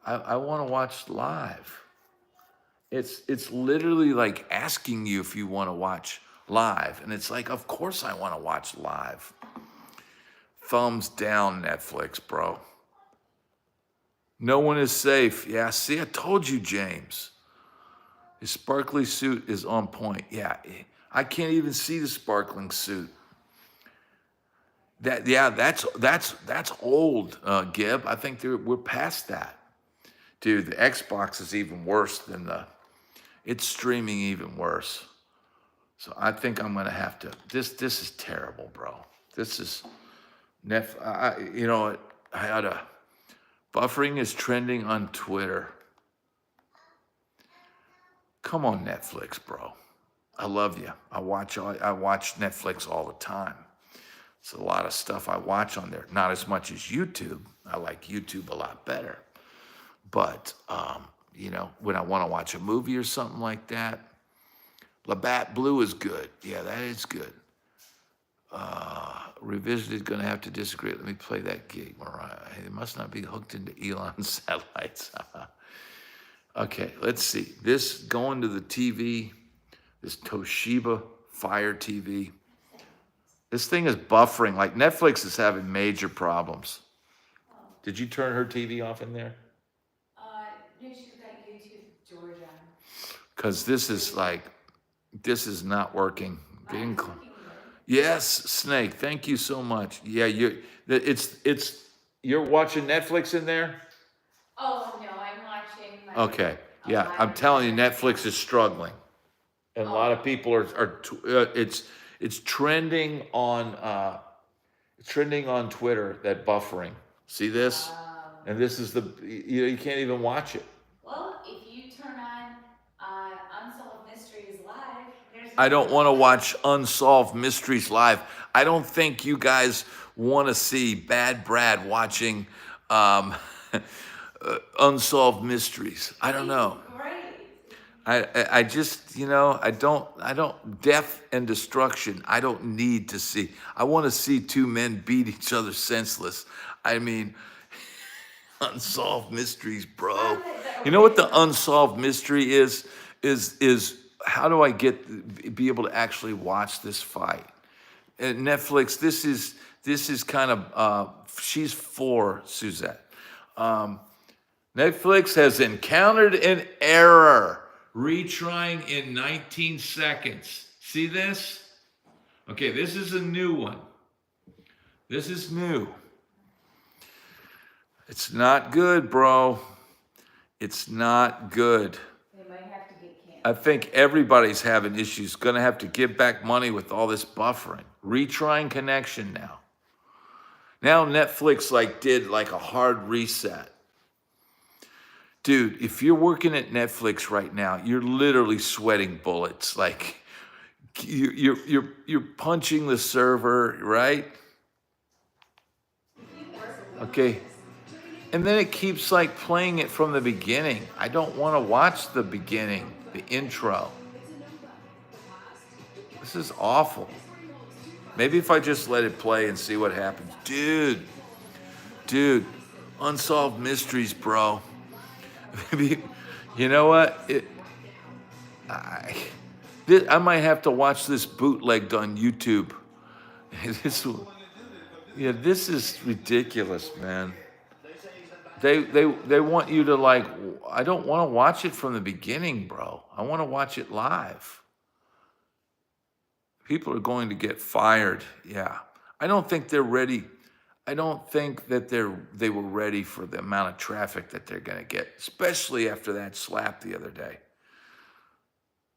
I want to watch live. It's literally like asking you if you want to watch live. And it's like, of course I want to watch live. Thumbs down, Netflix, bro. No one is safe. Yeah, see, I told you, James. His sparkly suit is on point. Yeah, I can't even see the sparkling suit. That's old, Gib. I think we're past that. Dude, the Xbox is even worse than it's streaming even worse. So I think I'm gonna have to, this is terrible, bro. This is, you know what, buffering is trending on Twitter. Come on, Netflix, bro. I love you. I watch Netflix all the time. It's a lot of stuff I watch on there. Not as much as YouTube. I like YouTube a lot better. But, you know, when I want to watch a movie or something like that, Labatt Blue is good. Yeah, that is good. Revisited, going to have to disagree. Let me play that gig, Mariah. It must not be hooked into Elon's satellites. Okay, let's see. This going to the TV, this Toshiba Fire TV. This thing is buffering. Like Netflix is having major problems. Did you turn her TV off in there? No, she's got YouTube Georgia. Because this is not working. Yes, Snake. Thank you so much. Yeah, you're watching Netflix in there? Oh no, I'm watching. Okay. Yeah, I'm telling you, Netflix is struggling, and a lot of people it's trending on Twitter, that buffering. See this? And this is you can't even watch it. Well, if you turn on Unsolved Mysteries Live, there's. I don't want to watch Unsolved Mysteries Live. I don't think you guys want to see Bad Brad watching Unsolved Mysteries. I don't know. I just, I don't, death and destruction, I don't need to see. I want to see two men beat each other senseless. I mean, Unsolved Mysteries, bro. You know what the unsolved mystery is how do I be able to actually watch this fight? And Netflix, this is kind of, she's for Suzette. Netflix has encountered an error. Retrying in 19 seconds. See this? Okay, this is a new one. This is new. It's not good, bro. It's not good. They might have to get canceled. I think everybody's having issues. Gonna have to give back money with all this buffering. Retrying connection now. Now Netflix did a hard reset. Dude, if you're working at Netflix right now, you're literally sweating bullets. Like you're punching the server, right? Okay. And then it keeps playing it from the beginning. I don't want to watch the beginning, the intro. This is awful. Maybe if I just let it play and see what happens. Dude, unsolved mysteries, bro. Maybe, you know what? I might have to watch this bootlegged on YouTube. This is ridiculous, man. They want you to like. I don't want to watch it from the beginning, bro. I want to watch it live. People are going to get fired. Yeah, I don't think they're ready. I don't think that they were ready for the amount of traffic that they're going to get, especially after that slap the other day.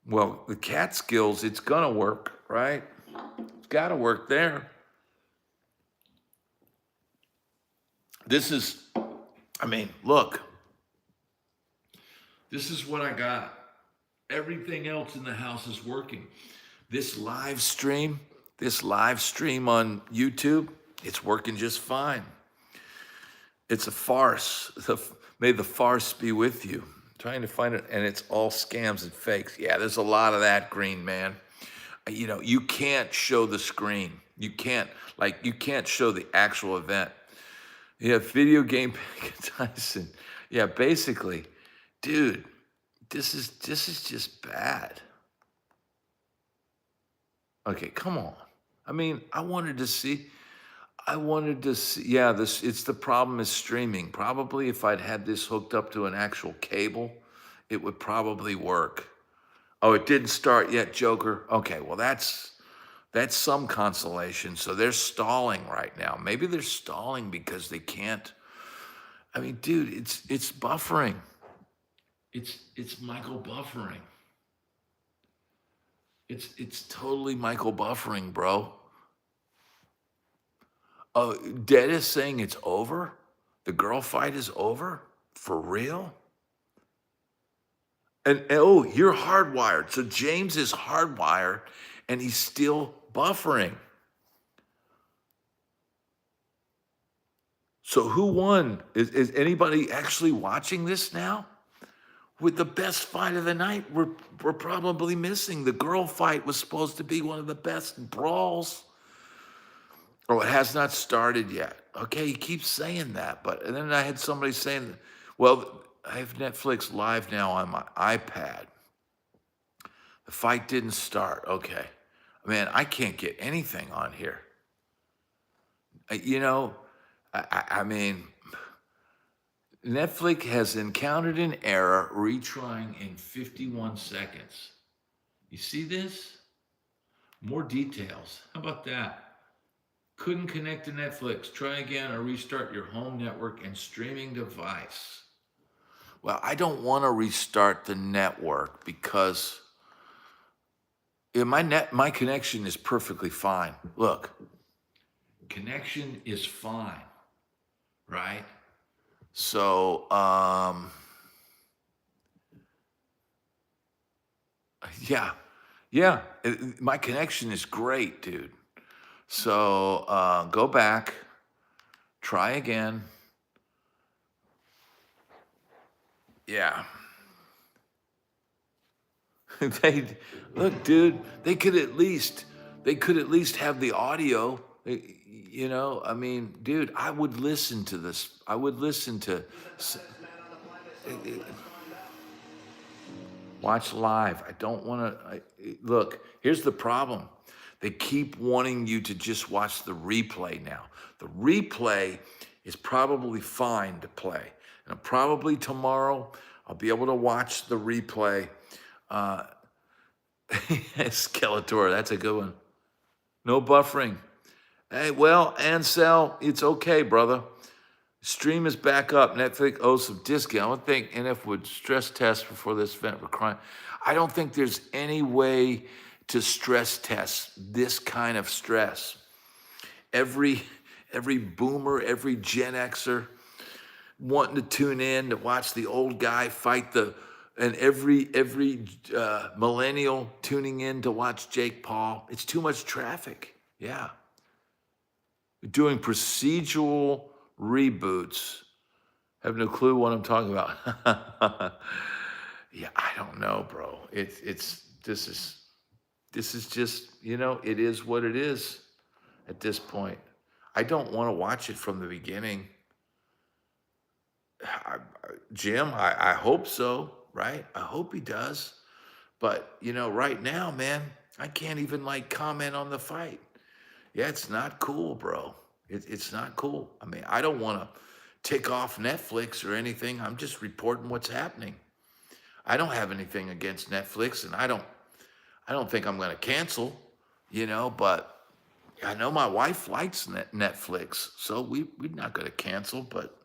Well, the Catskills, it's gonna work, right? It's got to work there. This is, look. This is what I got. Everything else in the house is working. This live stream on YouTube, it's working just fine. It's a farce. May the farce be with you. I'm trying to find it, and it's all scams and fakes. Yeah, there's a lot of that, Green Man. You can't show the screen. You can't show the actual event. Yeah, video game Tyson. Yeah, basically, dude, this is just bad. Okay, come on. I wanted to see. Yeah, it's the problem is streaming. Probably if I'd had this hooked up to an actual cable, it would probably work. Oh, it didn't start yet, Joker. Okay, well that's some consolation. So they're stalling right now. Maybe they're stalling because they can't. Dude, it's buffering. It's Michael buffering. It's totally Michael buffering, bro. Oh, Dead is saying it's over? The girl fight is over? For real? And oh, you're hardwired. So James is hardwired and he's still buffering. So who won? Is anybody actually watching this now? With the best fight of the night, we're probably missing. The girl fight was supposed to be one of the best brawls. Oh, it has not started yet. Okay, he keeps saying that. And then I had somebody saying, well, I have Netflix live now on my iPad. The fight didn't start. Okay. Man, I can't get anything on here. Netflix has encountered an error retrying in 51 seconds. You see this? More details. How about that? Couldn't connect to Netflix. Try again or restart your home network and streaming device. Well, I don't want to restart the network because my connection is perfectly fine. Look, connection is fine, right? So, yeah, my connection is great, dude. So go back, try again. Yeah. Look, dude, they could at least have the audio. Dude, I would listen to this. I would listen to watch live. I don't want to look. Here's the problem. They keep wanting you to just watch the replay now. The replay is probably fine to play. And probably tomorrow I'll be able to watch the replay. Skeletor, that's a good one. No buffering. Hey, well, Ansel, it's okay, brother. Stream is back up. Netflix owes some discount. I don't think NF would stress test before this event for crime. I don't think there's any way to stress test this kind of stress. Every boomer, every Gen Xer wanting to tune in to watch the old guy fight and every millennial tuning in to watch Jake Paul. It's too much traffic. Yeah. Doing procedural reboots. Have no clue what I'm talking about. Yeah, I don't know, bro. this is just, it is what it is at this point. I don't want to watch it from the beginning. Jim, I hope so, right? I hope he does. But, right now, man, I can't even like comment on the fight. Yeah, it's not cool, bro. It's not cool. I mean, I don't want to take off Netflix or anything. I'm just reporting what's happening. I don't have anything against Netflix, and I don't think I'm going to cancel, but I know my wife likes Netflix, so we're not going to cancel, but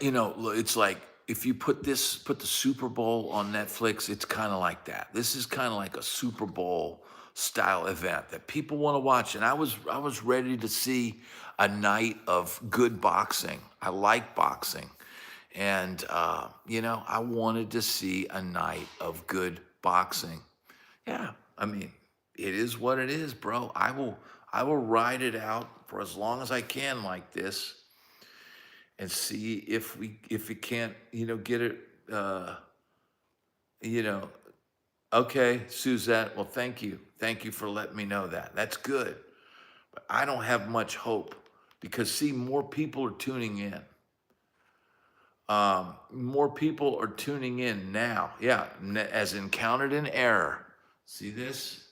it's like if you put the Super Bowl on Netflix, it's kind of like that. This is kind of like a Super Bowl style event that people want to watch, and I was ready to see a night of good boxing. I like boxing, and I wanted to see a night of good boxing. Yeah, I mean, it is what it is, bro. I will ride it out for as long as I can like this, and see if it can't, get it, you know, okay, Suzette, well, thank you. Thank you for letting me know that. That's good. But I don't have much hope because, see, more people are tuning in. More people are tuning in now. Yeah, as encountered in error. See this?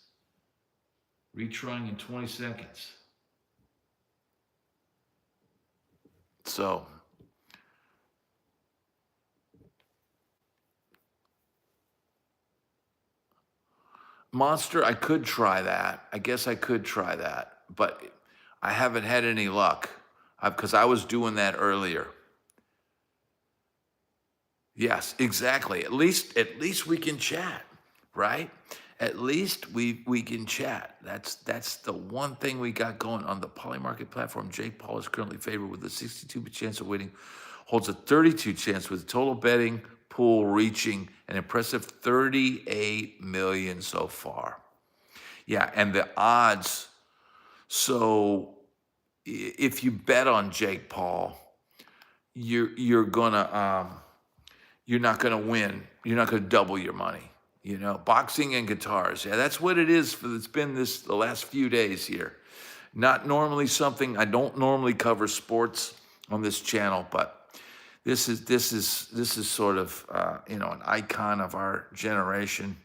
Retrying in 20 seconds. So, Monster, I could try that. I guess I could try that, but I haven't had any luck because I was doing that earlier. Yes, exactly. At least we can chat, right? At least we can chat. That's the one thing we got going on the Polymarket platform. Jake Paul is currently favored with a 62% chance of winning, holds a 32% chance with total betting pool reaching an impressive 38 million so far. Yeah, and the odds. So if you bet on Jake Paul, you're not gonna win. You're not gonna double your money. Boxing and guitars. Yeah, that's what it is. It's been the last few days here. Not normally something. I don't normally cover sports on this channel, but this is sort of an icon of our generation.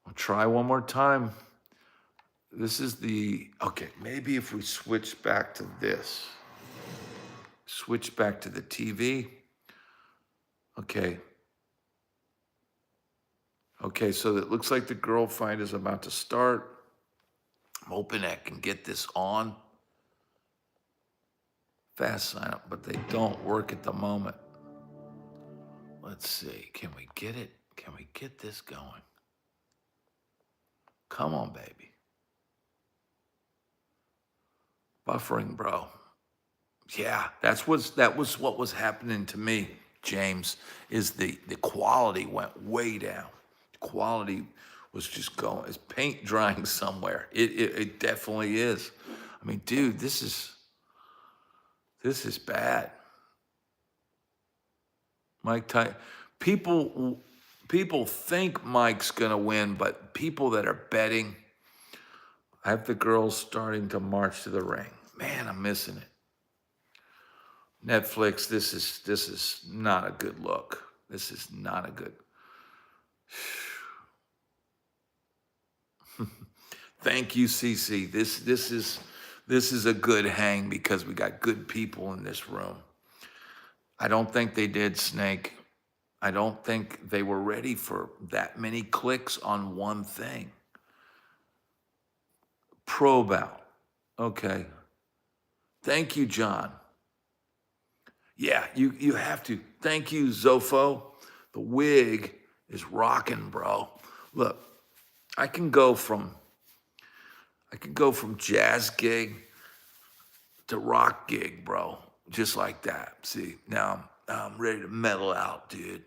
I'll try one more time. This is okay. Maybe if we switch back to this, switch back to the TV. Okay. Okay, so it looks like the girl fight is about to start. I'm hoping I can get this on. Fast sign up, but they don't work at the moment. Let's see. Can we get it? Can we get this going? Come on, baby. Buffering, bro. Yeah, that was what was happening to me, James, is the quality went way down. The quality was just going, it's paint drying somewhere. It definitely is. I mean, dude, this is bad. Mike Tyson. People think Mike's gonna win, but people that are betting, I have the girls starting to march to the ring. Man, I'm missing it. Netflix, this is not a good look. This is not a good. Thank you, CC. This is a good hang because we got good people in this room. I don't think they did, Snake. I don't think they were ready for that many clicks on one thing. Probe out. Okay. Thank you, John. Yeah, you have to. Thank you, Zofo. The wig is rocking, bro. Look, I can go from jazz gig to rock gig, bro. Just like that. See, now I'm ready to metal out, dude.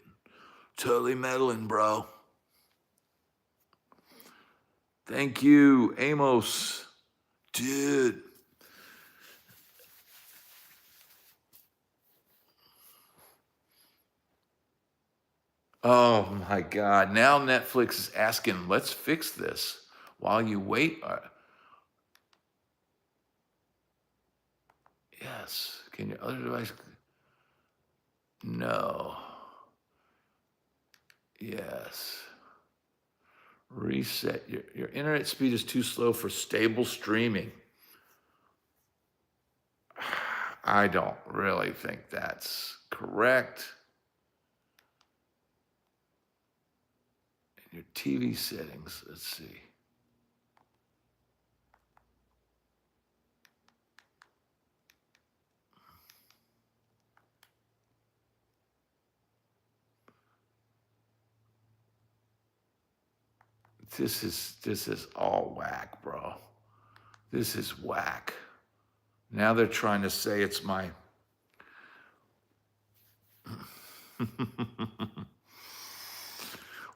Totally meddling, bro. Thank you, Amos. Dude. Oh my God. Now Netflix is asking, let's fix this while you wait. Yes. Can your other device? No. Yes. Reset. Your internet speed is too slow for stable streaming. I don't really think that's correct. Your TV settings, let's see. This is all whack, bro. This is whack. Now they're trying to say it's my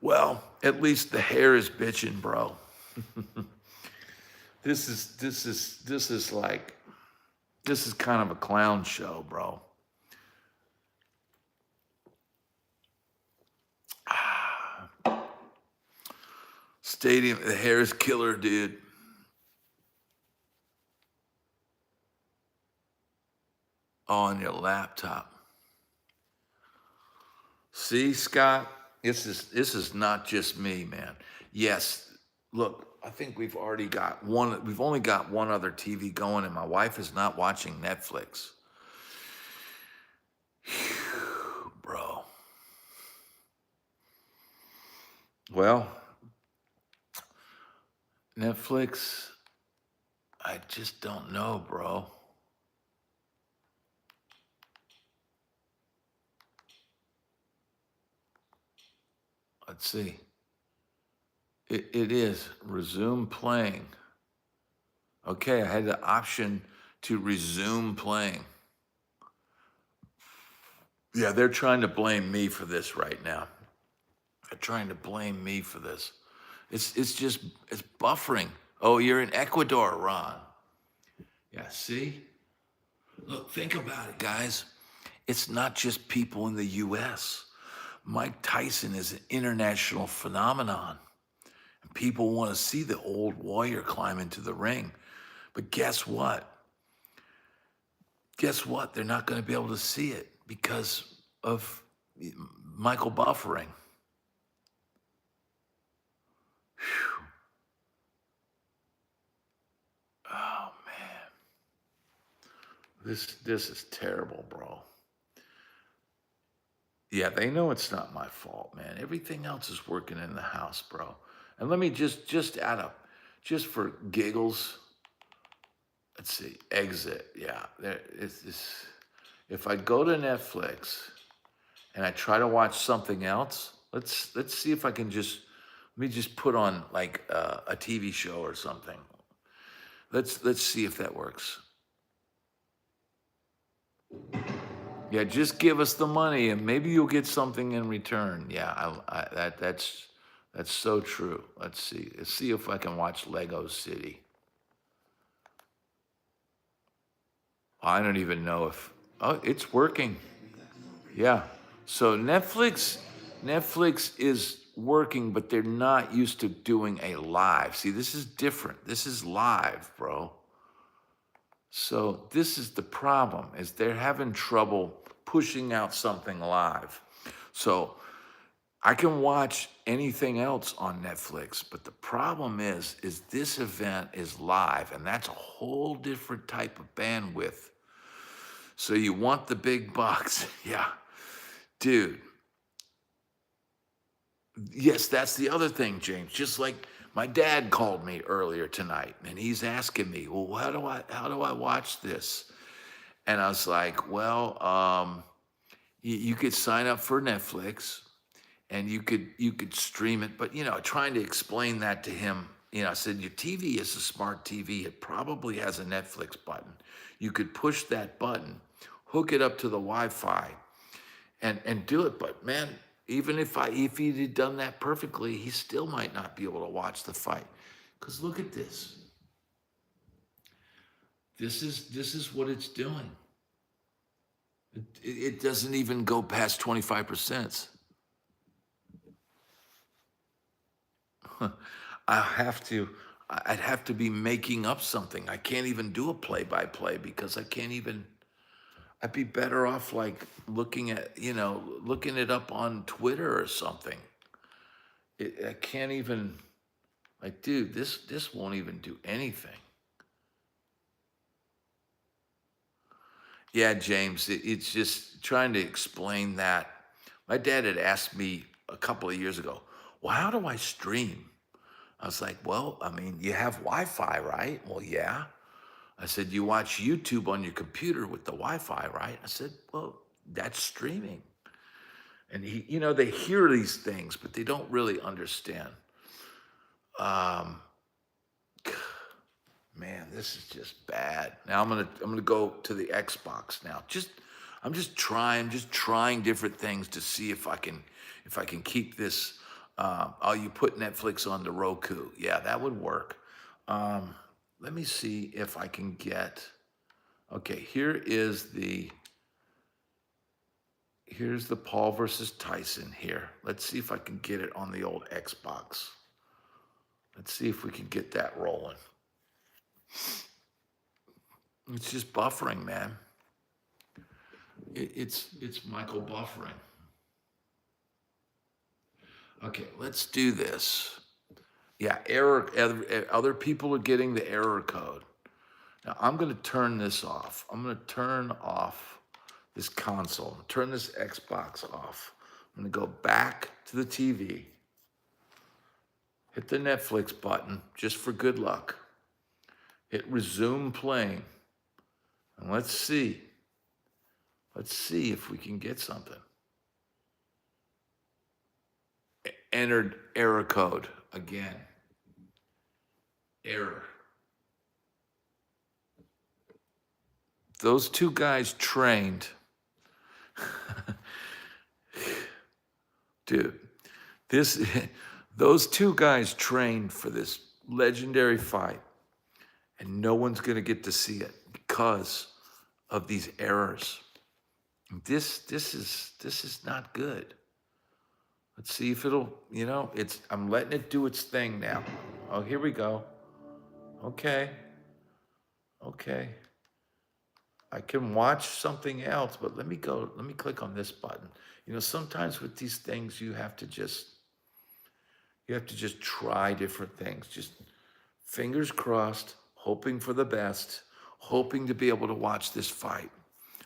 well, at least the hair is bitching, bro. This is kind of a clown show, bro. Stadium, the hair is killer, dude. On your laptop. See, Scott, this is not just me, man. Yes, look, I think we've only got one other TV going, and my wife is not watching Netflix. Whew, bro. Well, Netflix, I just don't know, bro. Let's see. It is resume playing. Okay, I had the option to resume playing. Yeah, they're trying to blame me for this right now. They're trying to blame me for this. It's buffering. Oh, you're in Ecuador, Ron. Yeah, see? Look, think about it, guys. It's not just people in the U.S. Mike Tyson is an international phenomenon. And people want to see the old warrior climb into the ring. But guess what? Guess what? They're not going to be able to see it because of Michael buffering. Whew. Oh, man. This is terrible, bro. Yeah, they know it's not my fault, man. Everything else is working in the house, bro. And let me just add up, just for giggles. Let's see, exit. Yeah, there is this. If I go to Netflix and I try to watch something else, let's see if I can let me just put on like a TV show or something. Let's see if that works. Yeah, just give us the money and maybe you'll get something in return. Yeah, that's so true. Let's see. Let's see if I can watch Lego City. I don't even know if, oh, it's working. Yeah. So Netflix is working, but they're not used to doing a live. See, this is different. This is live, bro. So this is the problem, is they're having trouble pushing out something live. So I can watch anything else on Netflix, but the problem is this event is live, and that's a whole different type of bandwidth. So you want the big bucks. Yeah. Dude. Yes, that's the other thing, James. Just like my dad called me earlier tonight, and he's asking me, well, how do I watch this? And I was like, well, you could sign up for Netflix, and you could stream it. But trying to explain that to him, I said, your TV is a smart TV. It probably has a Netflix button. You could push that button, hook it up to the Wi-Fi, and do it. But man, even if he'd had done that perfectly, he still might not be able to watch the fight. Because look at this. This is what it's doing. It doesn't even go past 25%. I'd have to be making up something. I can't even do a play-by-play because I can't even, I'd be better off like looking at, looking it up on Twitter or something. I can't even, like, dude, this won't even do anything. Yeah, James, it's just trying to explain that. My dad had asked me a couple of years ago, well, how do I stream? I was like, well, I mean, you have Wi-Fi, right? Well, yeah. I said, you watch YouTube on your computer with the Wi-Fi, right? I said, well, that's streaming. And they hear these things, but they don't really understand. Man, this is just bad. Now I'm gonna go to the Xbox now. I'm just trying different things to see if I can keep this. Oh, you put Netflix on the Roku. Yeah, that would work. Let me see if I can get. Okay, here's the Paul versus Tyson here. Let's see if I can get it on the old Xbox. Let's see if we can get that rolling. It's just buffering, man. It's Michael buffering. Okay, let's do this. Yeah, error. Other people are getting the error code. Now I'm going to turn this off. I'm going to turn off this console. Turn this Xbox off. I'm going to go back to the TV. Hit the Netflix button just for good luck. Hit resume playing. And let's see. Let's see if we can get something. Entered error code again. Error. Those two guys trained. Dude, those two guys trained for this legendary fight, and no one's going to get to see it because of these errors. This is not good. Let's see if it'll, I'm letting it do its thing now. Oh, here we go. Okay. I can watch something else, but let me click on this button. Sometimes with these things, you have to just try different things. Just fingers crossed, hoping for the best, hoping to be able to watch this fight.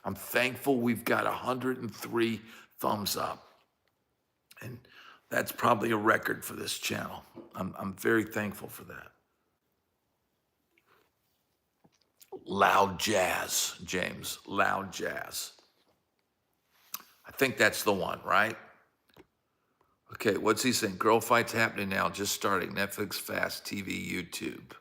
I'm thankful we've got 103 thumbs up. And that's probably a record for this channel. I'm very thankful for that. Loud jazz, James. Loud jazz. I think that's the one, right? Okay, what's he saying? Girl fights happening now, just starting. Netflix, Fast TV, YouTube.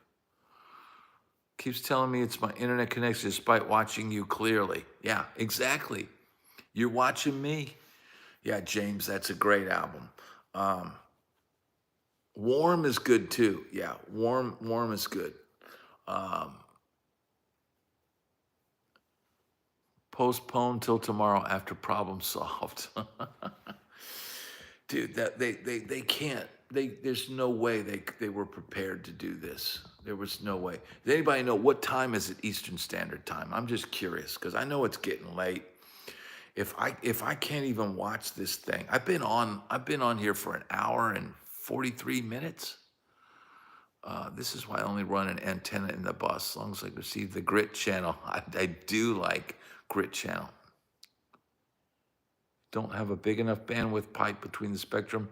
Keeps telling me it's my internet connection despite watching you clearly. Yeah, exactly. You're watching me. Yeah, James, that's a great album. Warm is good too. Yeah, warm is good. Postpone till tomorrow after problem solved. Dude, that they can't. There's no way they were prepared to do this. There was no way. Does anybody know what time is it Eastern Standard Time? I'm just curious because I know it's getting late. If I can't even watch this thing, I've been on here for an hour and 43 minutes. This is why I only run an antenna in the bus, as long as I receive the Grit channel. I do like Grit channel. Don't have a big enough bandwidth pipe between the spectrum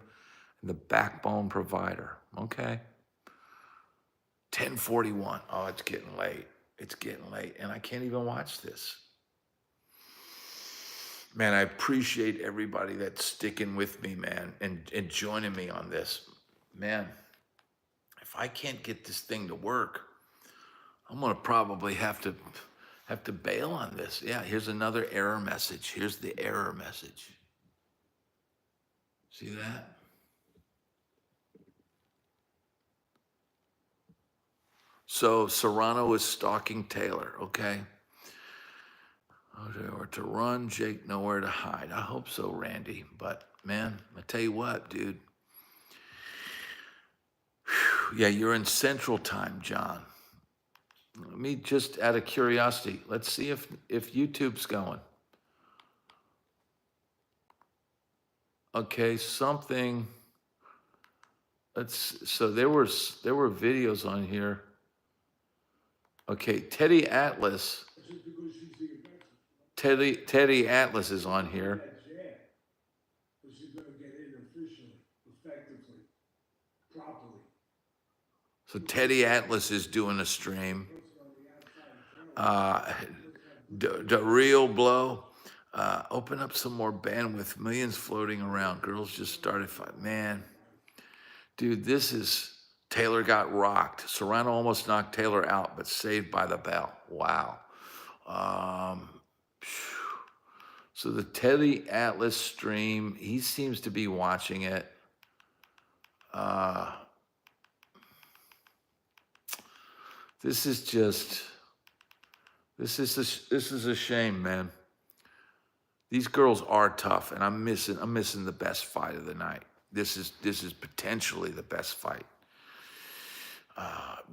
and the backbone provider. Okay. 10:41. Oh, it's getting late. It's getting late, and I can't even watch this. Man, I appreciate everybody that's sticking with me, man, and joining me on this. Man, if I can't get this thing to work, I'm gonna probably have to bail on this. Yeah, here's another error message. Here's the error message. See that? So Serrano is stalking Taylor, okay? Or to run, Jake nowhere to hide. I hope so, Randy. But man, I tell you what, dude. Yeah, you're in Central Time, John. Let me just out of curiosity, let's see if YouTube's going. Okay, something. So there were videos on here. Okay, Teddy Atlas. Teddy Atlas is on here. So Teddy Atlas is doing a stream. The real blow. Open up some more bandwidth. Millions floating around. Girls just started fight. Man, dude, this is Taylor got rocked. Serrano almost knocked Taylor out, but saved by the bell. Wow. So the Teddy Atlas stream, he seems to be watching it. This is a shame, man. These girls are tough, and I'm missing the best fight of the night. This is potentially the best fight.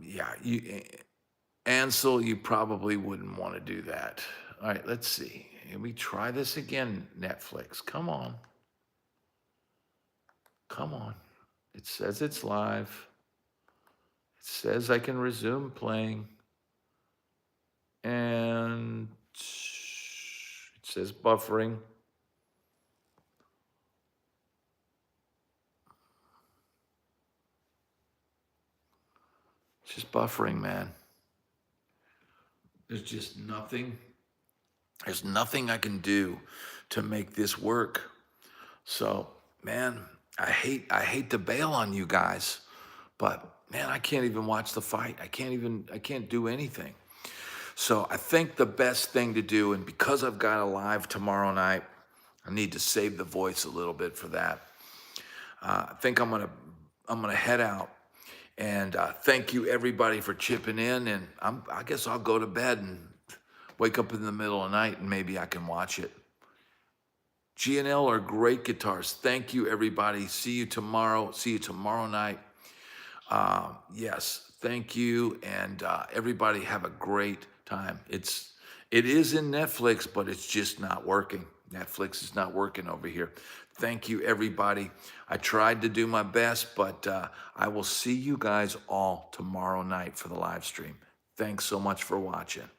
Yeah, Ansel, you probably wouldn't want to do that. All right, let's see. Can we try this again, Netflix? Come on. Come on. It says it's live. It says I can resume playing. And it says buffering. It's just buffering, man. There's just nothing. There's nothing I can do to make this work. So, man, I hate to bail on you guys, but man, I can't even watch the fight. I can't do anything. So I think the best thing to do, and because I've got a live tomorrow night, I need to save the voice a little bit for that. I think I'm gonna head out, and thank you everybody for chipping in. And I guess I'll go to bed and wake up in the middle of the night, and maybe I can watch it. G and L are great guitars. Thank you everybody. See you tomorrow. See you tomorrow night. Yes, thank you, and everybody have a great time. It is in Netflix, but it's just not working. Netflix is not working over here. Thank you, everybody. I tried to do my best, but I will see you guys all tomorrow night for the live stream. Thanks so much for watching.